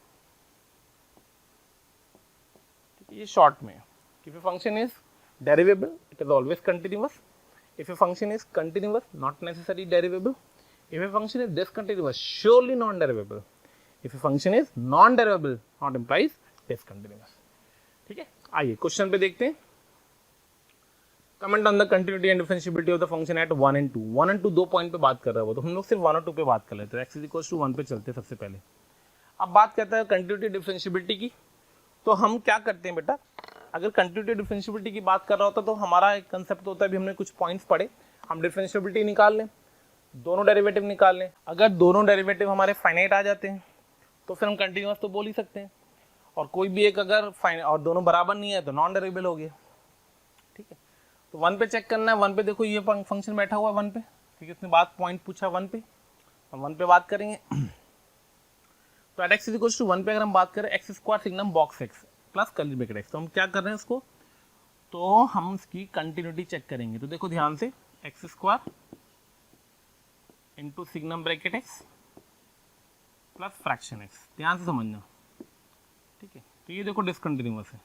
A: ये शॉर्ट में, if a function is derivable it is always continuous, if a function is continuous not necessarily derivable, if a function is discontinuous surely non derivable, if a function is non derivable not implies discontinuous, ठीक है। आइए question पे देखते हैं। Comment on the continuity and differentiability of the function eight 1 and 2। 1 and 2 दो point पे बात कर रहा है वो, तो हम लोग सिर्फ 1 और 2 पे बात कर लेते हैं। x इक्वल्स टू 1 पे चलते हैं सबसे पहले। अब बात करते हैं कंटिन्यूटी डिफरेंशिएबिलिटी की। तो हम क्या करते हैं बेटा, अगर कंटिन्यूटी डिफरेंशिएबिलिटी की बात कर रहा होता तो हमारा एक कंसेप्ट होता है, अभी हमने कुछ पॉइंट्स पढ़े, हम डिफरेंशिएबिलिटी निकाल लें, दोनों डेरिवेटिव निकाल लें। अगर दोनों डेरिवेटिव हमारे फाइनाइट आ जाते हैं तो फिर हम कंटिन्यूअस तो बोल ही सकते हैं, और कोई भी एक अगर और दोनों बराबर नहीं है तो नॉन डेरिवेबल हो गया, ठीक है। तो 1 पे चेक करना है। 1 पे देखो ये फंक्शन बैठा हुआ है 1 पे, ठीक है, इसने बात पॉइंट पूछा 1 पे, हम 1 पे बात करेंगे। तो एट x इक्वल्स टू 1 पे अगर हम बात करें x square signum box x plus curly bracket x, तो हम क्या कर रहे हैं इसको, तो हम इसकी कंटिन्यूटी चेक करेंगे। तो देखो ध्यान से, x square into signum bracket x plus fraction x, ध्यान से समझना, ठीक है। तो ये देखो डिसकंटिन्यूअस है,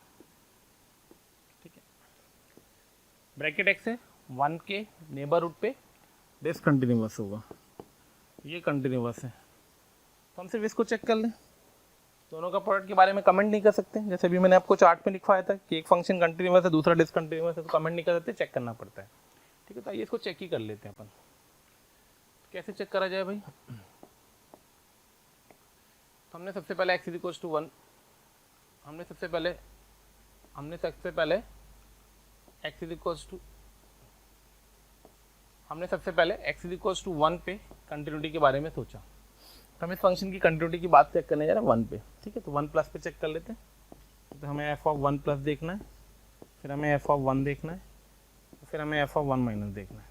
A: ठीक है, ब्रैकेट x है 1 के नेबरहुड पे डिसकंटिन्यूअस होगा, ये कंटिन्यूअस है, तो हम सिर्फ इसको चेक कर लें। दोनों का प्रोडक्ट के बारे में कमेंट नहीं कर सकते, जैसे भी मैंने आपको चार्ट में लिखवाया था कि एक फंक्शन कंटिन्यूअस है दूसरा डिसकंटिन्यूअस है, तो कमेंट नहीं कर सकते, चेक करना पड़ता है, ठीक है। तो आइए इसको चेक ही कर लेते हैं अपन। कैसे चेक करा जाए भाई, तो हमने सबसे पहले x इक्वल्स टू 1, हमने सबसे पहले x इक्वल्स टू 1 पे कंटिन्यूटी के बारे में सोचा, तो हम इस फंक्शन की कंटिन्यूटी की बात चेक करने जा रहे हैं 1 पे, ठीक है। तो 1 प्लस पे चेक कर लेते हैं। तो हमें f ऑफ 1 प्लस देखना है, फिर हमें f ऑफ 1 देखना है, फिर हमें f ऑफ 1 माइनस देखना है।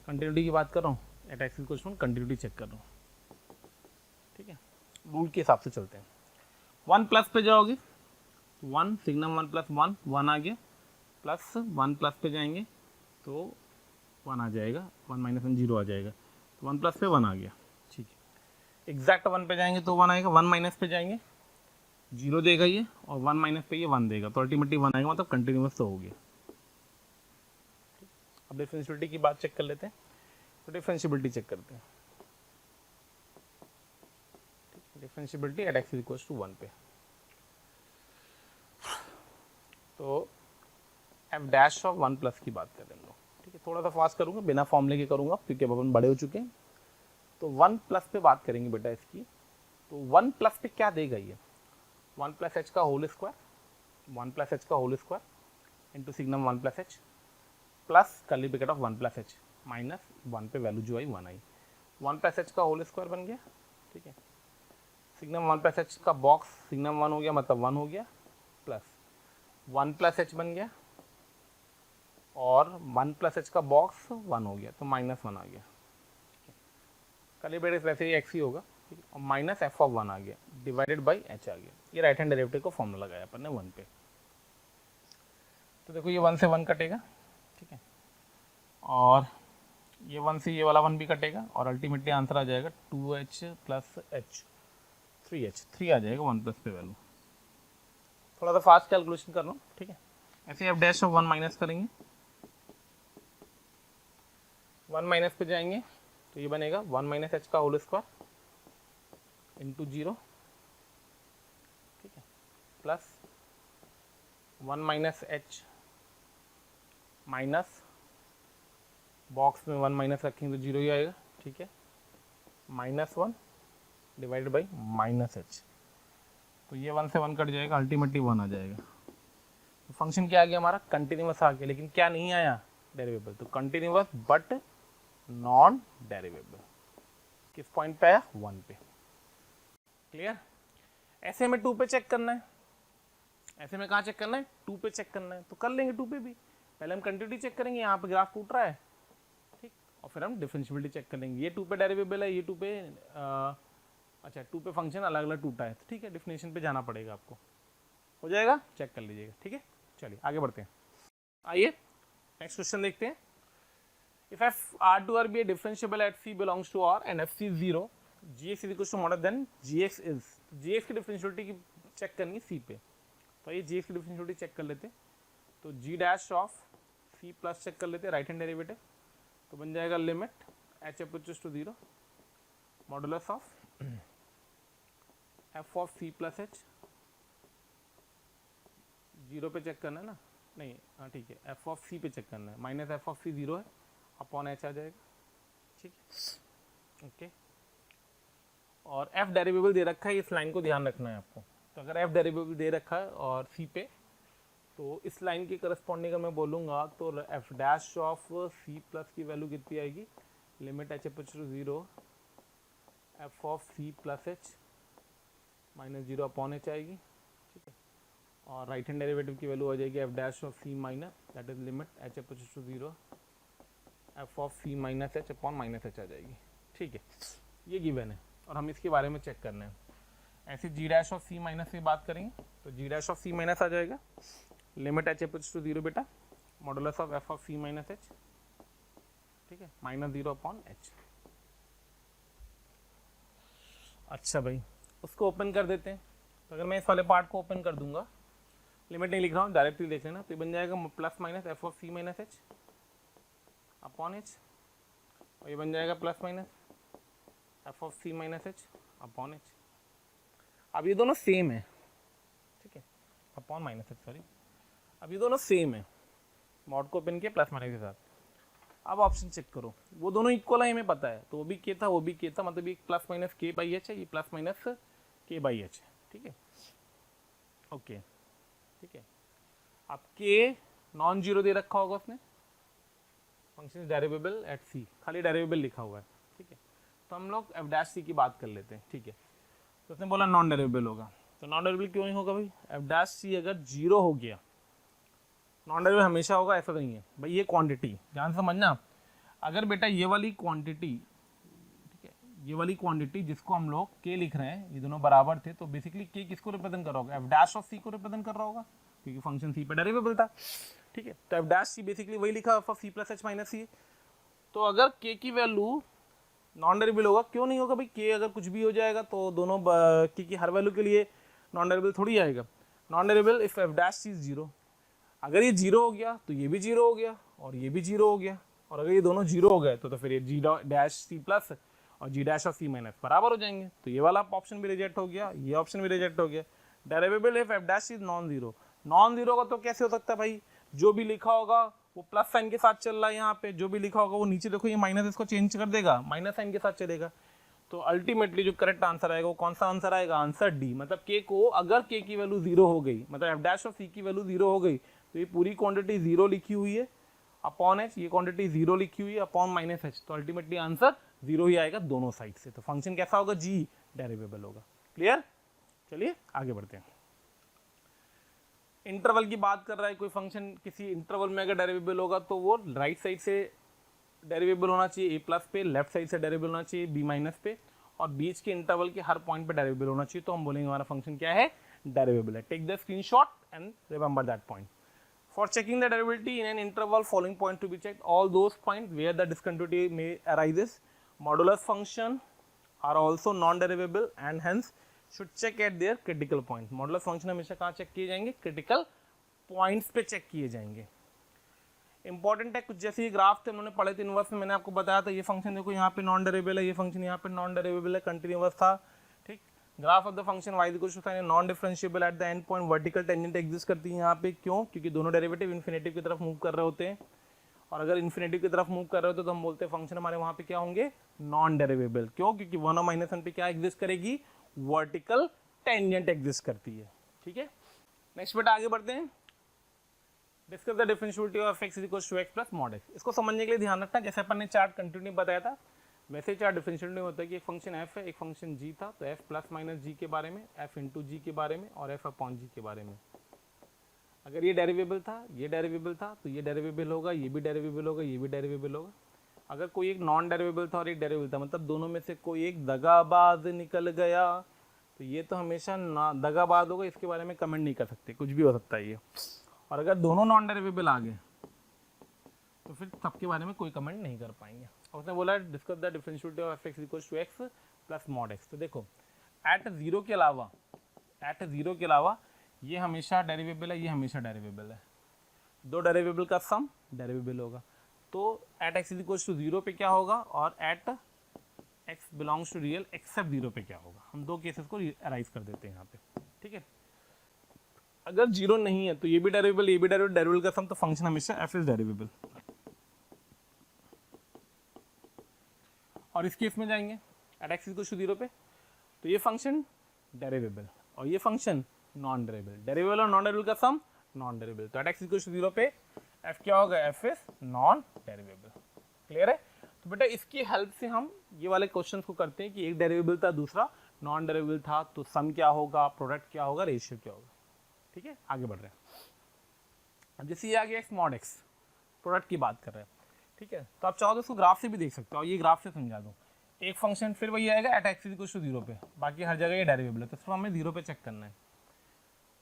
A: कंटिन्यूटी की बात कर रहा हूँ, at x equals to 1 continuity check कर रहा हूँ, ठीक है। रूल के हिसाब से चलते हैं। 1 प्लस पे जाओगे, 1 सिग्नम 1 प्लस 1 1 आ गया, प्लस 1 प्लस पे जाएंगे तो 1 आ जाएगा, 1 माइनस 1 0 आ जाएगा, तो 1 प्लस पे 1 आ गया, ठीक है। एग्जैक्ट 1 पे जाएंगे तो 1 आएगा, 1 माइनस पे जाएंगे 0 देगा ये, और 1 माइनस पे ये 1 देगा, तो अल्टीमेटली 1 आएगा, मतलब कंटिन्यूअस तो हो गया। अब डिफरेंशिएबिलिटी की बात चेक कर लेते हैं। तो डिफरेंशिएबिलिटी चेक करते हैं, differentiability at x equals to 1 पे। तो एफ डैश ऑफ 1 प्लस की बात करें हम लोग, ठीक है। थोड़ा सा फास्ट करूँगा, बिना फॉर्मूले के करूँगा क्योंकि अब अपन बड़े हो चुके हैं। तो 1 प्लस पे बात करेंगे बेटा इसकी। तो 1 प्लस पे क्या देगा ये, 1 प्लस एच का होल स्क्वायर, 1 प्लस एच का whole square into signum 1 plus H plus curly bracket of 1 plus H minus 1 पे वैल्यू जो आई 1 आई, 1 प्लस एच का होल स्क्वायर बन गया, ठीक है। सिग्नम 1 प्लस एच का बॉक्स सिग्नम 1 हो गया, मतलब 1 हो गया, प्लस 1 प्लस एच बन गया, और 1 प्लस एच का बॉक्स 1 हो गया, तो माइनस 1 आ गया, कर्ली ब्रैकेट वैसे ही एक्स ही होगा, ठीक है, और माइनस एफ ऑफ 1 आ गया डिवाइडेड बाई एच आ गया। ये राइट हैंड डेरिवेटिव को फॉर्मूला लगाया अपन ने 1 पे। तो देखो ये 1 से 1 कटेगा, ठीक है, और ये 1 से ये वाला 1 भी कटेगा, और अल्टीमेटली आंसर आ जाएगा 2h प्लस h 3h, 3 आ जाएगा 1 प्लस पे वैल्यू। थोड़ा सा फास्ट कैलकुलेशन कर रहा हूँ, ठीक है। ऐसे एफ डैश ऑफ 1 माइनस करेंगे, 1 माइनस पे जाएंगे तो ये बनेगा 1 माइनस एच का होल स्क्वायर इंटू 0, ठीक है, plus 1 minus h minus box में 1 माइनस रखेंगे तो 0 ही आएगा, ठीक है, -1 डिवाइडेड बाई माइनस एच। तो ये 1 से 1 कट जाएगा, अल्टीमेटली 1 आ जाएगा। तो फंक्शन क्या आ गया हमारा, कंटिन्यूअस आ गया, लेकिन क्या नहीं आया, डेरिवेबल। तो कंटिन्यूअस बट नॉन डेरिवेबल किस पॉइंट पे आया, 1 पे। क्लियर। ऐसे में 2 पे चेक करना है, ऐसे में कहाँ चेक करना है, 2 पे चेक करना है, तो कर लेंगे 2 पे भी। पहले हम कंटिन्यूटी चेक करेंगे, यहाँ पे ग्राफ टूट रहा है, ठीक, और फिर हम डिफरेंशियबिलिटी चेक कर लेंगे। ये 2 पे डेरिवेबल है, ये 2 पे अच्छा 2 पे फंक्शन अलग अलग टूटा है, तो ठीक है, डिफिनेशन पे जाना पड़ेगा आपको, हो जाएगा, चेक कर लीजिएगा, ठीक है। चलिए आगे बढ़ते हैं, आइए नेक्स्ट क्वेश्चन देखते हैं। If F R to R be a differentiable at C belongs to R and F C is 0, G X is equal to more than G X is, G X की differentiability की check करनी है सी पे। तो ये G X की differentiability check कर लेते हैं। तो जी dash of C plus check कर लेते हैं, राइट हैंड डेरिवेटिव। तो बन जाएगा limit H approaches to 0 modulus of f of C plus h, 0 पे चेक करना है ना, नहीं हाँ ठीक है, एफ ऑफ सी पे चेक करना है, माइनस एफ ऑफ सी 0 है, अपॉन एच आ जाएगा, ठीक है, ओके। और एफ डेरिवेबल दे रखा है, इस लाइन को ध्यान रखना है आपको। तो अगर एफ डेरिवेबल दे रखा है और सी पे, तो इस लाइन के करस्पॉन्डिंग अगर मैं बोलूँगा तो f dash of C plus की वैल्यू कितनी आएगी, limit h approach to 0 f of C plus H minus 0 upon h आएगी, ठीक है। और राइट हैंड डेरिवेटिव की वैल्यू आ जाएगी f dash of c minus, that is limit h approach to 0 f of c minus h upon minus h आ जाएगी, ठीक है। ये गिवन है और हम इसके बारे में चेक करना है। ऐसे g dash of c minus से बात करेंगे, तो जी डैश ऑफ सी माइनस आ जाएगा, लिमिट एच अप्रोच टू 0 बेटा, modulus of f of c minus H, ठीक है, माइनस 0 अपॉन एच। अच्छा भाई, उसको ओपन कर देते हैं। तो अगर मैं इस वाले पार्ट को ओपन कर दूंगा, लिमिट नहीं लिख रहा हूँ, डायरेक्टली देख लेना, तो ये बन जाएगा plus minus f of c minus h upon h, और ये बन जाएगा plus minus f of c minus h upon h. अब ये दोनों सेम है, ठीक है, अपॉन माइनस एच, सॉरी, अब ये दोनों सेम है, मॉड को ओपन किया प्लस माइनस के साथ। अब ऑप्शन चेक करो, वो दोनों इक्वल है हमें पता है, तो वो भी के था, वो भी के था, मतलब ये प्लस माइनस के बाई एच है, ये प्लस माइनस के बाई एच है, ठीक है, ओके, ठीक है। अब के नॉन जीरो दे रखा होगा उसने, फंक्शन डेरिवेबल एट सी, खाली डेरिवेबल लिखा हुआ है, ठीक है। तो हम लोग एफ डैश सी की बात कर लेते हैं, ठीक है। तो उसने बोला नॉन डेरिवेबल होगा, तो नॉन डेरिवेबल क्यों नहीं होगा भाई, एफ डैश सी अगर जीरो हो गया, नॉन डेरिवेबल हमेशा होगा, ऐसा नहीं है भाई। ये क्वांटिटी ध्यान समझना, अगर बेटा ये वाली क्वांटिटी, ठीक है, ये वाली क्वांटिटी जिसको हम लोग के लिख रहे हैं, ये दोनों बराबर थे, तो बेसिकली के किसको रिप्रेजेंट कर रहा होगा, एफ डैश ऑफ सी को रिप्रेजेंट कर रहा होगा, क्योंकि फंक्शन सी पे डेरिवेबल था, ठीक है। तो एफ डैश सी बेसिकली वही लिखा of C plus H minus c. तो अगर के की वैल्यू नॉन डेरिवेबल होगा, क्यों नहीं होगा भाई, के अगर कुछ भी हो जाएगा तो दोनों के की हर वैल्यू के लिए नॉन डेरिवेबल थोड़ी आएगा। Non derivable if F dash c zero, अगर ये जीरो हो गया तो ये भी जीरो हो गया और ये भी जीरो हो गया, और अगर ये दोनों जीरो हो गए तो फिर ये जी डैश सी प्लस और जी डैश ऑफ सी माइनस बराबर हो जाएंगे। तो ये वाला ऑप्शन भी रिजेक्ट हो गया, ये ऑप्शन भी रिजेक्ट हो गया। Derivable if F dash is non zero, non zero का तो कैसे हो सकता है भाई, जो भी लिखा होगा वो प्लस साइन के साथ चल रहा है, यहाँ पे जो भी लिखा होगा वो नीचे देखो ये माइनस, इसको चेंज कर देगा, माइनस साइन के साथ चलेगा। तो अल्टीमेटली जो करेक्ट आंसर आएगा वो कौन सा आंसर आएगा, आंसर डी। मतलब के को अगर के की वैल्यू जीरो हो गई, मतलब एफ डैश ऑफ सी की वैल्यू जीरो हो गई, तो ये पूरी क्वांटिटी जीरो लिखी हुई है अपॉन एच, ये क्वांटिटी जीरो लिखी हुई है अपॉन माइनस एच, तो अल्टीमेटली आंसर जीरो ही आएगा दोनों साइड से। तो फंक्शन कैसा होगा, जी डेरिवेबल होगा। क्लियर, चलिए आगे बढ़ते हैं। इंटरवल की बात कर रहा है कोई फंक्शन, किसी इंटरवल में अगर डेरिवेबल होगा तो वो राइट साइड से डेरिवेबल होना चाहिए ए प्लस पे, लेफ्ट साइड से डेरिवेबल होना चाहिए बी माइनस पे, और बीच के इंटरवल के हर पॉइंट पे डेरिवेबल होना चाहिए। तो हम बोलेंगे हमारा फंक्शन क्या है, डेरिवेबल है। Take the screenshot and remember that point. For checking the derivability in an interval, following point to be checked: all those points where the discontinuity may arises. Modulus function are also non-derivable and hence should check at their critical point. Modulus function हमेशा कहाँ check किए जाएंगे, critical points पे check किए जाएंगे। Important है, कुछ जैसे ये ग्राफ थे उन्होंने पढ़े थे इनवर्स में, मैंने आपको बताया था ये फंक्शन देखो यहाँ पे नॉन डेरिवेबल है, ये फंक्शन यहाँ पे नॉन डेरिवेबल है, कंटिन्यूअस था, ठीक। Graph of the function y equal to sine non differentiable at the end point, vertical tangent exist करती है यहाँ पे, क्यों, क्योंकि दोनों डेरिवेटिव इन्फिनेटिव की तरफ मूव कर रहे होते हैं। और अगर इन्फिनिटी की तरफ मूव कर रहे हो तो हम बोलते हैं फंक्शन हमारे वहां पे क्या होंगे, नॉन डेरिवेबल। क्यों? क्योंकि 1 और -1 पे क्या एग्जिस्ट करेगी, वर्टिकल टेंजेंट एग्जिस्ट करती है। ठीक है, नेक्स्ट बेटा आगे बढ़ते हैं। Discuss the differentiability of x is equal to x plus mod x। इसको समझने के लिए ध्यान रखना, जैसे अपन ने चार्ट कंटिन्यू बताया था वैसे ही चार्ट डिफरेंशिएबिलिटी में होता है कि एक फंक्शन f है, एक फंक्शन g था, तो f प्लस माइनस g के बारे में, f इंटू जी के बारे में और f अपॉन जी के बारे में। अगर ये डेरिवेबल था, ये डेरिवेबल था, तो ये डेरिवेबल होगा, ये भी डेरिवेबल होगा, ये भी डेरिवेबल होगा। अगर कोई एक नॉन डेरिवेबल था और एक डेरिवेबल था, मतलब दोनों में से कोई एक दगाबाज निकल गया, तो ये तो हमेशा दगाबाज होगा, इसके बारे में कमेंट नहीं कर सकते, कुछ भी हो सकता है ये। और अगर दोनों नॉन डेरिवेबल आ गए तो फिर सबके बारे में कोई कमेंट नहीं कर पाएंगे। और उसने बोला discuss the differentiability of x equals to x plus mod x। तो देखो एट जीरो के अलावा ये हमेशा डेरिवेबल है, ये हमेशा डेरिवेबल है, दो डेरिवेबल का सम डेरिवेबल होगा। तो एट x इक्वल्स टू 0 पे क्या होगा और at x belongs to real except 0 पे क्या होगा। हम दो केसेस को अराइज कर देते हैं यहाँ पे। ठीक है, अगर 0 नहीं है तो ये भी डेरिवेबल, ये भी डेरिवेबल, डेरिवेबल का सम, तो फंक्शन हमेशा f इज डेरिवेबल। और इस केस में जाएंगे एट x इक्वल्स टू 0 पे, तो ये फंक्शन डेरिवेबल और ये फंक्शन नॉन डेरिवेबल, डेरिवेबल और नॉन डेरिवेबल का सम नॉन डेरिवेबल। तो एट x इक्वल्स टू 0 पे f क्या होगा, f इज नॉन डेरिवेबल। क्लियर है? तो बेटा इसकी हेल्प से हम ये वाले क्वेश्चन को करते हैं कि एक डेरिवेबल था, दूसरा नॉन डेरिवेबल था, तो सम क्या होगा, प्रोडक्ट क्या होगा, रेशियो क्या होगा। ठीक है, आगे बढ़ रहे हैं। अब जैसे ये आ गया x मॉड x, प्रोडक्ट की बात कर रहे हैं। ठीक है, तो आप चाहो तो उसको ग्राफ से भी देख सकते हो, और ये ग्राफ से समझा दूँ। एक फंक्शन फिर वही आएगा एट x इक्वल टू 0 पे, बाकी हर जगह ये डेरिवेबल है, तो सिर्फ हमें 0 पे चेक करना है।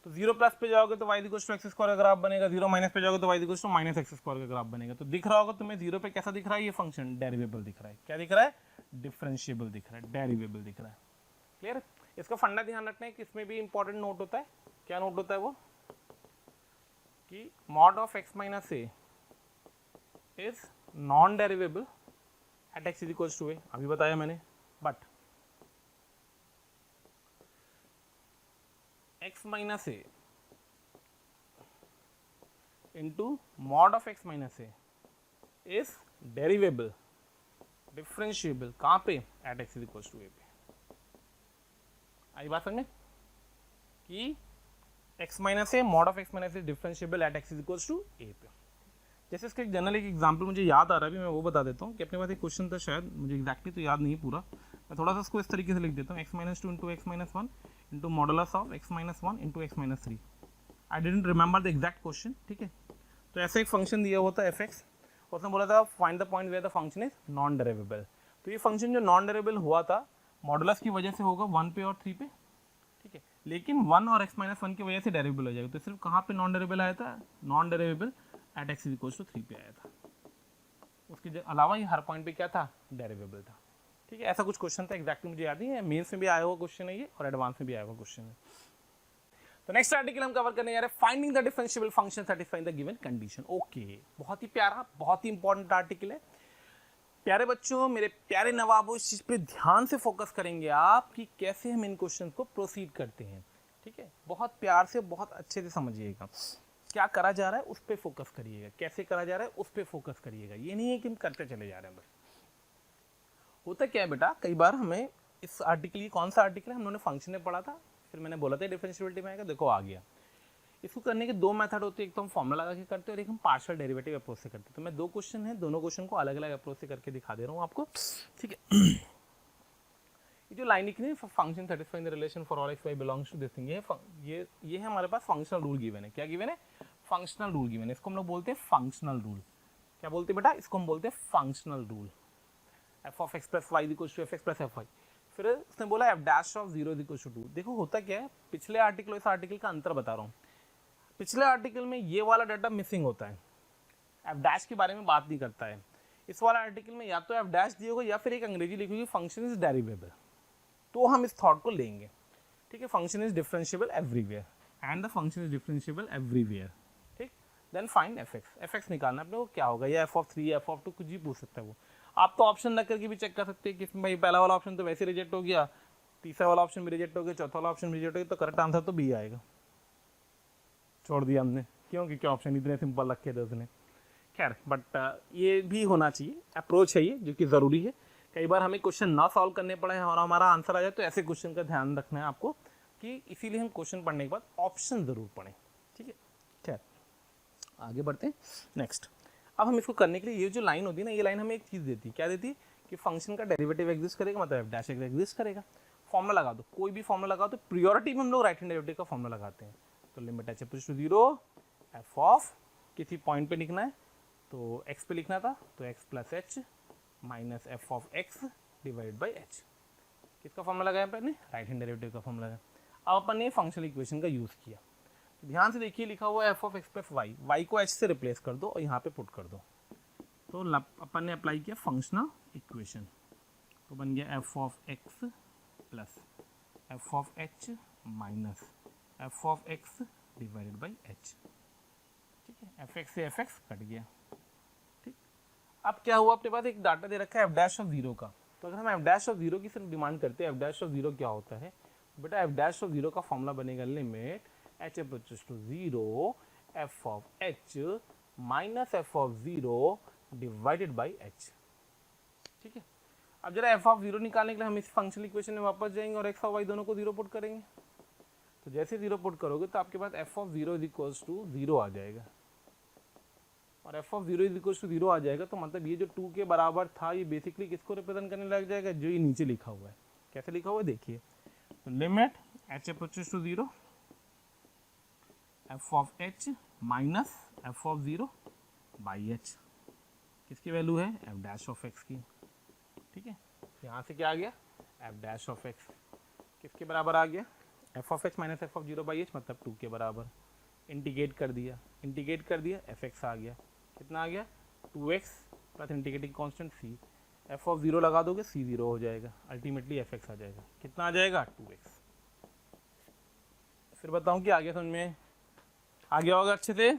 A: तो 0 प्लस पे जाओगे तो y equal to x square का ग्राफ बनेगा, 0 माइनस पे जाओगे तो y equal to minus x square का ग्राफ बनेगा। तो दिख रहा होगा तुम्हें 0 पे कैसा दिख रहा है, ये फंक्शन डेरिवेबल दिख रहा है। क्या दिख रहा है? डिफरेंशिएबल दिख रहा है, डेरिवेबल दिख रहा है। क्लियर है? इसका फंडा ध्यान रखना है कि इसमें भी इंपॉर्टेंट नोट होता है। क्या नोट होता है वो? कि mod of x minus a is non derivable at x equals to a, अभी बताया मैंने। But x minus a into mod of x minus a is derivable, differentiable, कहाँ पे? At x equals to a पे। आई बात समझ में कि x minus a mod of x minus a differentiable at x equals to a पे। जैसे इसका एक जनरल एक एग्जांपल मुझे याद आ रहा है, अभी मैं वो बता देता हूँ कि अपने पास एक क्वेश्चन था, शायद मुझे एक्जैक्टली तो याद नहीं पूरा, मैं थोड़ा सा इसको इस तरीके से लिख देता हूँ, x minus 2 into x minus 1 into modulus of x minus 1 into x minus 3। I didn't remember the exact question. ठीक है, तो ऐसा एक फंक्शन दिया हुआ था fx, उसने बोला था find the point where the function is non derivable. तो ये फंक्शन जो नॉन डेरिवेबल हुआ था मॉडुलस की वजह से होगा 1 पे और 3 पे। ठीक है, लेकिन 1 और x माइनस 1 की वजह से डेरिवेबल हो जाएगा। तो सिर्फ कहाँ पे नॉन डेरिवेबल आया था? Non derivable at x equals to 3 पे आया था। उसके अलावा ये हर पॉइंट पे क्या था? डेरिवेबल था। ठीक है, ऐसा कुछ क्वेश्चन था, एग्जैक्टली मुझे याद नहीं है, मेंस में भी आया हुआ क्वेश्चन है ये और एडवांस में भी आया हुआ क्वेश्चन है। तो नेक्स्ट आर्टिकल हम कवर करने जा रहे हैं finding the differentiable function satisfying the given condition. Okay, बहुत ही प्यारा, बहुत ही इंपॉर्टेंट आर्टिकल है। प्यारे बच्चों, मेरे प्यारे नवाबों, इस चीज़ पे ध्यान से फोकस करेंगे आप कि कैसे हम इन क्वेश्चन को प्रोसीड करते हैं। ठीक है, बहुत प्यार से, बहुत अच्छे से समझिएगा क्या करा जा रहा है, उस पर फोकस करिएगा, कैसे करा जा रहा है उस पर फोकस करिएगा। ये नहीं है कि हम करते चले जा रहे हैं बस। होता क्या है बेटा, कई बार हमें इस आर्टिकल, ये कौन सा आर्टिकल है, हम लोगों ने फंक्शन में पढ़ा था, फिर मैंने बोला था डिफरेंशिएबिलिटी में आएगा, देखो आ गया। इसको करने के दो मेथड होते हैं, एक तो हम फॉर्मूला लगा के करते हैं और एक हम पार्शियल डेरिवेटिव अप्रोच से करते हैं। तो मैं दो क्वेश्चन है, दोनों क्वेश्चन को अलग अलग अप्रोच से करके दिखा दे रहा हूँ आपको। ठीक है, ये जो लाइन लिखी है function satisfying the relation for all x y belongs to this thing, ये है हमारे पास फंक्शनल रूल गिवन है। क्या गिवन है? फंक्शनल रूल गिवन है। इसको हम लोग बोलते हैं फंक्शनल रूल। क्या बोलते हैं बेटा? इसको हम बोलते हैं functional rule. F of x plus y equals to f x plus f y. फिर उसने बोला f dash of 0 equals to 2। देखो होता क्या है, पिछले आर्टिकल और इस आर्टिकल का अंतर बता रहा हूँ। पिछले आर्टिकल में ये वाला डाटा मिसिंग होता है, एफ डैश के बारे में बात नहीं करता है। इस वाला आर्टिकल में या तो एफ डैश दिया होगा या फिर एक अंग्रेजी लिखी होगी फंक्शन इज डेरिवेबल, तो हम इस थॉट को लेंगे। ठीक है, function is differentiable everywhere and the function is differentiable everywhere. ठीक, then find f x. F x निकालना अपने को क्या होगा, या एफ ऑफ 3, एफ ऑफ 2, कुछ भी पूछ सकता है वो। आप तो ऑप्शन रख करके भी चेक कर सकते हैं कि इसमें भाई पहला वाला ऑप्शन तो वैसे रिजेक्ट हो गया, तीसरा वाला ऑप्शन भी रिजेक्ट हो गया, चौथा वाला ऑप्शन भी रिजेक्ट हो गया, तो करेक्ट आंसर तो बी आएगा। छोड़ दिया हमने, क्यों? क्योंकि ऑप्शन इतने सिंपल रखे थे उसने। खैर बट ये भी होना चाहिए, अप्रोच है ये जो कि ज़रूरी है। कई बार हमें क्वेश्चन ना सॉल्व करने पड़े और हमारा आंसर आ जाए, तो ऐसे क्वेश्चन का ध्यान रखना है आपको कि इसीलिए हम क्वेश्चन पढ़ने के बाद ऑप्शन ज़रूर पढ़ें, ठीक है। खैर आगे बढ़ते हैं नेक्स्ट। अब हम इसको करने के लिए ये जो लाइन होती है ना, ये लाइन हमें एक चीज़ देती है, क्या देती है कि फंक्शन का डेरिवेटिव एग्जिस्ट करेगा, मतलब एफ डैश एग्जिस्ट करेगा। फॉर्मूला लगा दो, कोई भी फॉर्मूला लगा दो, प्रियोरिटी में हम लोग राइट हैंड डेरिवेटिव का फॉर्मूला लगाते हैं। तो limit h approach to 0 f of किसी पॉइंट पे लिखना है, तो x पे लिखना था, तो x plus H minus f of x divide by H. किसका फॉर्मूला लगाया अपन ने? राइट हैंड डेरिवेटिव का फॉर्मूला लगाया। अब अपन ने फंक्शनल इक्वेशन का यूज़ किया, तो ध्यान से देखिए लिखा हुआ है f of x plus y, y को एच से रिप्लेस कर दो और यहाँ पे पुट कर दो। तो अपन ने अप्लाई किया फंक्शनल इक्वेशन, तो बन गया F of x plus f of h minus f of x divided by H. ठीक है, एफ एक्स से एफ एक्स कट गया। ठीक, अब क्या हुआ, अपने पास एक डाटा दे रखा है एफ डैश ऑफ 0 का। तो अगर हम एफ डैश ऑफ 0 की सिर्फ डिमांड करते हैं, एफ डैश ऑफ 0 क्या होता है बेटा? एफ डैश ऑफ 0 का फॉर्मूला बनेगा limit H approaches to 0 f of h minus f of 0 divided by H. ठीक है, अब जरा एफ ऑफ 0 निकालने के लिए हम इस फंक्शनल इक्वेशन में वापस जाएंगे और एक्स और वाई दोनों को 0 पुट करेंगे। तो जैसे 0 पुट करोगे तो आपके पास f of 0 is equals to 0 आ जाएगा, और f of 0 is equals to 0 आ जाएगा तो मतलब ये जो 2 के बराबर था, ये बेसिकली किसको रिप्रेजेंट करने लग जाएगा? जो ये नीचे लिखा हुआ है। कैसे लिखा हुआ है देखिए, तो limit H approaches to 0 f of h minus f of 0 by h. किसकी वैल्यू है? एफ डैश ऑफ एक्स की। ठीक है, यहाँ से क्या आ गया? एफ डैश ऑफ एक्स किसके बराबर आ गया? F of x minus f of 0 by H, मतलब 2 के बराबर। इंटीग्रेट कर दिया, इंटीग्रेट कर दिया, एफ एक्स आ गया। कितना आ गया? 2x plus integrating constant c। F of 0 लगा दोगे c 0 हो जाएगा, अल्टीमेटली एफ एक्स आ जाएगा। कितना आ जाएगा? 2x। फिर बताऊँ कि आगे समझ में आ गया होगा अच्छे से?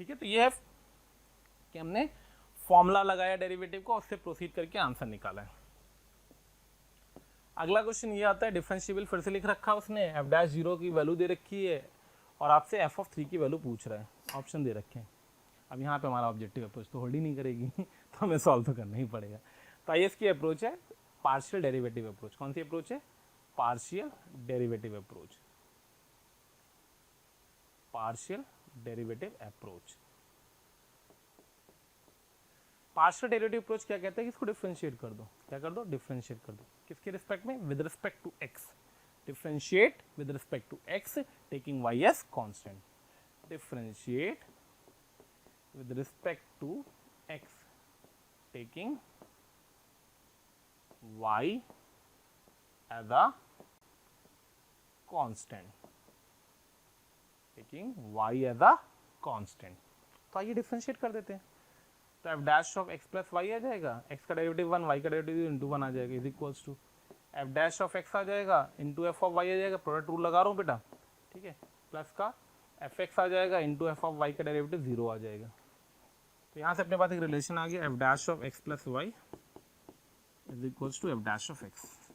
A: ठीक है, तो ये है कि हमने फॉर्मूला लगाया डेरिवेटिव को, उससे प्रोसीड करके आंसर निकाला है। अगला क्वेश्चन ये आता है, डिफरेंशिएबल फिर से लिख रखा है उसने, एफ डैश 0 की वैल्यू दे रखी है और आपसे एफ ऑफ 3 की वैल्यू पूछ रहा है, ऑप्शन दे रखे हैं। अब यहाँ पे हमारा ऑब्जेक्टिव अप्रोच तो होल्ड ही नहीं करेगी तो हमें सॉल्व तो करना ही पड़ेगा। तो आइए इसकी अप्रोच है पार्शियल डेरिवेटिव अप्रोच। कौन सी अप्रोच है? Partial derivative approach. Partial derivative approach. Partial derivative approach क्या कहता है कि इसको डिफरेंशिएट कर दो। क्या कर दो? डिफरेंशिएट कर दो। किसके रिस्पेक्ट में? With respect to x. Differentiate with respect to x taking y as constant. Differentiate with respect to x taking y as a constant, taking y as a constant। तो आइए डिफरेंशिएट कर देते हैं। तो f dash of x plus y आ जाएगा, x का derivative 1, y का डेरिवेटिव इंटू 1 आ जाएगा, is equals to f dash of x आ जाएगा इंटू एफ ऑफ वाई आ जाएगा, प्रोडक्ट रूल लगा रहा हूँ बेटा। ठीक है, प्लस का एफ एक्स आ जाएगा इंटू एफ ऑफ वाई का डेरिवेटिव 0 आ जाएगा। तो यहाँ से अपने पास एक रिलेशन आ गया, f dash of x plus y is equals to f dash of x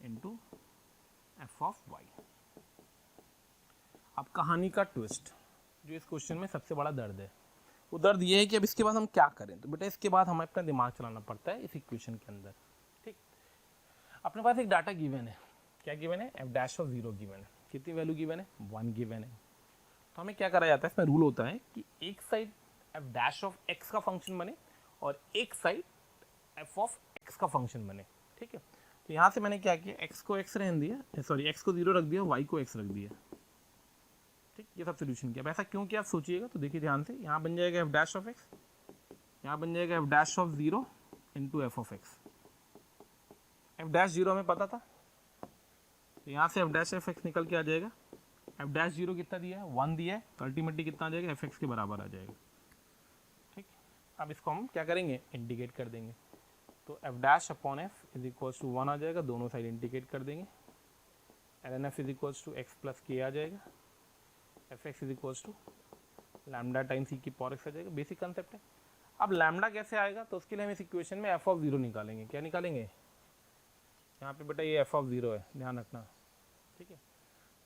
A: into f of y. अब कहानी का ट्विस्ट जो इस क्वेश्चन में सबसे बड़ा दर्द है, वो दर्द ये है कि अब इसके बाद हम क्या करें। तो बेटा इसके बाद हमें अपना दिमाग चलाना पड़ता है इस इक्वेशन के अंदर। ठीक, अपने पास एक डाटा गिवन है। क्या गिवन है? एफ डैश ऑफ 0 गिवन है। कितनी वैल्यू गिवन है? 1 गिवन है। तो हमें क्या करा जाता है, इसमें रूल होता है कि एक side F dash of x का फंक्शन बने और एक साइड एफ ऑफ एक्स का फंक्शन बने। ठीक है, तो यहाँ से मैंने क्या किया, एक्स को एक्स रहने दिया, सॉरी एक्स को 0 रख दिया, वाई को एक्स रख दिया। ठीक, ये सब सोल्यूशन किया। ऐसा क्यों किया आप सोचिएगा, तो देखिए ध्यान से, यहाँ बन जाएगा एफ डैश ऑफ एक्स, यहाँ बन जाएगा F dash of 0 into f of x. F dash 0 हमें पता था, तो यहाँ से एफ डैश एफ एक्स निकल के आ जाएगा। एफ डैश 0 कितना दिया है? 1 दिया है, तो अल्टीमेटली कितना आ जाएगा? एफ एक्स के बराबर आ जाएगा। ठीक, अब इसको हम क्या करेंगे? इंटीग्रेट कर देंगे। तो f dash upon f is equals to 1 आ जाएगा, दोनों साइड इंटीग्रेट कर देंगे। L n f is equals to x plus k आ जाएगा, f x is equals to lambda time c की पावर एक्स आ जाएगा। बेसिक कंसेप्ट है। अब लैम्डा कैसे आएगा, तो उसके लिए हम इस इक्वेशन में एफ ऑफ 0 निकालेंगे। क्या निकालेंगे? यहाँ पे बेटा ये एफ ऑफ 0 है, ध्यान रखना। ठीक है,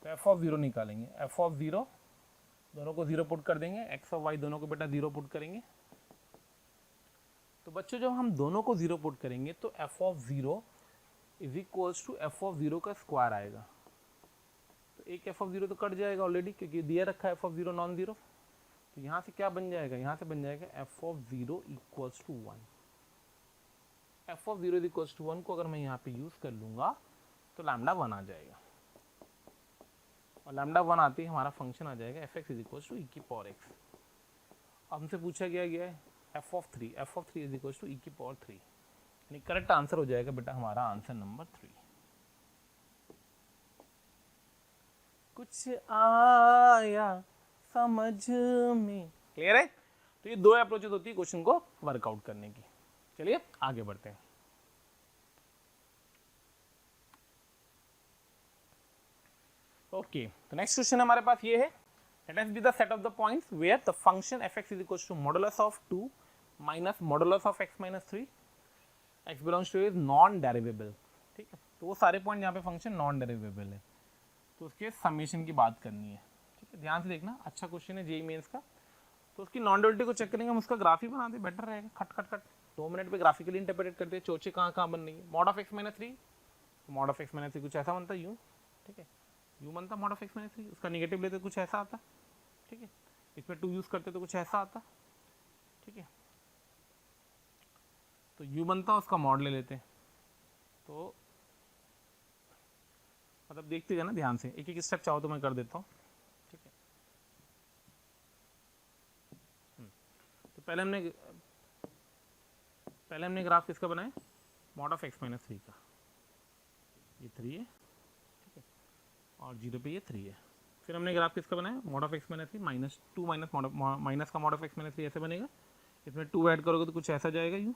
A: तो एफ ऑफ 0 निकालेंगे। एफ ऑफ 0 दोनों को 0 पुट कर देंगे, एक्स और वाई दोनों को बेटा 0 पुट करेंगे, तो बच्चों जब हम दोनों को 0 पुट करेंगे तो f of 0 is equals to F of 0 का स्क्वायर आएगा। तो एक एफ ऑफ 0 तो कट जाएगा ऑलरेडी, क्योंकि दिया रखा है एफ ऑफ 0 नॉन जीरो। तो यहाँ से क्या बन जाएगा, यहाँ से बन जाएगा f of 0 equals to 1। F of 0 equals to 1 को अगर मैं यहाँ पे यूज कर लूंगा तो लैम्डा 1 आ जाएगा, और लैम्डा 1 आते ही हमारा फंक्शन आ जाएगा f x is equals to e की पावर एक्स। हमसे पूछा गया है f of 3, f of 3 is equals to e की पावर 3, यानी करेक्ट आंसर हो जाएगा बेटा हमारा आंसर नंबर 3। कुछ आया समझ में, क्लियर है? तो ये दो अप्रोचेस होती है क्वेश्चन को वर्कआउट करने की। चलिए आगे बढ़ते हैं। ओके, तो नेक्स्ट क्वेश्चन हमारे पास ये है, let us B the set of the points where the function f x is equal to modulus of 2 minus modulus of x minus 3, x belongs to is non derivable. ठीक है, तो वो सारे point यहाँ पे फंक्शन नॉन डेरिवेबल है, तो उसके समेशन की बात करनी है। ठीक है, ध्यान से देखना, अच्छा क्वेश्चन है जेईई मेंस का। तो उसकी नॉन डेरिवेटिव को चेक करेंगे, हम उसका ग्राफ ही बना दे, बेटर रहेगा। खट खट खट 2 मिनट पे ग्राफिकली इंटरप्रेट करते हैं, चोचे कहाँ बन रही है। मॉड ऑफ एक्स माइनस 3, तो मॉड ऑफ एक्स माइनस 3 कुछ ऐसा बनता है यूँ। ठीक है, यू बनता मॉड ऑफ एक्स माइनस 3, उसका निगेटिव लेते कुछ ऐसा आता। ठीक है, इसमें 2 यूज करते तो कुछ ऐसा आता। ठीक है, तो यू बनता उसका मॉड ले लेते, तो मतलब देखते जाना ध्यान से, एक एक स्टेप चाहो तो मैं कर देता हूँ। ठीक है, तो पहले हमने ग्राफ किसका बनाया, मॉड ऑफ एक्स माइनस 3 का, ये 3 है। ठीक है, और 0 पे ये 3 है। फिर हमने ग्राफ किसका बनाया, mod of x minus 3 minus 2 minus का मॉड ऑफ एक्स माइनस 3 ऐसे बनेगा। इसमें 2 ऐड करोगे तो कुछ ऐसा जाएगा यूँ।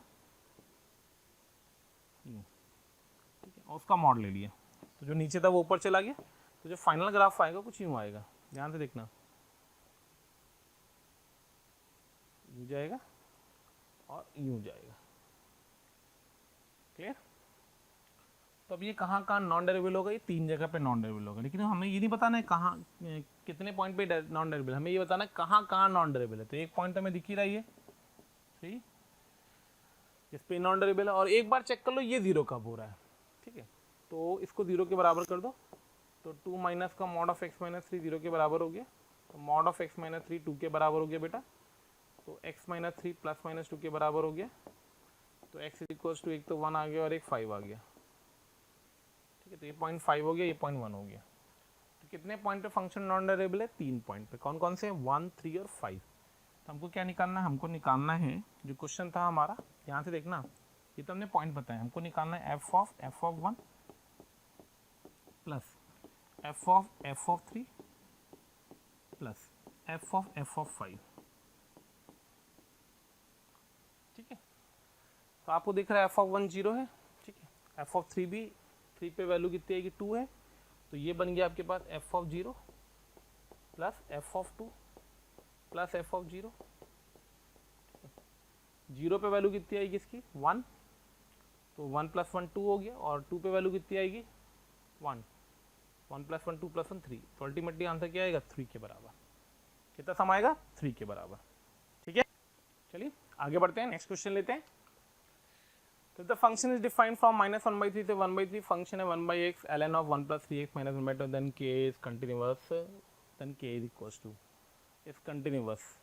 A: ठीक है, और उसका मॉड ले लिया, तो जो नीचे था वो ऊपर चला गया, तो जो फाइनल ग्राफ आएगा कुछ यूँ आएगा। ध्यान से देखना, यूँ जाएगा और यूँ जाएगा। क्लियर? तो अब ये कहाँ नॉन डेरिवेबल होगा, ये 3 जगह पे नॉन डेरिवेबल होगा, लेकिन हमें ये नहीं बताना है कहाँ कितने पॉइंट पे नॉन डेरिवेबल, हमें ये बताना है कहाँ नॉन डेरिवेबल है। तो एक पॉइंट तो हमें दिख ही रही है 3, इस पे नॉन डेरिवेबल है, और एक बार चेक कर लो ये 0 कब हो रहा है। ठीक है, तो इसको 0 के बराबर कर दो, तो 2 माइनस का मॉड ऑफ एक्स माइनस 3 0 के बराबर हो गया। तो मॉड ऑफ एक्स माइनस 3 2 के बराबर हो गया बेटा, तो एक्स माइनस 3 प्लस माइनस 2 के बराबर हो गया। तो एक्स इज इक्वल्स टू एक तो 1 आ गया और एक 5 आ गया। ठीक है, तो ये 0.5 हो गया, ये 0.1 हो गया। तो कितने पॉइंट पे फंक्शन नॉन डेरिवेबल है, 3 पॉइंट पे। कौन कौन से, 1, 3 और 5। तो हमको क्या निकालना है, हमको निकालना है जो क्वेश्चन था हमारा, यहाँ से देखना, ये तो हमने पॉइंट बताया, हमको निकालना है f of 1 plus f of 3 plus f of 5। ठीक है, तो आपको दिख रहा है एफ ऑफ 1 0 है। ठीक है, एफ ऑफ 3 भी 3 पे वैल्यू कितनी आएगी, 2 है, तो ये बन गया आपके पास f of 0 plus f of 2 plus f of 0। 0 पे वैल्यू कितनी आएगी इसकी, 1, तो 1 प्लस 1 2 हो गया, और 2 पे वैल्यू कितनी आएगी 1, 1 प्लस 1 2 प्लस 1 3, तो अल्टीमेटली आंसर क्या आएगा 3 के बराबर। कितना सम आएगा, 3 के बराबर। ठीक है, चलिए आगे बढ़ते हैं, नेक्स्ट क्वेश्चन लेते हैं। तो the function is defined from -1/3 से 1/3, फंक्शन है 1/x ln of 1 + 3x - 1/2, then k is continuous, then k is equals to is continuous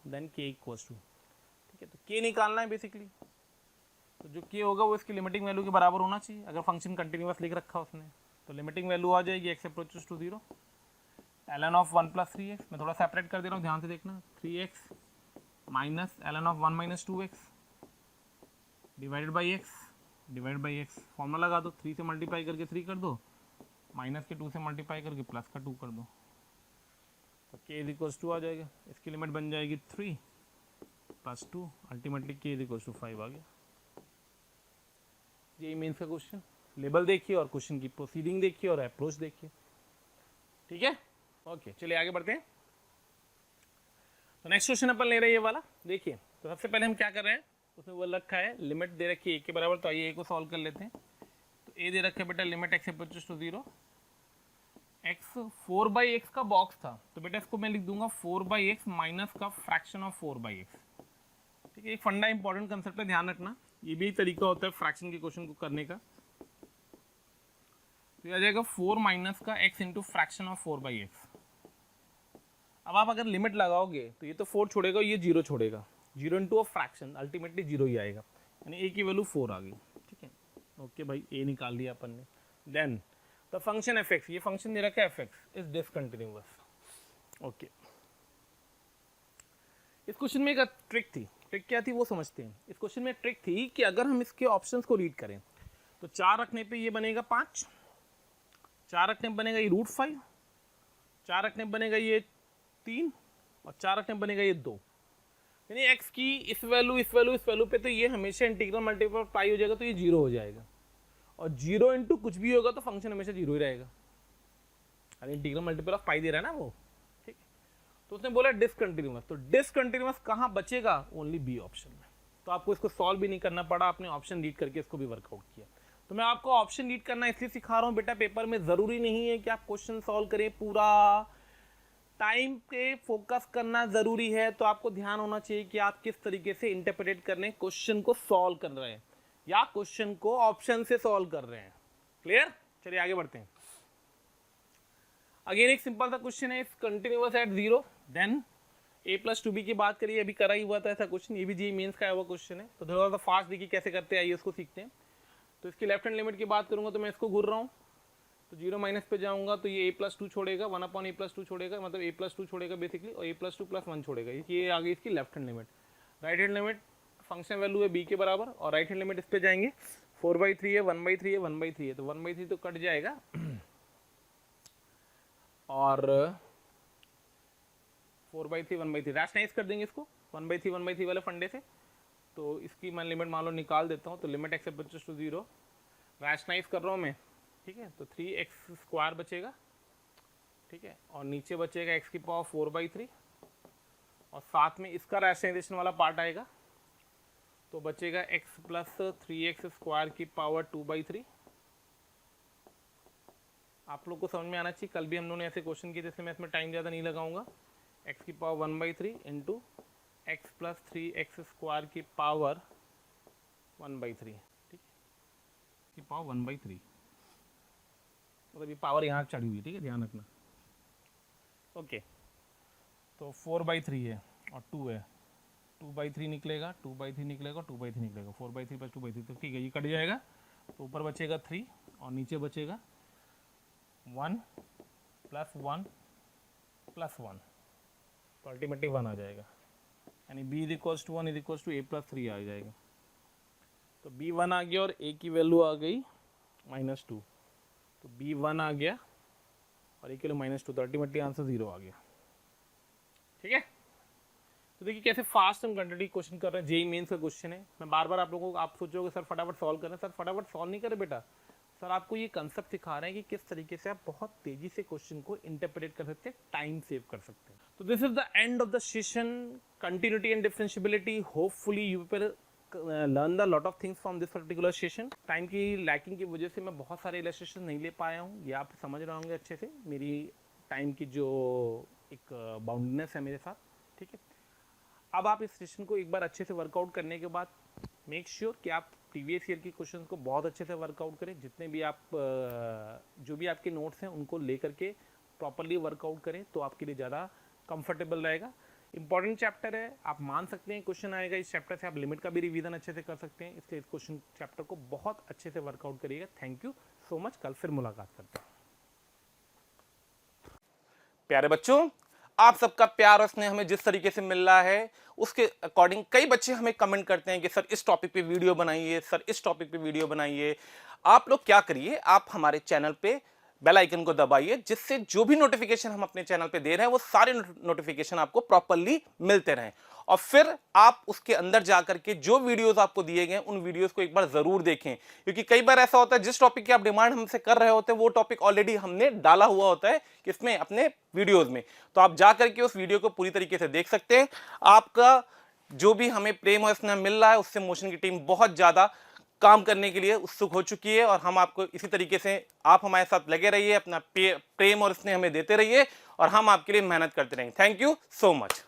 A: then k equals to. ठीक है, तो k निकालना है बेसिकली, तो जो k होगा वो इसकी लिमिटिंग वैल्यू के बराबर होना चाहिए। अगर फंक्शन कंटिन्यूअस लिख रखा उसने, तो लिमिटिंग वैल्यू आ जाएगी x approaches to 0, ln of 1 + 3x, मैं थोड़ा सेपरेट कर दे रहा हूँ, ध्यान से देखना, 3x minus ln of 1 - 2x divided by x, formula लगा दो, 3 से मल्टीप्लाई करके 3 कर दो, माइनस के 2 से मल्टीप्लाई करके प्लस का 2 कर दो, तो k इज इक्वल्स टू आ जाएगा। इसकी लिमिट बन जाएगी 3 + 2, ultimately k is equals to 5 आ गया। ये मेंस का क्वेश्चन, लेबल देखिए और क्वेश्चन की प्रोसीडिंग देखिए और अप्रोच देखिए। ठीक है, ओके, चलिए आगे बढ़ते हैं। तो नेक्स्ट क्वेश्चन अपन ले रहे हैं ये वाला, देखिए। तो सबसे पहले हम क्या कर रहे हैं, उसमें वो रखा है लिमिट दे रखी है a के बराबर, तो आइए a को सॉल्व कर लेते हैं। तो a दे रखा है बेटा limit x approaches to 0, x 4/x का बॉक्स था, तो बेटा इसको मैं लिख दूंगा 4/x माइनस का फ्रैक्शन ऑफ 4/x। ठीक है, एक फंडा इंपॉर्टेंट कंसेप्ट है, ध्यान रखना। ये भी एक तरीका होता है फ्रैक्शन के क्वेश्चन को करने का। तो ये आ जाएगा 4 माइनस का x into fraction of 4/x। अब आप अगर लिमिट लगाओगे तो ये तो 4 छोड़ेगा, ये 0 छोड़ेगा, 0 इंटू ऑफ फ्रैक्शन अल्टीमेटली 0 ही आएगा, यानी a की वैल्यू 4 आ गई। ठीक है, ओके भाई, a निकाल दिया अपन ने। देन द फंक्शन fx, ये फंक्शन दे रखा है fx इज डिसकंटिन्यूअस। ओके, इस क्वेश्चन में एक ट्रिक थी। ट्रिक क्या थी वो समझते हैं। इस क्वेश्चन में ट्रिक थी कि अगर हम इसके ऑप्शंस को रीड करें तो 4 रखने पे ये बनेगा 5, 4 रखने पे बनेगा ये √5, 4 रखने पे बनेगा ये 3 और 4 रखने पे बनेगा ये 2। यानी x की इस वैल्यू पे तो ये हमेशा इंटीग्रल मल्टीपल पाई हो जाएगा, तो ये 0 हो जाएगा। और 0 इंटू कुछ भी होगा तो फंक्शन हमेशा 0 ही रहेगा। अरे इंटीग्रल मल्टीपल ऑफ पाई दे रहा है ना वो। ठीक, तो उसने बोला डिसकंटिन्यूअस। तो डिसकंटिन्यूअस कहाँ बचेगा? ओनली बी ऑप्शन में। तो आपको इसको सॉल्व भी नहीं करना पड़ा, आपने ऑप्शन रीड करके इसको भी वर्कआउट किया। तो मैं आपको ऑप्शन रीड करना इसलिए सिखा रहा हूँ बेटा, पेपर में जरूरी नहीं है कि आप क्वेश्चन सॉल्व करें, पूरा टाइम पे फोकस करना जरूरी है। तो आपको ध्यान होना चाहिए कि आप किस तरीके से इंटरप्रेट कर रहे हैं, क्वेश्चन को सॉल्व कर रहे हैं या क्वेश्चन को ऑप्शन से सॉल्व कर रहे हैं। क्लियर? चलिए आगे बढ़ते हैं। अगेन एक सिंपल सा क्वेश्चन है, continuous eight 0 then a + 2b की बात करिए, अभी करा ही हुआ था ऐसा क्वेश्चन, ये भी जी मेंस का हुआ क्वेश्चन है। तो थोड़ा सा फास्ट देखिए कैसे करते हैं, आइए उसको सीखते हैं। तो इसकी लेफ्ट हैंड लिमिट की बात करूंगा तो मैं इसको घूर रहा हूँ, तो 0 माइनस पे जाऊंगा तो ये a + 2 छोड़ेगा, 1/a + 2 छोड़ेगा, मतलब a + 2 छोड़ेगा बेसिकली, और a + 2 + 1 छोड़ेगा। ये आ गई इसकी left hand limit. Right hand limit function value है b के बराबर, और राइट हैंड लिमिट इस पे जाएंगे 4/3 है, 1/3 है, 1/3 है, तो 1/3 तो कट जाएगा और 4/3 1/3 रैशनलाइज कर देंगे इसको 1/3 वाले फंडे से। तो इसकी मैं लिमिट मान लो निकाल देता हूँ, तो limit x approaches to 0 rationalise कर रहा हूँ मैं। ठीक है, तो 3x² बचेगा। ठीक है, और नीचे बचेगा x की पावर 4/3 और साथ में इसका रैशनलाइजेशन वाला पार्ट आएगा, तो बचेगा x + 3x² की पावर 2/3। आप लोग को समझ में आना चाहिए, कल भी हम लोगों ने ऐसे क्वेश्चन किए, जैसे मैं इसमें टाइम ज़्यादा नहीं लगाऊंगा। x की पावर 1/3 इंटू x + 3x² की पावर 1/3। ठीक, की पावर 1/3, मतलब ये पावर यहाँ चढ़ी हुई है। ठीक है, ध्यान रखना। ओके, तो 4/3 है और 2 है, 2/3 निकलेगा, 2/3 निकलेगा, 2/3 निकलेगा, 4/3 + 2/3, तो ठीक है ये कट जाएगा। तो ऊपर बचेगा 3 और नीचे बचेगा 1 + 1 + 1, तो अल्टीमेटली 1 आ जाएगा, यानी b = 1 = a + 3 आ जाएगा। तो b 1 आ गया और a की वैल्यू आ गई -2, तो b 1 आ गया और a की वैल्यू -2, तो अल्टीमेटली आंसर 0 आ गया। ठीक है, तो देखिए कैसे फास्ट हम कंटिन्यू क्वेश्चन कर रहे हैं। जेईई मेंस का क्वेश्चन है। मैं बार बार आप लोगों को, आप सोचोगे सर फटाफट सॉल्व करें, सर फटाफट सॉल्व नहीं करें बेटा, सर आपको ये कंसेप्ट सिखा रहे हैं कि किस तरीके से आप बहुत तेजी से क्वेश्चन को इंटरप्रेट कर सकते हैं, टाइम सेव कर सकते हैं। तो this is the end of the session, continuity and differentiability. Hopefully you will learn the lot of things from this particular session. Time की लैकिंग की वजह से मैं बहुत सारे इलस्ट्रेशन नहीं ले पाया हूँ, ये आप समझ रहे होंगे अच्छे से, मेरी टाइम की जो एक बाउंडनेस है मेरे साथ। ठीक है, अब आप इस सेशन को एक बार अच्छे से वर्कआउट करने के बाद मेक श्योर कि आप प्रीवियस ईयर के क्वेश्चंस को बहुत अच्छे से वर्कआउट करें। जितने भी आप जो भी आपके नोट्स हैं उनको लेकर के प्रॉपरली वर्कआउट करें, तो आपके लिए ज़्यादा कंफर्टेबल रहेगा। इंपॉर्टेंट चैप्टर है, आप मान सकते हैं क्वेश्चन आएगा इस चैप्टर से, आप लिमिट का भी रिवीजन अच्छे से कर सकते हैं, इसलिए इस क्वेश्चन चैप्टर को बहुत अच्छे से वर्कआउट करिएगा। थैंक यू सो मच, कल फिर मुलाकात करते हैं। प्यारे बच्चों, आप सबका प्यार और स्नेह हमें जिस तरीके से मिल रहा है उसके अकॉर्डिंग कई बच्चे हमें कमेंट करते हैं कि सर इस टॉपिक पे वीडियो बनाइए, सर इस टॉपिक पे वीडियो बनाइए। आप लोग क्या करिए, आप हमारे चैनल पे बेल आइकन को दबाइए, जिससे जो भी नोटिफिकेशन हम अपने चैनल पे दे रहे हैं वो सारे नोटिफिकेशन आपको प्रॉपरली मिलते रहें। और फिर आप उसके अंदर जाकर के जो वीडियोस आपको दिए गए उन वीडियोस को एक बार जरूर देखें, क्योंकि कई बार ऐसा होता है जिस टॉपिक की आप डिमांड हमसे कर रहे होते हैं वो टॉपिक ऑलरेडी हमने डाला हुआ होता है किसमें, अपने वीडियोस में। तो आप जाकर के उस वीडियो को पूरी तरीके से देख सकते हैं। आपका जो भी हमें प्रेम और स्नेह मिल रहा है उससे मोशन की टीम बहुत ज्यादा काम करने के लिए उत्सुक हो चुकी है, और हम आपको इसी तरीके से, आप हमारे साथ लगे रहिए, अपना प्रेम और स्नेह हमें देते रहिए और हम आपके लिए मेहनत करते रहेंगे। Thank you so much.